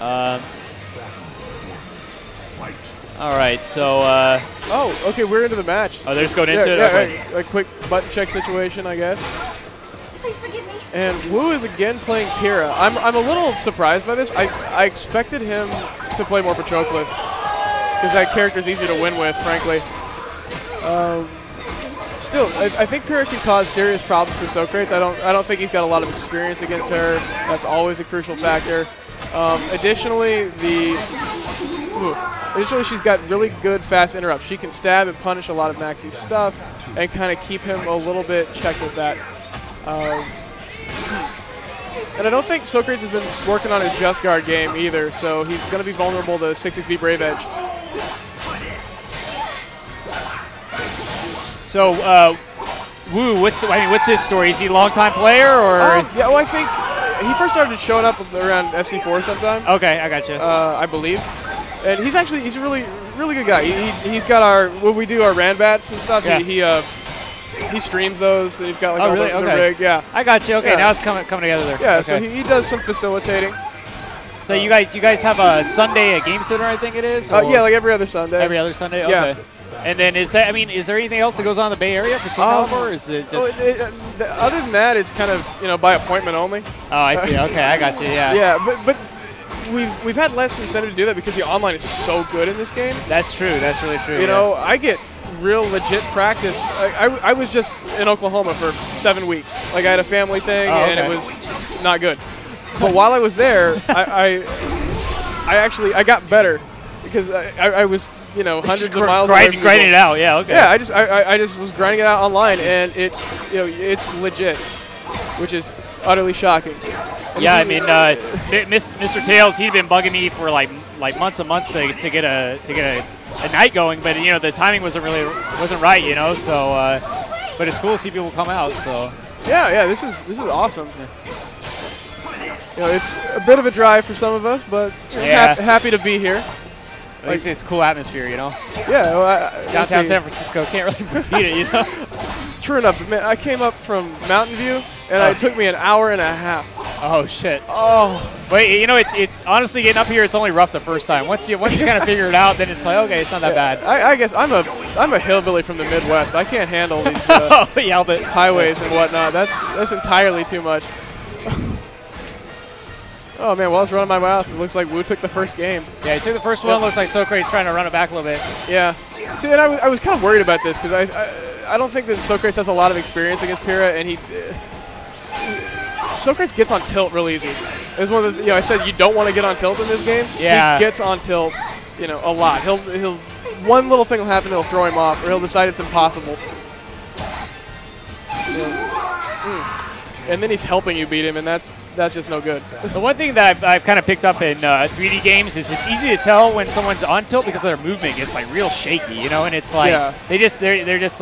Speaker 4: all right. So.
Speaker 5: Okay, we're into the match.
Speaker 4: Oh, they're just going into it?
Speaker 5: Yeah, a quick button check situation, I guess.
Speaker 7: Please forgive me.
Speaker 5: And Wu is again playing Pyrrha. I'm a little surprised by this. I expected him to play more Patroclus because that character's easy to win with, frankly. Still, I think Pyrrha can cause serious problems for Socrates. I don't think he's got a lot of experience against her. That's always a crucial factor. Additionally, she's got really good fast interrupts. She can stab and punish a lot of Maxie's stuff and kind of keep him a little bit checked with that. And I don't think Socrates has been working on his Just Guard game either, so he's going to be vulnerable to 6xB Brave Edge.
Speaker 4: So, Wu, what's his story? Is he a long-time player, or?
Speaker 5: Yeah, well, I think he first started showing up around SC4 sometime.
Speaker 4: Okay, I got you.
Speaker 5: I believe, and he's a really good guy. He's got when we do our Ranbats and stuff. Yeah. He streams those, and he's got the rig. Yeah,
Speaker 4: I got you. Okay, now it's coming together there.
Speaker 5: Yeah,
Speaker 4: okay.
Speaker 5: So he does some facilitating.
Speaker 4: So you guys have a Sunday at Game Center, I think it is.
Speaker 5: Yeah, every other Sunday.
Speaker 4: Every other Sunday. Okay.
Speaker 5: Yeah.
Speaker 4: And then is there anything else that goes on in the Bay Area for Soul Calibur, or is it just?
Speaker 5: Other than that, it's kind of by appointment only.
Speaker 4: Oh, I see. Okay, I got you. Yeah.
Speaker 5: Yeah, but we've had less incentive to do that because the online is so good in this game.
Speaker 4: That's true. That's really true.
Speaker 5: You know, I get real legit practice. I was just in Oklahoma for 7 weeks. I had a family thing, and it was not good. But while I was there, I got better because I was hundreds of miles away from
Speaker 4: grinding it out. Yeah, okay.
Speaker 5: Yeah, I just was grinding it out online, and it's legit, which is utterly shocking. And
Speaker 4: yeah, I mean, Mr. Tails, he'd been bugging me for months and months to get a night going, but the timing wasn't right, So, but it's cool to see people come out. So.
Speaker 5: Yeah, this is awesome. It's a bit of a drive for some of us, but happy to be here.
Speaker 4: At least it's a cool atmosphere,
Speaker 5: Yeah, well,
Speaker 4: downtown San Francisco can't really beat it,
Speaker 5: True enough, man. I came up from Mountain View, and it took me an hour and a half.
Speaker 4: Oh shit.
Speaker 5: Oh.
Speaker 4: Wait, it's honestly getting up here. It's only rough the first time. Once you kind of figure it out, then it's okay, it's not that bad.
Speaker 5: I guess I'm a hillbilly from the Midwest. I can't handle these highways and whatnot. That's entirely too much. Oh man, while I was running my mouth, it looks like Wu took the first game.
Speaker 4: Yeah, he took the first one. Looks like Socrates trying to run it back a little bit.
Speaker 5: Yeah. See, and I was kind of worried about this because I don't think that Socrates has a lot of experience against Pyrrha, and Socrates gets on tilt real easy. It's one of the, I said you don't want to get on tilt in this game.
Speaker 4: Yeah.
Speaker 5: He gets on tilt, a lot. He'll one little thing will happen, it'll throw him off, or he'll decide it's impossible. And then he's helping you beat him, and that's just no good.
Speaker 4: The one thing that I've kind of picked up in 3D games is it's easy to tell when someone's on tilt because their movement gets real shaky, and it's they're just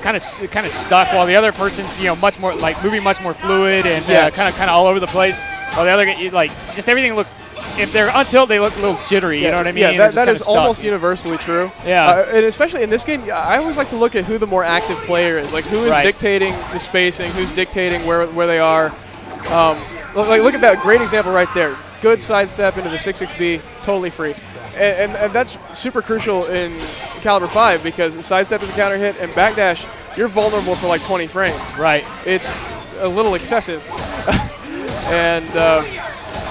Speaker 4: kind of stuck while the other person's much more moving much more fluid and kind of all over the place. While the other just everything looks. If they're on tilt, they look a little jittery. You know what I mean?
Speaker 5: Yeah, that is almost universally true.
Speaker 4: Yeah,
Speaker 5: and especially in this game, I always like to look at who the more active player is. Who is dictating the spacing, who's dictating where they are. Look at that great example right there. Good sidestep into the 6xB, totally free. And that's super crucial in Caliber 5 because sidestep is a counter hit, and backdash, you're vulnerable for 20 frames.
Speaker 4: Right.
Speaker 5: It's a little excessive. And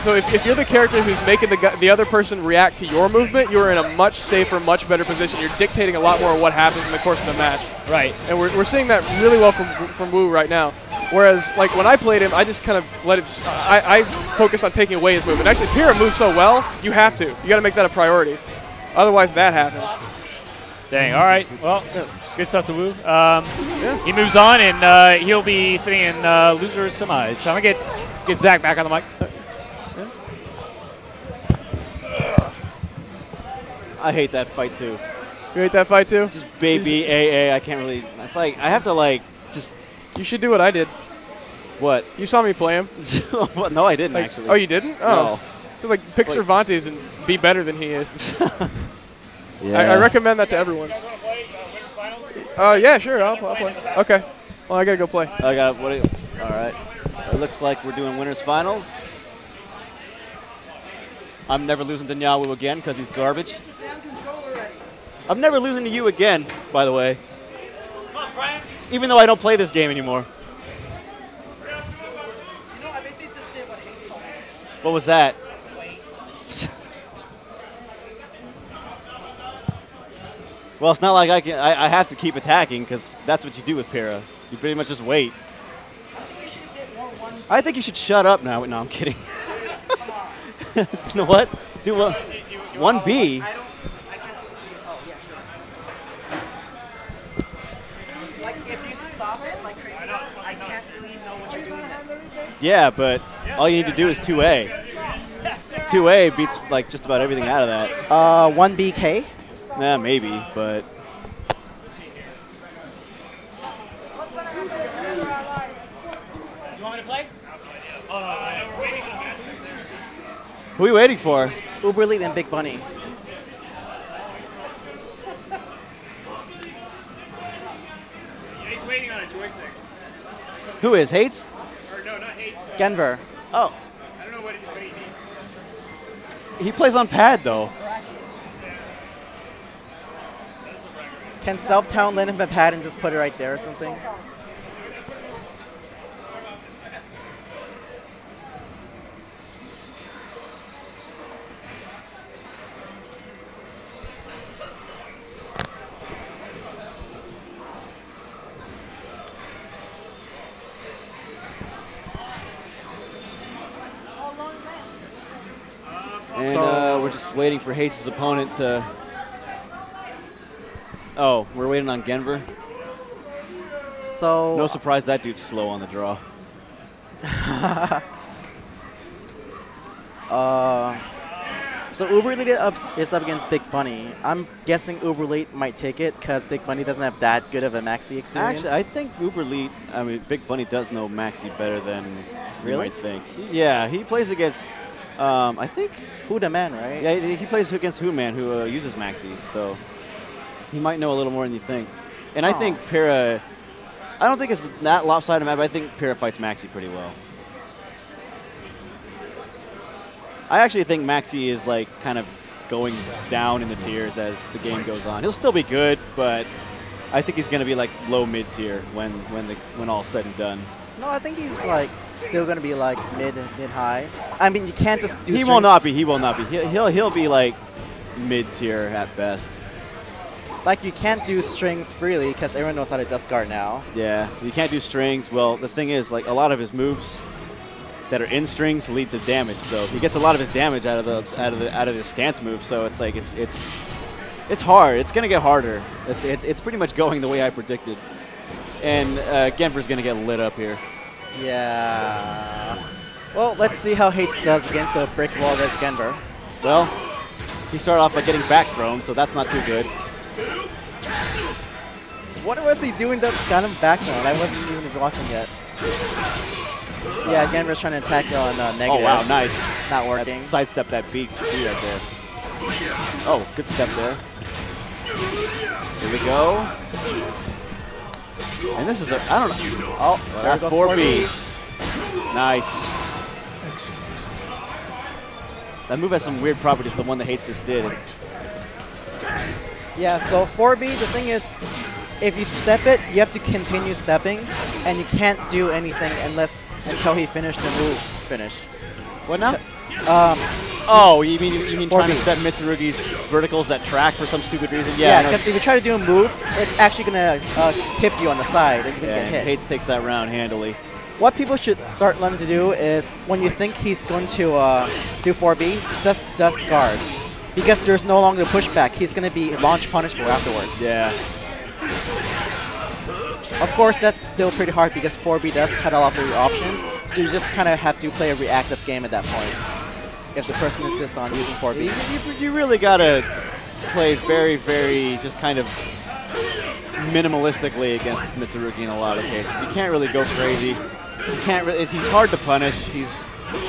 Speaker 5: so if you're the character who's making the other person react to your movement, you're in a much safer, much better position. You're dictating a lot more of what happens in the course of the match.
Speaker 4: Right.
Speaker 5: And we're seeing that really well from Wu right now. Whereas, like, when I played him, I just kind of let it – I focused on taking away his movement. Actually, Pyrrha moves so well, you have to. You got to make that a priority. Otherwise, that happens.
Speaker 4: Dang, all right. Well, good stuff to Wu. He moves on, and he'll be sitting in loser's semis. So I'm going to get Zach back on the mic.
Speaker 2: I hate that fight, too.
Speaker 5: You hate that fight, too?
Speaker 2: Just baby AA. I can't really – it's like I have to, like, just –
Speaker 5: you should do what I did.
Speaker 2: What?
Speaker 5: You saw me play him.
Speaker 2: No, I didn't,
Speaker 5: like,
Speaker 2: actually.
Speaker 5: Oh, you didn't? Oh.
Speaker 2: No.
Speaker 5: So, like, pick Cervantes and be better than he is.
Speaker 2: Yeah.
Speaker 5: I recommend that to everyone.
Speaker 4: You guys want to play Winners Finals?
Speaker 5: Yeah, sure. I'll play. Okay. Well, I got to go play.
Speaker 2: I got – all right. It looks like we're doing winners finals. I'm never losing to Nyawu again because he's garbage. I'm never losing to you again, by the way.
Speaker 9: Come on, Brian.
Speaker 2: Even though I don't play this game anymore. What was that? Well, it's not like I have to keep attacking because that's what you do with Pyrrha. You pretty much just wait. I think you should shut up now. No, I'm kidding. You know what? Do what? 1B?
Speaker 6: Like, if you stop it like crazy does, I can't really know what you're doing next.
Speaker 2: Yeah, but all you need to do is 2A. 2A beats like just about everything out of that.
Speaker 6: 1BK?
Speaker 2: Nah, maybe, but.
Speaker 9: You want me to play?
Speaker 2: Who are we waiting for?
Speaker 6: Uber Elite and Big Bunny.
Speaker 4: He's waiting on a joystick.
Speaker 2: Who is? Hates?
Speaker 4: Or no, not Hates.
Speaker 6: Genver.
Speaker 2: Oh.
Speaker 4: I don't know what he needs.
Speaker 2: He plays on pad, though.
Speaker 6: Can Self-Town lend him a pad and just put it right there or something?
Speaker 2: And we're just waiting for Hates' opponent to. Oh, we're waiting on Genver.
Speaker 6: So
Speaker 2: no surprise that dude's slow on the draw.
Speaker 6: So Uber Elite is up against Big Bunny. I'm guessing Uber Elite might take it because Big Bunny doesn't have that good of a maxi experience.
Speaker 2: Actually, I think Uber Elite, I mean, Big Bunny does know maxi better than you might think. Yeah, he plays against, I think.
Speaker 6: Huda Man, right?
Speaker 2: Yeah, he plays against Huda Man, who uses maxi, so he might know a little more than you think. And I think Pyrrha, I don't think it's that lopsided map, but I think Pyrrha fights maxi pretty well. I actually think Maxi is like kind of going down in the tiers as the game goes on. He'll still be good, but I think he's going to be like low mid tier when all's said and done.
Speaker 6: No, I think he's like still going to be like mid high. I mean, you can't just do.
Speaker 2: He will not be. He will not be. He'll be like mid tier at best.
Speaker 6: Like you can't do strings freely because everyone knows how to just guard now.
Speaker 2: Yeah, you can't do strings. Well, the thing is, like a lot of his moves that are in strings lead to damage, so he gets a lot of his damage out of his stance move. So it's like it's hard. It's gonna get harder. It's pretty much going the way I predicted, and Genver's gonna get lit up here.
Speaker 6: Yeah. Well, let's see how Hates does against the brick wall that's Genver.
Speaker 2: Well, he started off by getting back thrown, so that's not too good.
Speaker 6: What was he doing that got him back thrown? I wasn't even watching yet. Yeah, Genver's trying to attack on negative.
Speaker 2: Oh, wow, nice.
Speaker 6: Not working.
Speaker 2: Sidestep that beat right there. Oh, good step there. Here we go. And this is I don't know.
Speaker 6: Oh, there goes
Speaker 2: 4B. Nice. That move has some weird properties, the one that Hates just did.
Speaker 6: Yeah, so 4B, the thing is, if you step it, you have to continue stepping, and you can't do anything until he finished the move finish.
Speaker 2: What now? Oh, you mean trying to step Mitsurugi's verticals that track for some stupid reason?
Speaker 6: Yeah, because if you try to do a move, it's actually gonna tip you on the side, and you can get hit.
Speaker 2: Hates takes that round handily.
Speaker 6: What people should start learning to do is when you think he's going to do 4B, just guard. Because there's no longer pushback. He's going to be launch punishable afterwards.
Speaker 2: Yeah.
Speaker 6: Of course, that's still pretty hard because 4B does cut off your options. So you just kind of have to play a reactive game at that point. If the person insists on using 4B.
Speaker 2: You really got to play very, very just kind of minimalistically against Mitsurugi in a lot of cases. You can't really go crazy. You can't really, he's hard to punish. He's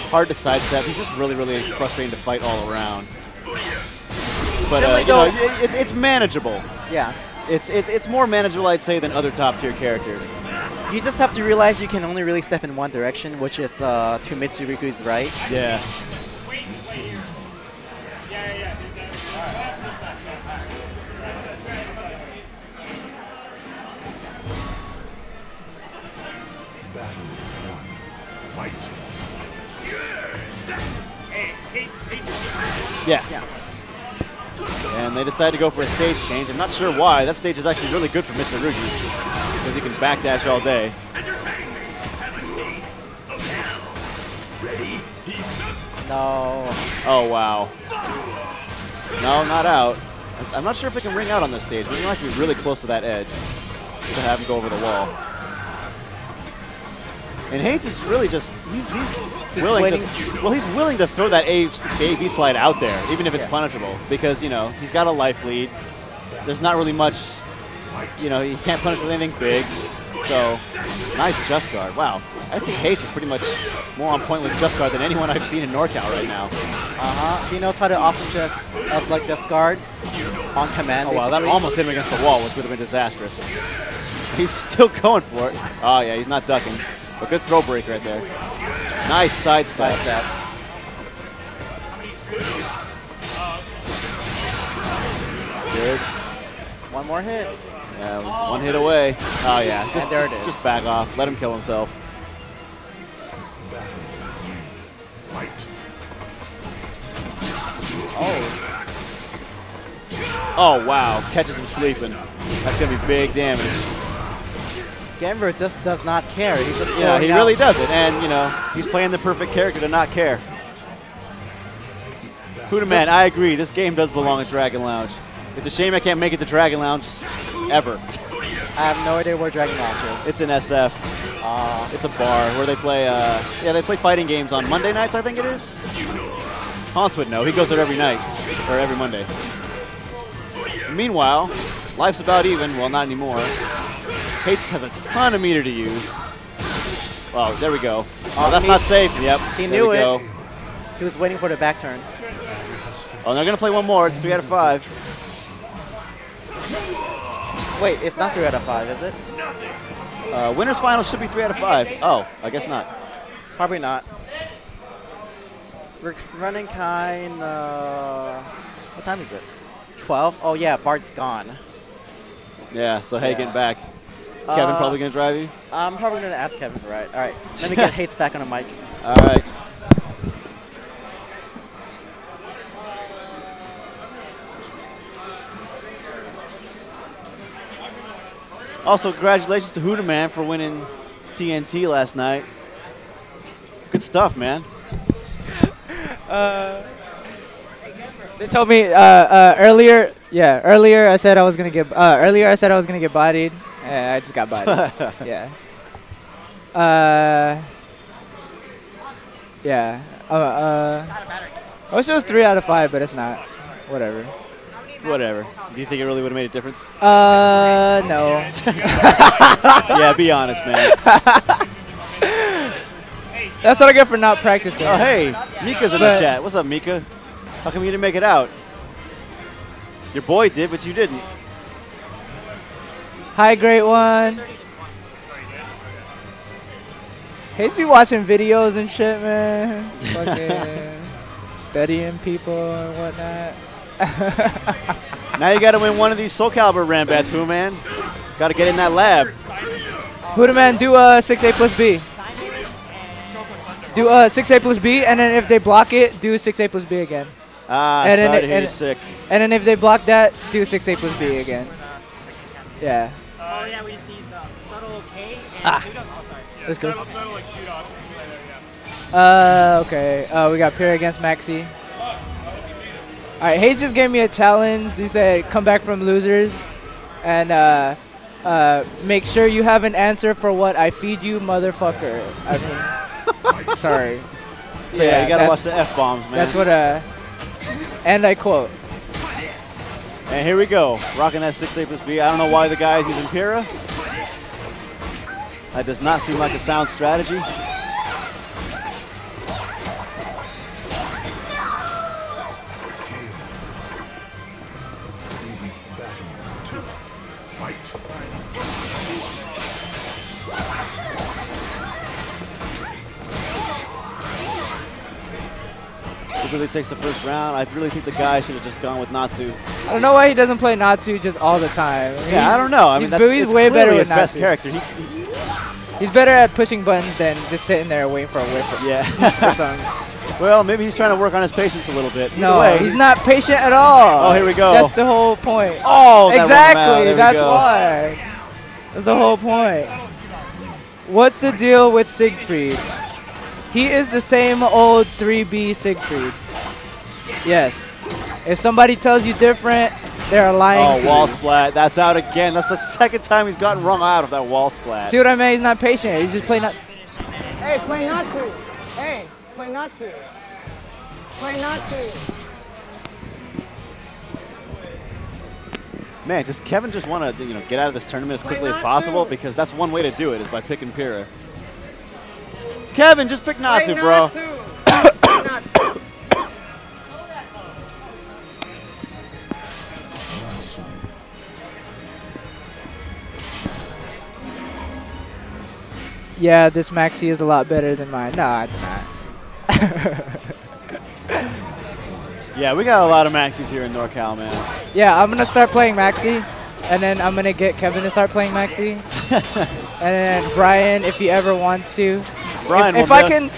Speaker 2: hard to sidestep. He's just really, really frustrating to fight all around. But you know, it's manageable.
Speaker 6: Yeah.
Speaker 2: It's more manageable, I'd say, than other top-tier characters.
Speaker 6: You just have to realize you can only really step in one direction, which is to Mitsurugi's right.
Speaker 2: Yeah. Yeah. And they decided to go for a stage change. I'm not sure why. That stage is actually really good for Mitsurugi because he can backdash all day.
Speaker 6: No.
Speaker 2: Oh, wow. No, not out. I'm not sure if it can ring out on this stage, but you might be really close to that edge to have him go over the wall. And Hates is really just, he's willing to throw that A/B slide out there, even if it's punishable, because, you know, he's got a life lead. There's not really much, you know, he can't punish with anything big. So, nice just guard. Wow. I think Hates is pretty much more on point with just guard than anyone I've seen in NorCal right now.
Speaker 6: He knows how to often select just guard on command.
Speaker 2: Oh, wow, that almost hit him against the wall, which would have been disastrous. He's still going for it. Oh, yeah, he's not ducking. A good throw break right there. Nice side step. Good.
Speaker 6: One more hit.
Speaker 2: Yeah, it was one hit away. Oh, yeah. Just back off. Let him kill himself.
Speaker 6: Oh.
Speaker 2: Oh, wow. Catches him sleeping. That's going to be big damage.
Speaker 6: Genver just does not care. He's just
Speaker 2: he really doesn't. And, you know, he's playing the perfect character to not care. Hudaman, I agree. This game does belong at Dragon Lounge. It's a shame I can't make it to Dragon Lounge ever.
Speaker 6: I have no idea where Dragon Lounge is.
Speaker 2: It's in SF. It's a bar where they play, they play fighting games on Monday nights, I think it is. Hans would know. He goes there every night, or every Monday. Meanwhile, life's about even. Well, not anymore. Hates has a ton of meter to use. Oh, there we go. Oh, that's not safe. Yep.
Speaker 6: He knew it. He was waiting for the back turn.
Speaker 2: Oh, they're going to play one more. It's 3 out of 5.
Speaker 6: Wait, it's not 3 out of 5, is it?
Speaker 2: Winner's final should be 3 out of 5. Oh, I guess not.
Speaker 6: Probably not. We're running kind what time is it? 12? Oh, yeah, Bart's gone.
Speaker 2: Yeah, so hey, getting back. Kevin probably going to drive you?
Speaker 6: I'm probably going to ask Kevin, right. All right, let me get Hates back on the mic.
Speaker 2: All right. Also, congratulations to Hudaman for winning TNT last night. Good stuff, man.
Speaker 8: They told me earlier. Yeah, earlier I said I was gonna get. Bodied. I just got bodied. Yeah. Yeah. I wish it was 3 out of 5, but it's not. Whatever.
Speaker 2: Whatever. Do you think it really would have made a difference?
Speaker 8: No.
Speaker 2: Yeah, be honest, man.
Speaker 8: That's what I get for not practicing.
Speaker 2: Oh, hey, Mika's in the chat. What's up, Mika? How come you didn't make it out? Your boy did, but you didn't.
Speaker 8: Hi, Great One. Hate be watching videos and shit, man. Fucking studying people and whatnot.
Speaker 2: Now you got to win one of these Soul Calibur Rambats, man. Got to get in that lab.
Speaker 8: Huda Man, do a 6A plus B. Do a 6A plus B, and then if they block it, do 6A plus B again.
Speaker 2: Ah,
Speaker 8: and
Speaker 2: sorry
Speaker 8: then
Speaker 2: to hear you're sick.
Speaker 8: And then if they block that, do 6A plus B again. Yeah.
Speaker 9: Oh yeah, we see subtle K and
Speaker 8: Ah.
Speaker 9: oh, sorry.
Speaker 8: Let's go.
Speaker 9: Subtle like Q dot.
Speaker 8: Okay. We got Pierre against Maxi. All right, Hayes just gave me a challenge. He said, come back from losers and make sure you have an answer for what I feed you, motherfucker. I mean, sorry.
Speaker 2: Yeah, you got to watch the F-bombs, man.
Speaker 8: That's what, and I quote.
Speaker 2: And here we go. Rocking that 6A plus B. I don't know why the guy is using Pyrrha. That does not seem like a sound strategy. Really takes the first round. I really think the guy should have just gone with Natsu.
Speaker 8: I don't know why he doesn't play Natsu just all the time.
Speaker 2: Yeah, I don't know. I mean,
Speaker 8: he's way better with
Speaker 2: his best
Speaker 8: Natsu.
Speaker 2: character.
Speaker 8: He's better at pushing buttons than just sitting there waiting for a whiff.
Speaker 2: Yeah. Well, maybe he's trying to work on his patience a little bit.
Speaker 8: No, he's not patient at all.
Speaker 2: Oh, here we go.
Speaker 8: That's the whole point.
Speaker 2: Oh,
Speaker 8: exactly. That's why. That's the whole point. What's the deal with Siegfried? He is the same old 3B Siegfried. Yes. If somebody tells you different, they're lying to
Speaker 2: wall
Speaker 8: you.
Speaker 2: splat. That's out again. That's the second time he's gotten rung out of that wall splat.
Speaker 8: See what I mean? He's not patient. He's just playing.
Speaker 10: Hey, play Natsu. Hey, play Natsu. Play Natsu.
Speaker 2: Man, does Kevin just want to get out of this tournament as quickly as possible? Because that's one way to do it, is by picking Pyrrha. Kevin, just pick Natsu, bro.
Speaker 8: Yeah, this Maxi is a lot better than mine. No, it's not.
Speaker 2: Yeah, we got a lot of Maxis here in NorCal, man.
Speaker 8: Yeah, I'm going to start playing Maxi, and then I'm going to get Kevin to start playing Maxi. And then Brian, if he ever wants to.
Speaker 2: Brian,
Speaker 8: if I can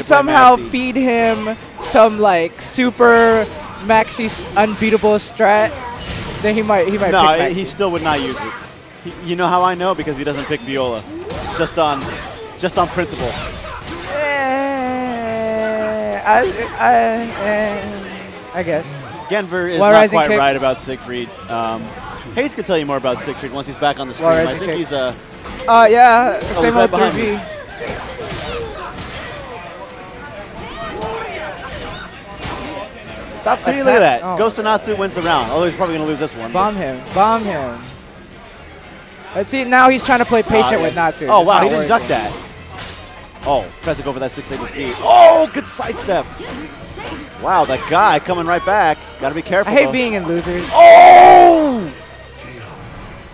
Speaker 8: somehow feed him some like super Maxi unbeatable strat, then he might pick Maxi.
Speaker 2: He still would not use it. You know how I know? Because he doesn't pick Viola, just on principle.
Speaker 8: I guess.
Speaker 2: Genver is not quite right about Siegfried. Hayes could tell you more about Siegfried once he's back on the screen. I think he's a.
Speaker 8: Yeah, same old 3B. Stop.
Speaker 2: See, look at that. Ghost Natsu wins the round. Although he's probably going to lose this one.
Speaker 8: Bomb him. Bomb him. Let's see, now he's trying to play patient with Natsu.
Speaker 2: Oh, wow, he didn't duck that. Oh, tries to go for that 6A speed. Oh, good sidestep. Wow, that guy coming right back. Got to be careful.
Speaker 8: I hate being in losers.
Speaker 2: Oh!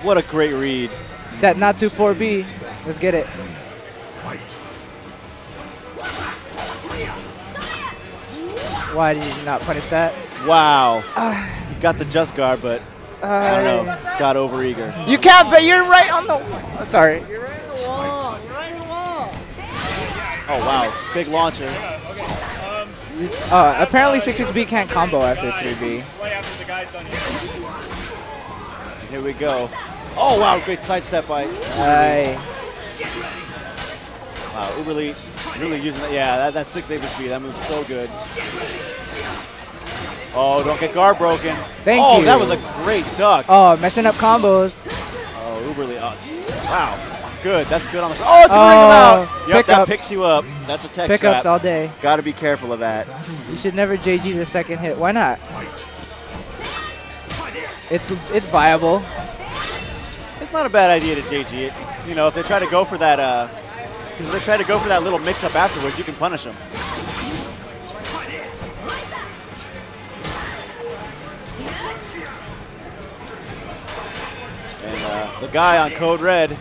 Speaker 2: What a great read.
Speaker 8: That Natsu 4B. Let's get it. Why did you not punish that?
Speaker 2: Wow. You got the just guard, but I don't know. Got overeager.
Speaker 8: You can't, but you're right on the wall. Sorry.
Speaker 10: You're right on the wall. You're right on the wall.
Speaker 2: Oh, wow. Big launcher.
Speaker 8: Apparently 6B can't combo after 3B.
Speaker 2: Here we go. Oh, wow. Great sidestep by Wow, Uberly really using that. Yeah, that 6A speed. That move's so good. Oh, don't get guard broken.
Speaker 8: Thank you.
Speaker 2: Oh, that was a great duck.
Speaker 8: Oh, messing up combos.
Speaker 2: Oh, Uberly. Wow. Good. That's good on the. Oh, it's going to him out. Yep, that picks you up. That's a tech
Speaker 8: Pickups all day.
Speaker 2: Got to be careful of that.
Speaker 8: You should never JG the second hit. Why not? It's viable.
Speaker 2: It's not a bad idea to JG it. You know, if they try to go for that, because if they try to go for that little mix-up afterwards, you can punish them. And the guy on Code Red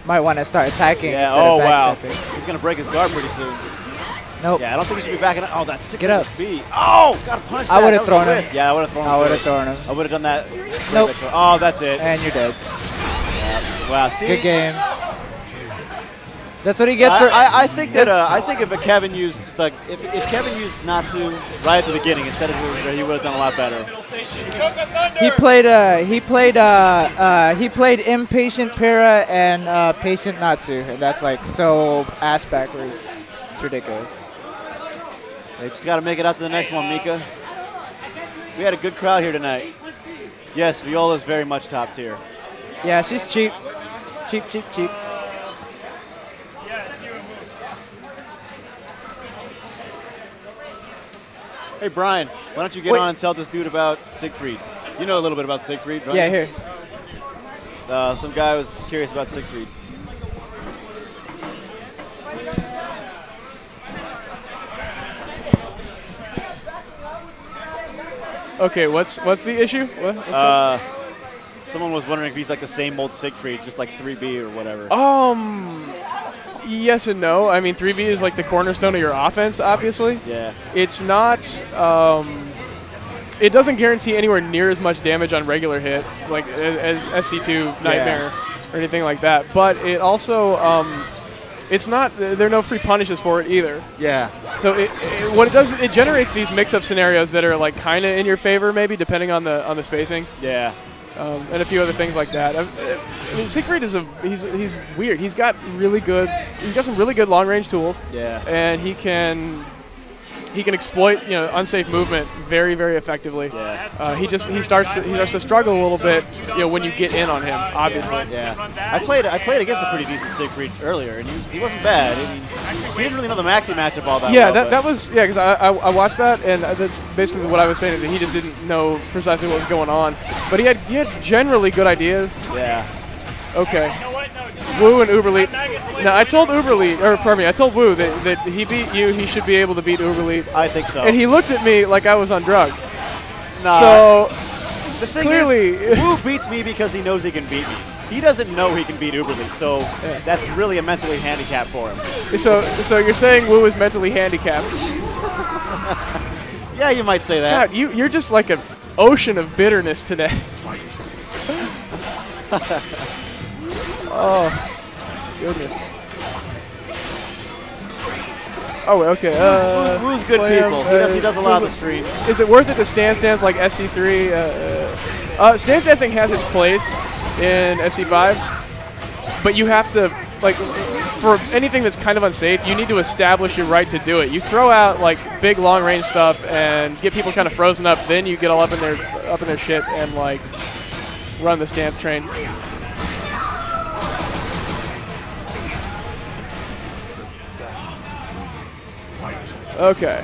Speaker 8: might want to start attacking.
Speaker 2: Yeah. Oh wow. He's gonna break his guard pretty soon.
Speaker 8: Nope.
Speaker 2: Yeah, I don't think he should be backing up. Oh, that's 6
Speaker 8: Get up.
Speaker 2: B. Oh, got to punish that.
Speaker 8: I would have
Speaker 2: That was a
Speaker 8: thrown him.
Speaker 2: whiff. Yeah, I would have thrown him.
Speaker 8: I would
Speaker 2: too.
Speaker 8: have thrown him.
Speaker 2: I would have done that.
Speaker 8: Nope.
Speaker 2: Oh, that's it.
Speaker 8: And you're dead.
Speaker 2: Wow, see?
Speaker 8: Good game. That's what he gets for.
Speaker 2: I think that I think if Kevin used if Kevin used Natsu right at the beginning instead of he would have done a lot better.
Speaker 8: He played impatient Para and patient Natsu, and that's like so ass backwards. It's ridiculous.
Speaker 2: They just got to make it out to the next one, Mika. We had a good crowd here tonight. Yes, Viola's very much top tier.
Speaker 8: Yeah, she's cheap. Cheap, cheap, cheap.
Speaker 2: Hey, Brian, why don't you get on and tell this dude about Siegfried? You know a little bit about Siegfried, right?
Speaker 8: Yeah, here.
Speaker 2: Some guy was curious about Siegfried.
Speaker 5: Okay, what's the issue? What's
Speaker 2: Someone was wondering if he's like the same old Siegfried, just like 3B or whatever.
Speaker 5: Yes and no. I mean, 3B is like the cornerstone of your offense, obviously.
Speaker 2: Yeah.
Speaker 5: It's not. It doesn't guarantee anywhere near as much damage on regular hit, like as SC2 Nightmare or anything like that. But it also, it's not. There are no free punishes for it either.
Speaker 2: Yeah.
Speaker 5: So what it does, it generates these mix-up scenarios that are like kind of in your favor, maybe depending on the spacing.
Speaker 2: Yeah.
Speaker 5: And a few other things like that. I mean, Siegfried is he's weird. He's got some really good long range tools.
Speaker 2: Yeah.
Speaker 5: And he can exploit unsafe movement very, very effectively.
Speaker 2: Yeah.
Speaker 5: He starts to struggle a little bit when you get in on him. Obviously.
Speaker 2: Yeah. I played against a pretty decent Siegfried earlier, and he wasn't bad. I mean, he didn't really know the maxi matchup all that
Speaker 5: yeah,
Speaker 2: well.
Speaker 5: that was because I watched that, and that's basically what I was saying is that he just didn't know precisely what was going on, but he had generally good ideas.
Speaker 2: Yeah.
Speaker 5: Okay. Wu and Uberleet. Now, I told I told Wu that he beat you, he should be able to beat Uberleet.
Speaker 2: I think so.
Speaker 5: And he looked at me like I was on drugs.
Speaker 2: Nah.
Speaker 5: So,
Speaker 2: the thing
Speaker 5: clearly,
Speaker 2: is, Wu beats me because he knows he can beat me. He doesn't know he can beat Uberleet, so that's really a mentally handicap for him.
Speaker 5: So you're saying Wu is mentally handicapped?
Speaker 2: Yeah, you might say that.
Speaker 5: God, you're just like an ocean of bitterness today. Oh, goodness. Oh, okay.
Speaker 2: Wu's good people. He does a lot of the streams.
Speaker 5: Is it worth it to stance dance like SC3? Stance dancing has its place in SC5, but you have to, like, for anything that's kind of unsafe, you need to establish your right to do it. You throw out like big long range stuff and get people kind of frozen up, then you get all up in their shit and like run the stance train. Okay.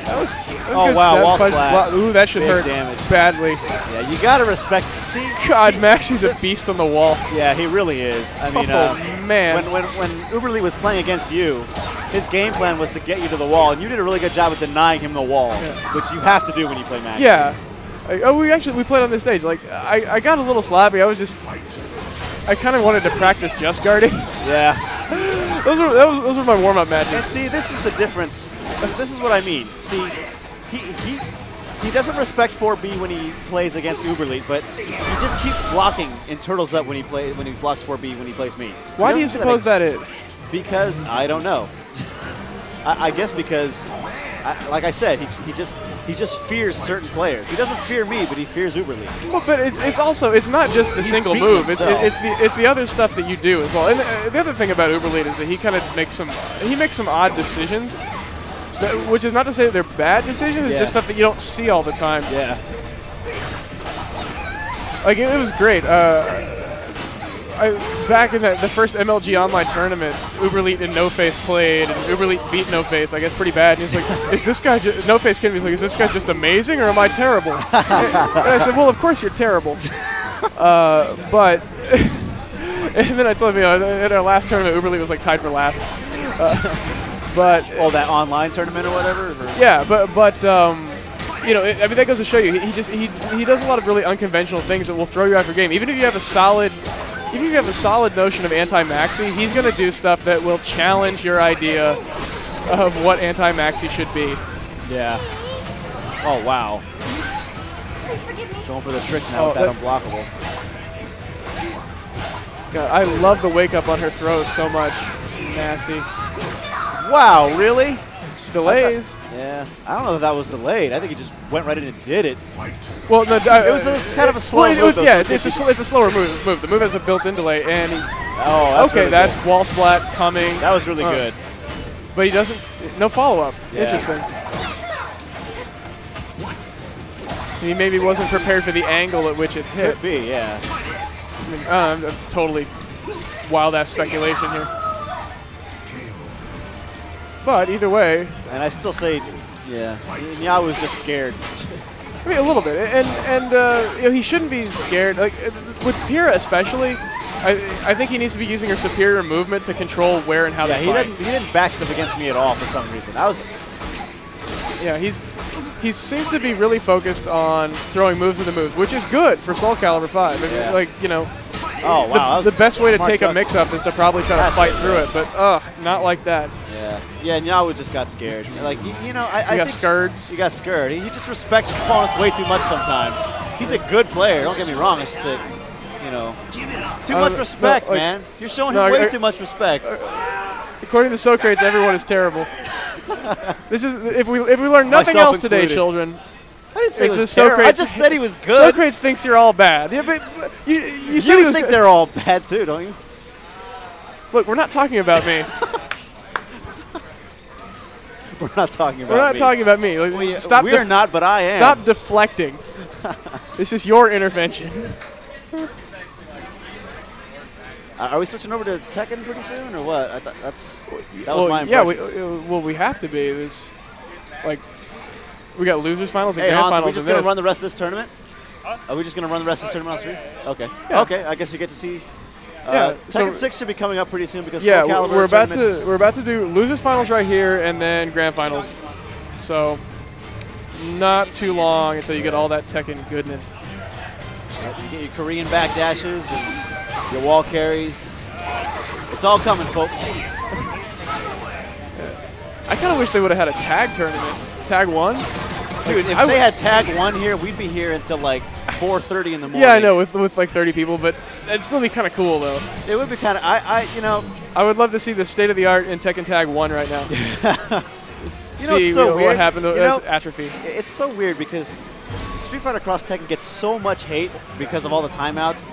Speaker 5: That was
Speaker 2: oh,
Speaker 5: good
Speaker 2: wow, wall
Speaker 5: punch.
Speaker 2: splat.
Speaker 5: Ooh, that should
Speaker 2: Big
Speaker 5: hurt
Speaker 2: damage.
Speaker 5: badly.
Speaker 2: Yeah, you got to respect. See,
Speaker 5: God, Maxi's a beast on the wall.
Speaker 2: Yeah, he really is. I mean,
Speaker 5: man.
Speaker 2: When Uberleet was playing against you, his game plan was to get you to the wall, and you did a really good job of denying him the wall, which you have to do when you play Maxi.
Speaker 5: Yeah. We played on this stage. Like, I got a little sloppy. I kind of wanted to practice just guarding.
Speaker 2: Yeah.
Speaker 5: Those were my warm-up matches.
Speaker 2: And see, this is the difference. This is what I mean. See, he doesn't respect 4B when he plays against Uberleet, but he just keeps blocking and turtles up when he blocks 4B when he plays me.
Speaker 5: Why do you suppose that is?
Speaker 2: Because I don't know. I guess because, like I said, he just fears certain players. He doesn't fear me, but he fears Uberleet.
Speaker 5: Well, but it's not just the single move. It's the other stuff that you do as well. And the other thing about Uberleet is that he kind of makes some odd decisions, which is not to say that they're bad decisions. It's just stuff that you don't see all the time.
Speaker 2: Yeah.
Speaker 5: Like it was great. Back in the first MLG online tournament, Uberleet and No Face played, and Uberleet beat No Face, I guess, pretty bad. And he's like, "Is this guy?" No Face came to me, he's like, "Is this guy just amazing, or am I terrible?" And I said, "Well, of course you're terrible." But and then I told him, in our last tournament, Uberleet was like tied for last. But
Speaker 2: that online tournament or whatever.
Speaker 5: Yeah, but I mean that goes to show you he does a lot of really unconventional things that will throw you out your game, even if you have a solid. if you have a solid notion of anti-maxi, he's going to do stuff that will challenge your idea of what anti-maxi should be.
Speaker 2: Yeah. Oh, wow.
Speaker 7: Please forgive me.
Speaker 2: Going for the tricks now with that unblockable.
Speaker 5: God, I love the wake up on her throws so much. It's nasty.
Speaker 2: Wow, really?
Speaker 5: Delays.
Speaker 2: Yeah. I don't know if that was delayed. I think he just went right in and did it.
Speaker 5: Well, no,
Speaker 2: it was kind of a slow move. Though,
Speaker 5: yeah, it's a slower move. The move has a built-in delay, and he,
Speaker 2: that's
Speaker 5: okay,
Speaker 2: really
Speaker 5: that's
Speaker 2: good.
Speaker 5: wall splat coming.
Speaker 2: That was really good.
Speaker 5: But he doesn't. No follow-up.
Speaker 2: Yeah.
Speaker 5: Interesting. He maybe wasn't prepared for the angle at which it hit.
Speaker 2: Could be, yeah.
Speaker 5: I mean, totally wild-ass speculation here. But either way.
Speaker 2: And I still say, yeah, Nya was just scared.
Speaker 5: I mean, a little bit. And you know, he shouldn't be scared. Like with Pyrrha especially, I think he needs to be using her superior movement to control where and how they fight.
Speaker 2: He didn't backstep against me at all for some reason.
Speaker 5: Yeah, he seems to be really focused on throwing moves of the moves, which is good for Soul Calibur 5. I mean, like, you know,
Speaker 2: oh, wow,
Speaker 5: the best way to take a mix-up is to probably try to fight through it, but not like that.
Speaker 2: Yeah, Nyawu just got scared. Like, you know, I
Speaker 5: got scared.
Speaker 2: He got scared. He just respects opponents way too much sometimes. He's a good player, don't get me wrong. It's just that, you know, too much respect, man. You're showing him way too much respect.
Speaker 5: According to Socrates, everyone is terrible. This is if we learn nothing else today, children.
Speaker 2: I didn't say he was terrible. I just said he was good.
Speaker 5: Socrates thinks you're all bad. Yeah, but you
Speaker 2: think they're all bad too, don't you?
Speaker 5: Look, we're not talking about me.
Speaker 2: We're not talking about me.
Speaker 5: We're not talking about me. Like,
Speaker 2: we're not, but I am.
Speaker 5: Stop deflecting. This is your intervention.
Speaker 2: Are we switching over to Tekken pretty soon, or what? That was my impression.
Speaker 5: Yeah, we have to be. It's like we got losers finals and grand
Speaker 2: Hans,
Speaker 5: finals.
Speaker 2: are we just going to run the rest of this tournament? Huh? Are we just going to run the rest of this tournament on stream? Okay.
Speaker 5: Yeah.
Speaker 2: Okay. I guess you get to see. Tekken 6 should be coming up pretty soon because Soul Calibur
Speaker 5: we're about to do losers finals right here and then grand finals. So not too long until you get all that Tekken goodness.
Speaker 2: You get your Korean backdashes and your wall carries. It's all coming, folks.
Speaker 5: I kind of wish they would have had a tag tournament. Tag 1?
Speaker 2: Dude, if they had tag 1 here, we'd be here until like 4:30 in the morning.
Speaker 5: Yeah, I know, with like 30 people, but it'd still be kind of cool, though.
Speaker 2: It would be kind of,
Speaker 5: I would love to see the state of the art in Tekken Tag 1 right now. See what happened to Atrophy.
Speaker 2: It's so weird because Street Fighter Cross Tekken gets so much hate because of all the timeouts.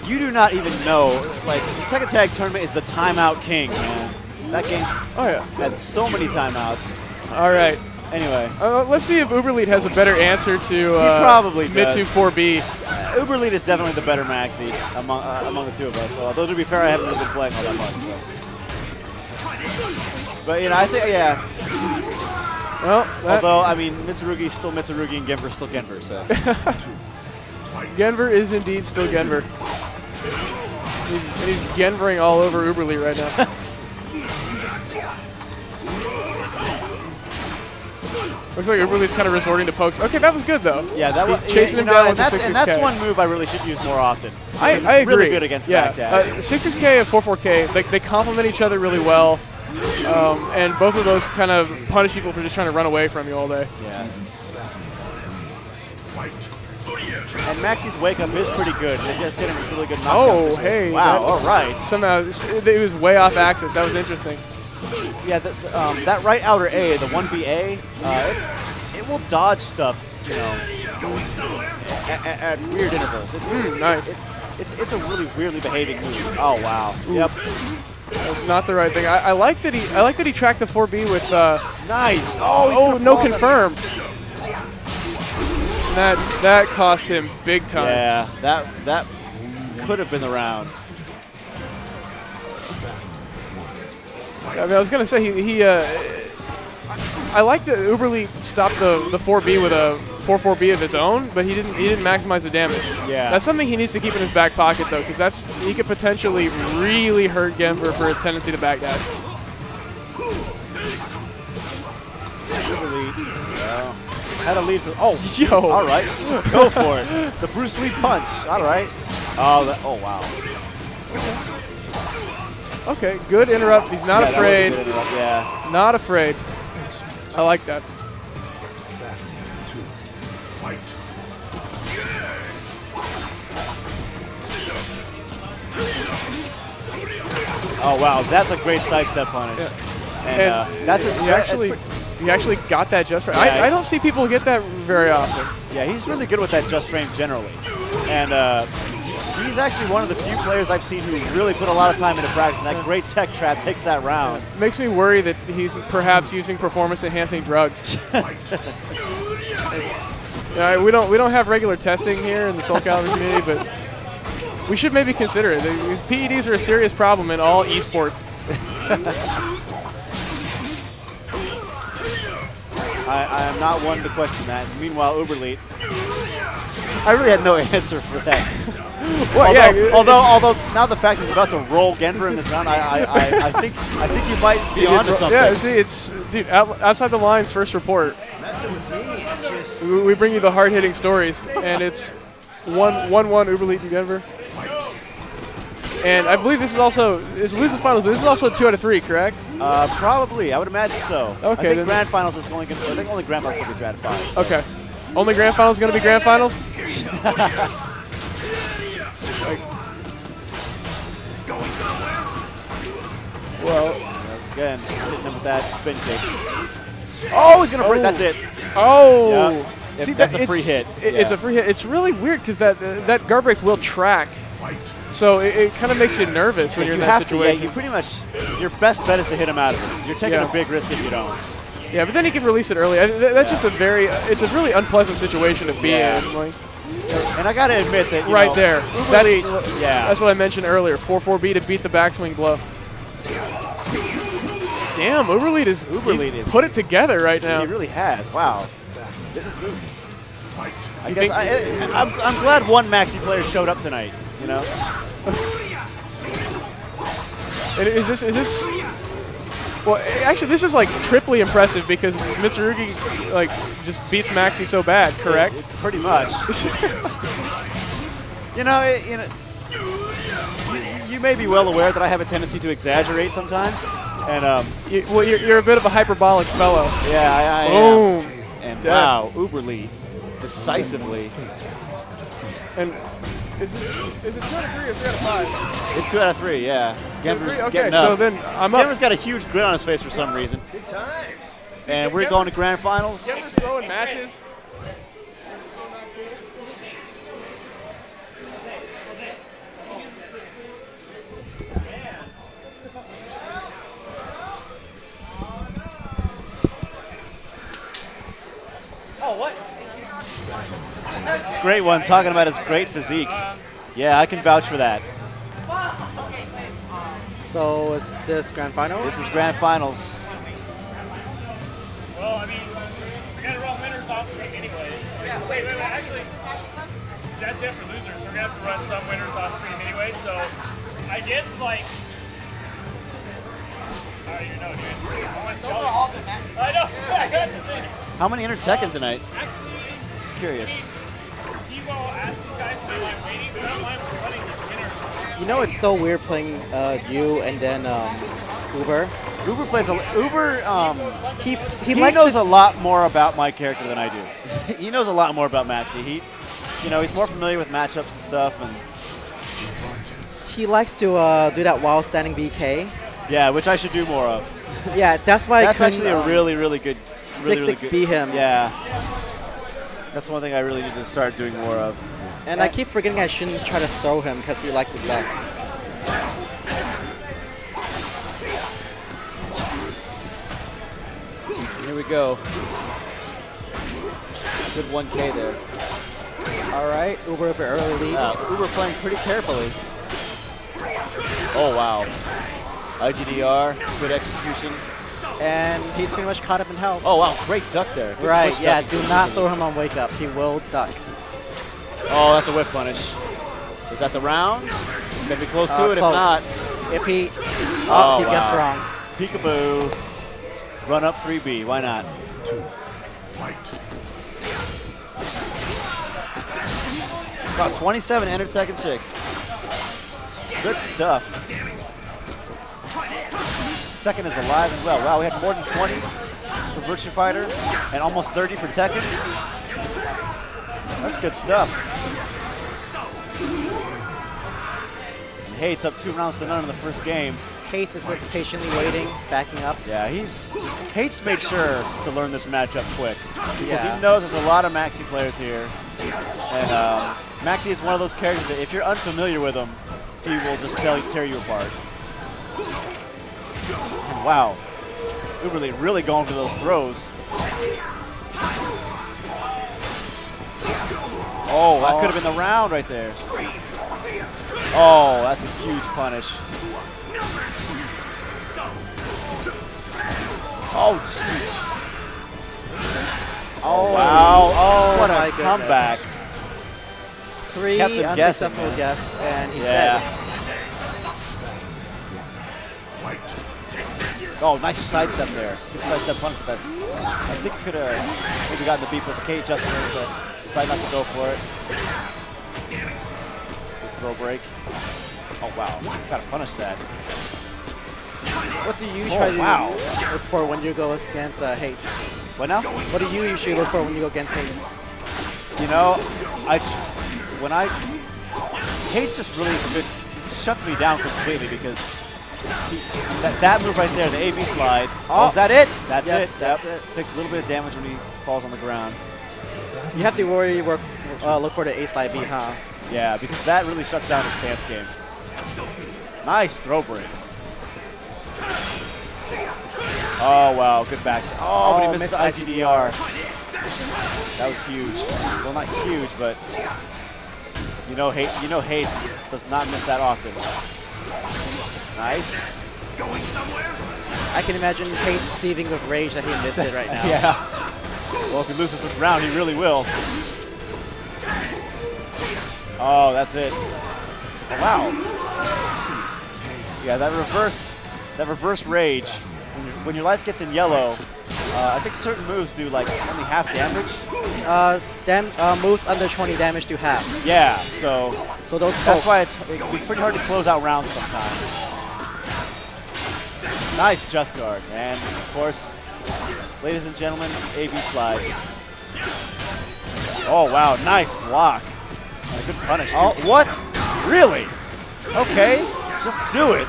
Speaker 2: You do not even know, like, the Tekken Tag tournament is the timeout king, man. That game had so many timeouts.
Speaker 5: All right.
Speaker 2: Anyway.
Speaker 5: Let's see if Uberlead has a better answer to
Speaker 2: he probably
Speaker 5: Mitsu 4B.
Speaker 2: Uberlead is definitely the better maxi among the two of us. Although, to be fair, I haven't really been playing all that much. So. But, you know, I think, yeah.
Speaker 5: Well,
Speaker 2: although, I mean, Mitsurugi's still Mitsurugi and Genver's still Genver, so.
Speaker 5: Genver is indeed still Genver. He's Genvering all over Uberlead right now. Looks like Uberlead's kind of resorting to pokes. Okay, that was good, though.
Speaker 2: Yeah, that was
Speaker 5: chasing him down with the 6-6K.
Speaker 2: And that's one move I really should use more often.
Speaker 5: I agree.
Speaker 2: Really good against backdash.
Speaker 5: 6-6K and 4-4K, they complement each other really well. And both of those kind of punish people for just trying to run away from you all day.
Speaker 2: Yeah. And Maxi's wake up is pretty good. They just hit him with really good knockdown.
Speaker 5: Oh, hey.
Speaker 2: Wow, all right.
Speaker 5: Somehow, it was way off axis. That was interesting.
Speaker 2: Yeah, that right outer A, the 1BA, it will dodge stuff, you know, at weird intervals. It's
Speaker 5: nice.
Speaker 2: It's a really weirdly behaving move. Oh wow.
Speaker 5: Ooh.
Speaker 2: Yep.
Speaker 5: That's not the right thing. I like that he tracked the 4B with
Speaker 2: nice.
Speaker 5: Oh, no confirm. That cost him big time.
Speaker 2: Yeah, that could have been the round.
Speaker 5: I mean, I was gonna say I like that Uberlead stopped the 4B with a 4-4B of his own, but he didn't maximize the damage.
Speaker 2: Yeah.
Speaker 5: That's something he needs to keep in his back pocket though, because he could potentially really hurt Genver for his tendency to backdash.
Speaker 2: Had a lead for, all right, just go for it. The Bruce Lee punch, all right. Oh wow.
Speaker 5: Okay, good interrupt. He's not
Speaker 2: Yeah, that was a
Speaker 5: afraid.
Speaker 2: good interrupt, yeah.
Speaker 5: Not afraid. I like that.
Speaker 3: Battle 2. Fight.
Speaker 2: Oh wow, that's a great sidestep punish.
Speaker 5: Yeah.
Speaker 2: And that's his.
Speaker 5: He actually got that just right.
Speaker 2: Yeah,
Speaker 5: I don't see people get that very often.
Speaker 2: Yeah, he's really good with that just frame generally, and he's actually one of the few players I've seen who really put a lot of time into practice. And that great tech trap takes that round.
Speaker 5: Makes me worry that he's perhaps using performance-enhancing drugs. We don't have regular testing here in the Soul Calibur community, but we should maybe consider it. These PEDs are a serious problem in all esports.
Speaker 2: I am not one to question that. Meanwhile, Uberleet, I really had no answer for that.
Speaker 5: Well,
Speaker 2: although now the fact he's about to roll Genver in this round, I think you might be onto something.
Speaker 5: Yeah, see, it's dude outside the lines. First report. We bring you the hard-hitting stories, and it's 1-1 Uberleet and Genver. And I believe this is also it's losers finals, but this is also 2 out of 3, correct?
Speaker 2: Probably, I would imagine so.
Speaker 5: Okay,
Speaker 2: I think grand finals is only going. I think only grand finals will be grand 5. So.
Speaker 5: Okay, only grand finals is going to be grand finals. Well,
Speaker 2: again, hitting him with that spin kick. Oh, he's going to break. That's it.
Speaker 5: Oh.
Speaker 2: Yeah.
Speaker 5: See,
Speaker 2: that's a free hit.
Speaker 5: It's a free hit. It's really weird because that guard break will track. So it kind of makes you nervous when you're in that situation.
Speaker 2: You pretty much, your best bet is to hit him out of it. You're taking a big risk if you don't.
Speaker 5: Yeah, but then he can release it early. That's just it's a really unpleasant situation to be in. Like,
Speaker 2: and I got to admit that,
Speaker 5: right there.
Speaker 2: Uberleet,
Speaker 5: That's what I mentioned earlier. 4-4B to beat the backswing blow. Damn, Uberleet is put it together right now.
Speaker 2: He really has. Wow. I guess I'm glad one Maxi player showed up tonight. You know.
Speaker 5: And is this? Well, actually, this is like triply impressive because Mitsurugi like just beats Maxi so bad. Correct?
Speaker 2: Pretty much. You may be well aware that I have a tendency to exaggerate sometimes, and
Speaker 5: you're a bit of a hyperbolic fellow.
Speaker 2: Yeah, I
Speaker 5: am. Boom.
Speaker 2: And wow, Uberleet decisively.
Speaker 5: And is it 2 out of 3 or 3 out of 5?
Speaker 2: It's 2 out of 3. Yeah. Genver's getting
Speaker 5: so
Speaker 2: up.
Speaker 5: then I'm up.
Speaker 2: Genver's got a huge grin on his face for some reason.
Speaker 3: Good times.
Speaker 2: And we're going to grand finals.
Speaker 5: Genver's throwing matches.
Speaker 9: Oh, what?
Speaker 2: Great one, talking about his great physique. Yeah, I can vouch for that.
Speaker 6: So is this grand finals?
Speaker 2: This is grand finals.
Speaker 9: Well, I mean, we got to run winners off stream anyway. Yeah, wait, actually, that's it for losers. So we're going to have to run some winners off stream anyway. So I guess, like, I don't even know, dude. I want to see all the matches. I know. That's the thing.
Speaker 2: How many Inter-Tekken tonight?
Speaker 9: Actually,
Speaker 2: just curious.
Speaker 9: He will ask these guys when they're waiting, so I don't mind running these winners.
Speaker 6: You know, it's so weird playing you and then Uber.
Speaker 2: Uber plays
Speaker 6: He
Speaker 2: knows a lot more about my character than I do. He knows a lot more about Maxi. He's more familiar with matchups and stuff, and
Speaker 6: he likes to do that while standing BK.
Speaker 2: Yeah, which I should do more of.
Speaker 6: Yeah, that's why.
Speaker 2: That's actually a really, really good.
Speaker 6: 6-6B him.
Speaker 2: Yeah. That's one thing I really need to start doing more of.
Speaker 6: And I keep forgetting I shouldn't try to throw him because he likes it back.
Speaker 2: Here we go. Good 1K there.
Speaker 6: All right, Uber with an early lead.
Speaker 2: Uber playing pretty carefully. Oh, wow. IGDR, good execution.
Speaker 6: And he's pretty much caught up in health.
Speaker 2: Oh, wow, great duck there. Good
Speaker 6: right, yeah,
Speaker 2: duck.
Speaker 6: do not throw him on wake up. He will duck.
Speaker 2: Oh, that's a whip punish. Is that the round? It's going to be close to it,
Speaker 6: close.
Speaker 2: if not.
Speaker 6: If he...
Speaker 2: Oh,
Speaker 6: he guessed wrong.
Speaker 2: Peekaboo. Run up 3B, why not?
Speaker 3: 2. Fight.
Speaker 2: About 27, enter Tekken 6. Good stuff. Tekken is alive as well. Wow, we had more than 20 for Virtua Fighter and almost 30 for Tekken. That's good stuff. And Hate's up 2 rounds to none in the first game.
Speaker 6: Hates is just patiently waiting, backing up.
Speaker 2: Yeah, Hate's made sure to learn this matchup quick. Because
Speaker 6: Yeah.
Speaker 2: he knows there's a lot of Maxi players here. And Maxi is one of those characters that if you're unfamiliar with him, he will just tear you apart. And wow, Uberly really going for those throws. Oh, that could have been the round right there. Oh, that's a huge punish. Oh, jeez.
Speaker 6: Oh,
Speaker 2: wow. Oh, what
Speaker 6: my
Speaker 2: a
Speaker 6: goodness.
Speaker 2: comeback.
Speaker 6: 3
Speaker 2: Kept him
Speaker 6: unsuccessful
Speaker 2: guessing,
Speaker 6: guess, and he's
Speaker 2: Yeah.
Speaker 6: dead.
Speaker 2: Oh, nice sidestep there. Good sidestep punch for that. I think could have maybe gotten the B plus K adjustment, but decided not to go for it. Good throw break. Oh, wow. Gotta punish that.
Speaker 6: What do you try to
Speaker 2: wow.
Speaker 6: look for when you go against Hates?
Speaker 2: What now?
Speaker 6: What do you usually look for when you go against Hates?
Speaker 2: You know, Hates just really good, shuts me down completely because that move right there, the AB slide. Oh, is that it? That's
Speaker 6: Yes,
Speaker 2: it.
Speaker 6: that's
Speaker 2: Yep.
Speaker 6: it.
Speaker 2: Takes a little bit of damage when he falls on the ground.
Speaker 6: You have to look for the A slide B, huh?
Speaker 2: Yeah, because that really shuts down his stance game. Nice throw break. Oh, wow, good back. Oh, but he missed the IGDR. That was huge. Well, not huge, but you know Hates does not miss that often. Nice.
Speaker 6: I can imagine Hates seething with rage that he missed it right now.
Speaker 2: Yeah. Well, if he loses this round, he really will. Oh, that's it. Oh, wow. Jeez. Yeah, that reverse rage. When your life gets in yellow, I think certain moves do like only half damage.
Speaker 6: Moves under 20 damage do half.
Speaker 2: Yeah, so
Speaker 6: those
Speaker 2: that's
Speaker 6: pokes.
Speaker 2: why it can be pretty hard to close out rounds sometimes. Nice just guard, and of course, ladies and gentlemen, AB slide. Oh wow, nice block. And a good punish. Oh, what? Really? Okay, just do it.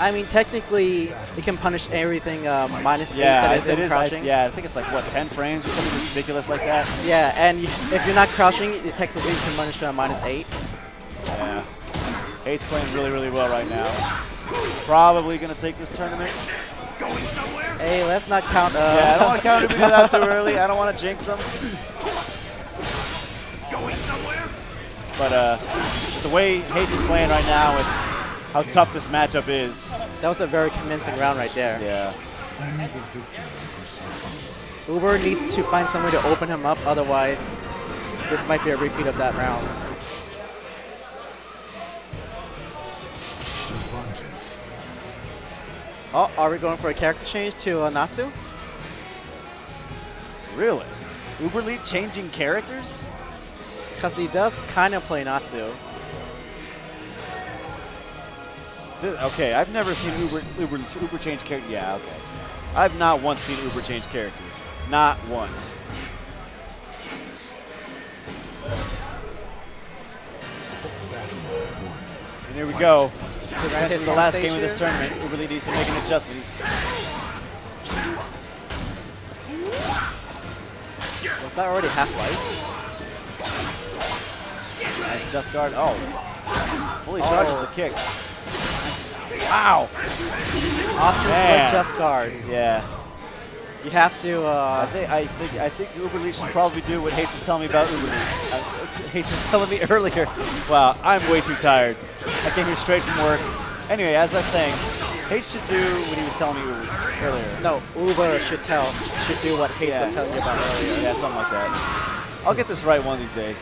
Speaker 6: I mean, technically, you can punish everything -8
Speaker 2: Yeah,
Speaker 6: that is
Speaker 2: it
Speaker 6: in
Speaker 2: is.
Speaker 6: crouching.
Speaker 2: Yeah, I think it's like what, 10 frames or something ridiculous like that.
Speaker 6: Yeah, and if you're not crouching, you technically can punish -8.
Speaker 2: Yeah, Hate's playing really, really well right now. Probably gonna take this tournament.
Speaker 6: Hey, let's not count.
Speaker 2: Yeah, I don't want to count him out too early. I don't want to jinx him. But the way Hates is playing right now with how tough this matchup is.
Speaker 6: That was a very convincing round right there.
Speaker 2: Yeah.
Speaker 6: Uber needs to find some way to open him up, otherwise this might be a repeat of that round. Oh, are we going for a character change to Natsu?
Speaker 2: Really? Uber Lead changing characters?
Speaker 6: Because he does kind of play Natsu.
Speaker 2: Okay, I've never seen Uber change characters. Yeah, okay. I've not once seen Uber change characters. Not once. And here we go. This is the last game of this tournament. Uber Lead needs to make an adjustment.
Speaker 6: Was that already half-life?
Speaker 2: Nice just guard. Oh. Fully charges the kick. Wow.
Speaker 6: Options like just guard.
Speaker 2: Yeah.
Speaker 6: You have to.
Speaker 2: I think Uber Lead should probably do what Hates was telling me about Uber Lead. Hates was telling me earlier. Wow, I'm way too tired. I came here straight from work. Anyway, as I was saying, Hates should do what he was telling me earlier.
Speaker 6: No, Uber should do what Hates was telling you about earlier.
Speaker 2: Yeah, something like that. I'll get this right one of these days.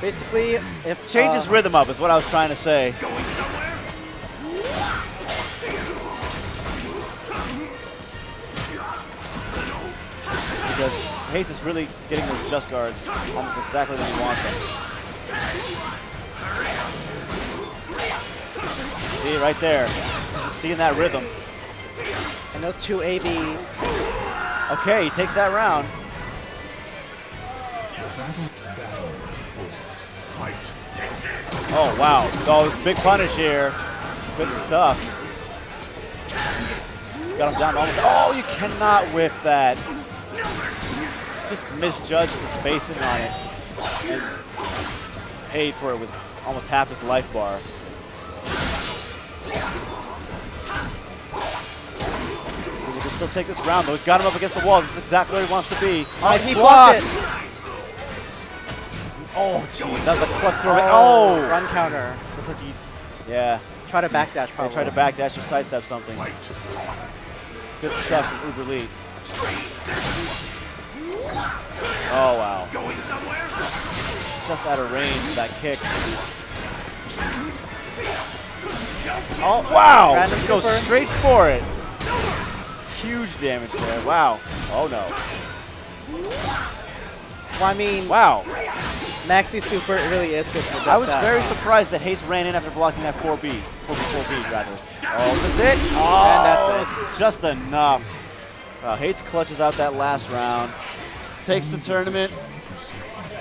Speaker 6: Basically, if
Speaker 2: change his rhythm up is what I was trying to say. Because Hates is really getting those just guards almost exactly when he wants them. See, right there. Just seeing that rhythm.
Speaker 6: And those two ABs.
Speaker 2: Okay, he takes that round. Oh, wow. Oh, this big punish here. Good stuff. He's got him down almost. Oh, you cannot whiff that. Just misjudged the spacing on it. And paid for it with almost half his life bar. He can still take this round, though. He's got him up against the wall. This is exactly where he wants to be. Nice
Speaker 6: he
Speaker 2: block.
Speaker 6: blocked it.
Speaker 2: Oh, jeez. That was a clutch throw. Oh!
Speaker 6: Run counter.
Speaker 2: Looks like he, yeah.
Speaker 6: Try to backdash probably.
Speaker 2: Try to backdash or sidestep something. Good stuff from Uber Lead. Oh, wow.
Speaker 3: Going somewhere?
Speaker 2: Just out of range of that kick.
Speaker 6: Oh,
Speaker 2: wow!
Speaker 6: Random
Speaker 2: Just goes
Speaker 6: super.
Speaker 2: straight for it. Huge damage there. Wow. Oh, no.
Speaker 6: Well, I mean,
Speaker 2: wow.
Speaker 6: Maxi Super really is good for this.
Speaker 2: I was very surprised that Hayes ran in after blocking that 4B. 4B, rather. Oh, is this it? Oh,
Speaker 6: and that's it.
Speaker 2: Just enough. Hayes clutches out that last round. Takes the tournament.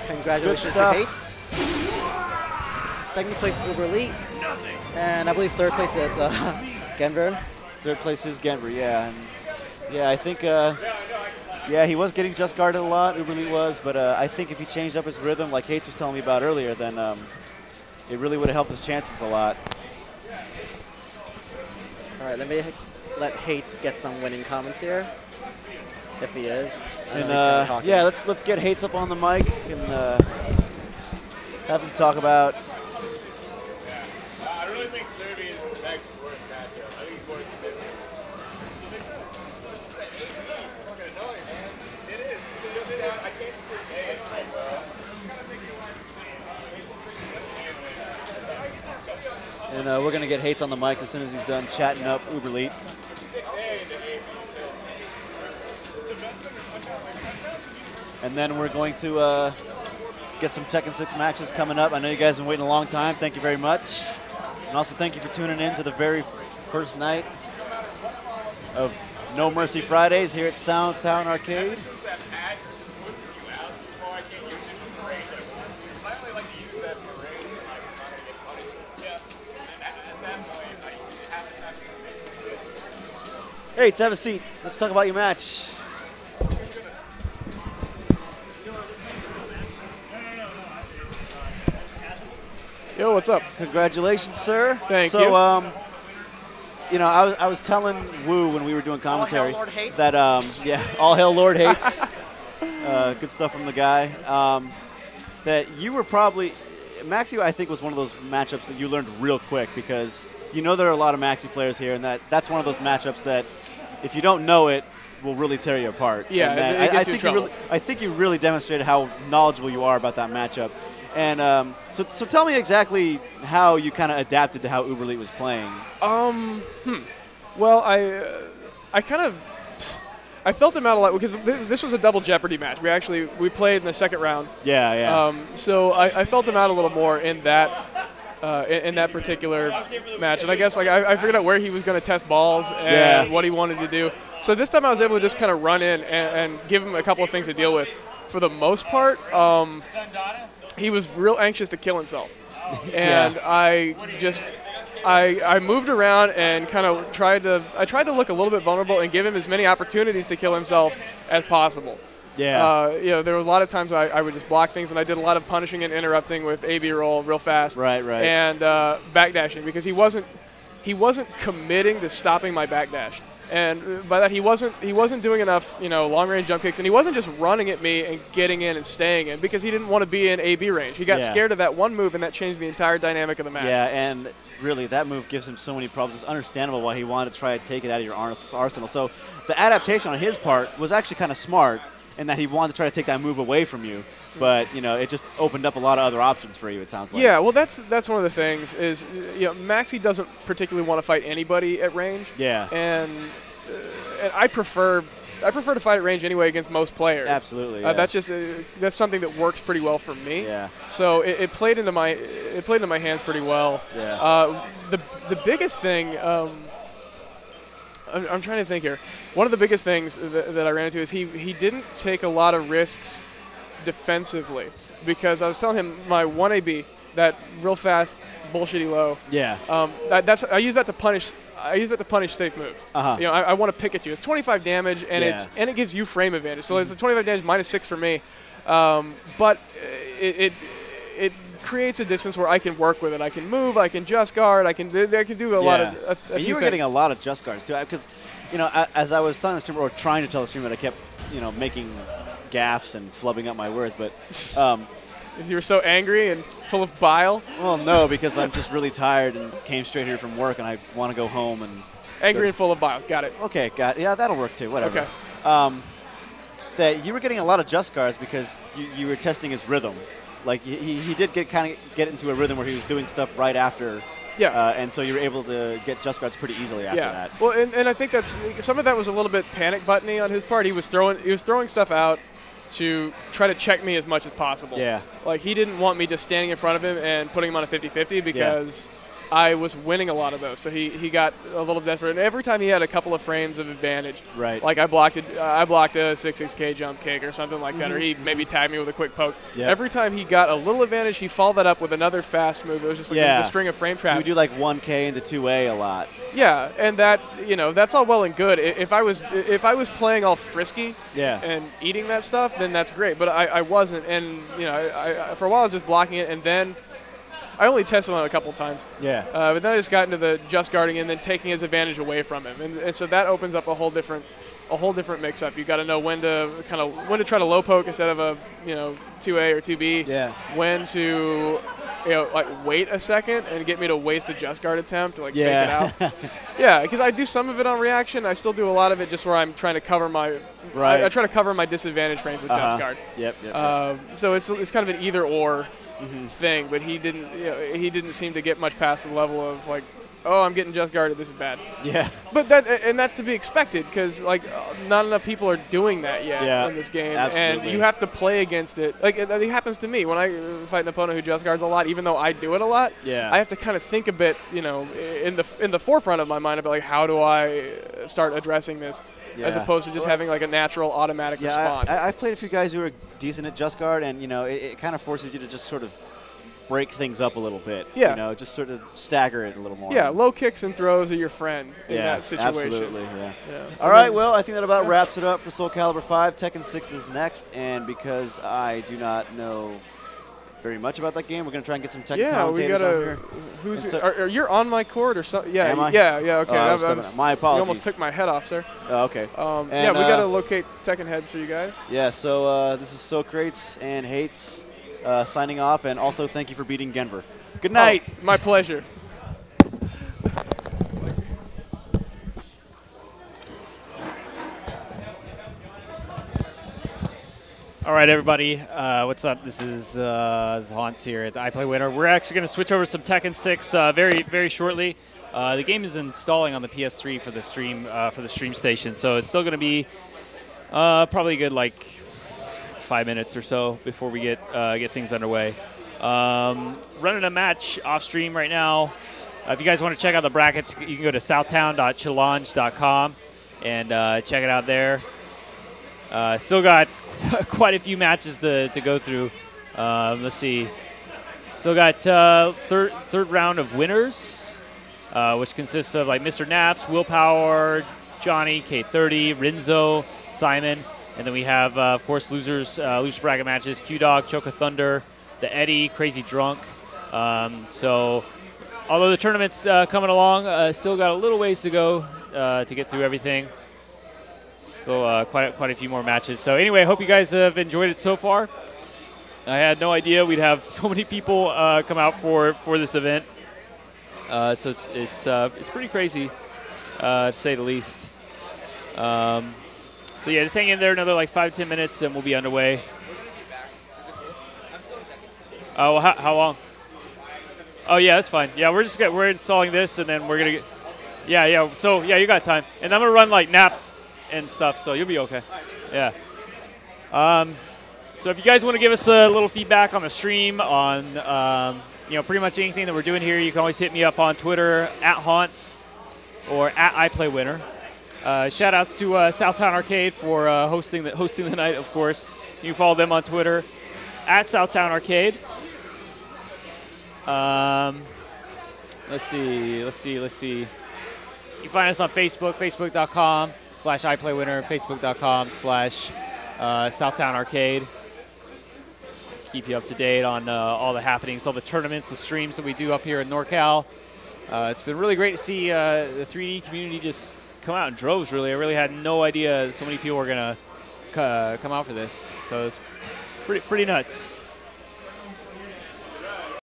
Speaker 6: Congratulations to Hates. Second place Uber Elite. And I believe third place is Genver.
Speaker 2: Third place is Genver, yeah. And yeah, I think, yeah, he was getting just guarded a lot, Uber Elite was, but I think if he changed up his rhythm, like Hates was telling me about earlier, then it really would have helped his chances a lot.
Speaker 6: All right, let me let Hates get some winning comments here, if he is.
Speaker 2: And yeah, let's get Hates up on the mic and have him talk about.
Speaker 9: I really think Serby is Max's worst matchup. I think he's worse than Vincent. It's just that 8 is fucking annoying, man. It is. I can't say it like,
Speaker 2: And we're going to get Hates on the mic as soon as he's done chatting up Uber Elite. And then we're going to get some Tekken 6 matches coming up. I know you guys have been waiting a long time. Thank you very much. And also thank you for tuning in to the very first night of No Mercy Fridays here at Soundtown Arcade. Hey, have a seat. Let's talk about your match.
Speaker 5: Yo, what's up?
Speaker 2: Congratulations, sir.
Speaker 5: Thank you.
Speaker 2: So, you know, I was telling Wu when we were doing commentary
Speaker 6: all hail Lord Hates.
Speaker 2: that, yeah, all hail Lord Hates. Good stuff from the guy. That you were probably, Maxi, I think, was one of those matchups that you learned real quick because you know there are a lot of Maxi players here, and that's one of those matchups that if you don't know it, will really tear you apart.
Speaker 5: Yeah,
Speaker 2: and
Speaker 5: it gets you in trouble.
Speaker 2: I think you really demonstrated how knowledgeable you are about that matchup. And so tell me exactly how you kind of adapted to how Uber Elite was playing.
Speaker 5: Well, I felt him out a lot because this was a double Jeopardy match. We played in the second round.
Speaker 2: Yeah, yeah.
Speaker 5: So I felt him out a little more in that particular match, and I guess like I figured out where he was going to test balls and what he wanted to do. So this time I was able to just kind of run in and give him a couple of things to deal with. For the most part, he was real anxious to kill himself, and I moved around and kind of tried to look a little bit vulnerable and give him as many opportunities to kill himself as possible.
Speaker 2: Yeah.
Speaker 5: You know, there was a lot of times I would just block things, and I did a lot of punishing and interrupting with AB roll real fast.
Speaker 2: Right.
Speaker 5: And backdashing because he wasn't committing to stopping my backdash. And by that, he wasn't doing enough, you know, long-range jump kicks, and he wasn't just running at me and getting in and staying in because he didn't want to be in AB range. He got scared of that one move, and that changed the entire dynamic of the match.
Speaker 2: Yeah, and really, that move gives him so many problems. It's understandable why he wanted to try to take it out of your arsenal. So the adaptation on his part was actually kind of smart in that he wanted to try to take that move away from you. But, you know, it just opened up a lot of other options for you, it sounds like.
Speaker 5: Yeah, well, that's one of the things is, you know, Maxi doesn't particularly want to fight anybody at range.
Speaker 2: Yeah.
Speaker 5: And I prefer prefer to fight at range anyway against most players.
Speaker 2: Absolutely. Yeah.
Speaker 5: That's something that works pretty well for me.
Speaker 2: Yeah.
Speaker 5: So it played into my hands pretty well.
Speaker 2: Yeah.
Speaker 5: The biggest thing. I'm trying to think here. One of the biggest things that I ran into is he didn't take a lot of risks defensively, because I was telling him my 1AB, that real fast bullshitty low.
Speaker 2: Yeah.
Speaker 5: I use that to punish. I use that to punish safe moves. You know, I want to pick at you. It's 25 damage, and it gives you frame advantage. So it's a 25 damage -6 for me, but it creates a distance where I can work with it. I can move. I can just guard. I can do a lot of.
Speaker 2: You were getting a lot of just guards too, because you know, as I was telling the streamer, or trying to tell the streamer, that I kept making gaffes and flubbing up my words, but.
Speaker 5: You were so angry and full of bile?
Speaker 2: Well, no, because I'm just really tired and came straight here from work, and I want to go home and.
Speaker 5: Angry and full of bile. Got it.
Speaker 2: Okay, got it. Yeah, that'll work too. Whatever.
Speaker 5: Okay.
Speaker 2: That you were getting a lot of just guards because you were testing his rhythm. Like he did get into a rhythm where he was doing stuff right after.
Speaker 5: Yeah.
Speaker 2: And so you were able to get just guards pretty easily after that.
Speaker 5: Well, and I think that's some of that was a little bit panic buttony on his part. He was throwing stuff out to try to check me as much as possible.
Speaker 2: Yeah.
Speaker 5: Like, he didn't want me just standing in front of him and putting him on a 50-50 because I was winning a lot of those. So he got a little desperate. And every time he had a couple of frames of advantage,
Speaker 2: right?
Speaker 5: Like I blocked a 6-6K jump kick or something like that, or he maybe tagged me with a quick poke.
Speaker 2: Yep.
Speaker 5: Every time he got a little advantage, he followed that up with another fast move. It was just like the string of frame traps.
Speaker 2: You would do like 1K into 2A a lot.
Speaker 5: Yeah, and that, that's all well and good. If I was playing all frisky and eating that stuff, then that's great. But I wasn't, and I for a while I was just blocking it, and then I only tested on it a couple times.
Speaker 2: Yeah.
Speaker 5: But then I just got into the just guarding and then taking his advantage away from him, and so that opens up a whole different mix-up. You got to know when to try to low poke instead of a 2A or 2B.
Speaker 2: Yeah.
Speaker 5: When to wait a second and get me to waste a just guard attempt to fake it out. Yeah, because I do some of it on reaction. I still do a lot of it just where I'm trying to cover my I try to cover my disadvantage frames with just guard.
Speaker 2: Yep.
Speaker 5: So it's kind of an either or thing, but he didn't seem to get much past the level of like, oh, I'm getting just guarded, this is bad.
Speaker 2: Yeah.
Speaker 5: But that's to be expected, because not enough people are doing that yet in this game.
Speaker 2: Absolutely.
Speaker 5: And you have to play against it. Like, it happens to me when I fight an opponent who just guards a lot, even though I do it a lot.
Speaker 2: Yeah.
Speaker 5: I have to kind of think a bit, in the forefront of my mind about like, how do I start addressing this, as opposed to just having like a natural automatic response.
Speaker 2: I've played a few guys who are decent at just guard, and it kind of forces you to just sort of break things up a little bit.
Speaker 5: Yeah.
Speaker 2: Just sort of stagger it a little more.
Speaker 5: Yeah, low kicks and throws are your friend in that situation.
Speaker 2: Absolutely, yeah. All right, well, I think that about wraps it up for Soul Calibur 5. Tekken 6 is next, and because I do not know very much about that game, we're going to try and get some Tekken commentators on here.
Speaker 5: You're on my court or something? Yeah,
Speaker 2: am I?
Speaker 5: Yeah, okay.
Speaker 2: My apologies.
Speaker 5: You almost took my head off, sir.
Speaker 2: Oh, okay.
Speaker 5: We got to locate Tekken heads for you guys.
Speaker 2: Yeah, so this is Socrates and Hates signing off, and also thank you for beating Denver. Good night.
Speaker 5: Oh, my pleasure.
Speaker 4: All right, everybody. What's up? This is Haunts here at the iPlay Winner. We're actually going to switch over to some Tekken 6 very, very shortly. The game is installing on the PS3 for the stream station, so it's still going to be probably a good 5 minutes or so before we get things underway. Running a match off stream right now. If you guys want to check out the brackets, you can go to southtown.challenge.com and check it out there. Still got quite a few matches to go through. Let's see. Still got third round of winners, which consists of Mr. Naps, Willpower, Johnny, K30, Rinzo, Simon. And then we have, of course, losers bracket matches, Q-Dog, Choka Thunder, the Eddie, Crazy Drunk. So although the tournament's coming along, still got a little ways to go to get through everything. So quite a few more matches. So anyway, I hope you guys have enjoyed it so far. I had no idea we'd have so many people come out for this event. So it's pretty crazy, to say the least. So yeah, just hang in there another 5-10 minutes and we'll be underway. Oh, how long? Oh yeah, that's fine. Yeah, we're installing this and then we're gonna get. Yeah. So yeah, you got time. And I'm gonna run naps and stuff, so you'll be okay. Yeah. So if you guys want to give us a little feedback on the stream, on pretty much anything that we're doing here, you can always hit me up on Twitter @Haunts or @IPlayWinner. Shout outs to Southtown Arcade for hosting the night, of course. You can follow them on Twitter @Southtown Arcade. Let's see. You can find us on Facebook, facebook.com/iPlayWinner, facebook.com/Southtown Arcade. Keep you up to date on all the happenings, all the tournaments, the streams that we do up here in NorCal. It's been really great to see the 3D community just come out in droves, really. I really had no idea so many people were going to come out for this. So it's pretty nuts.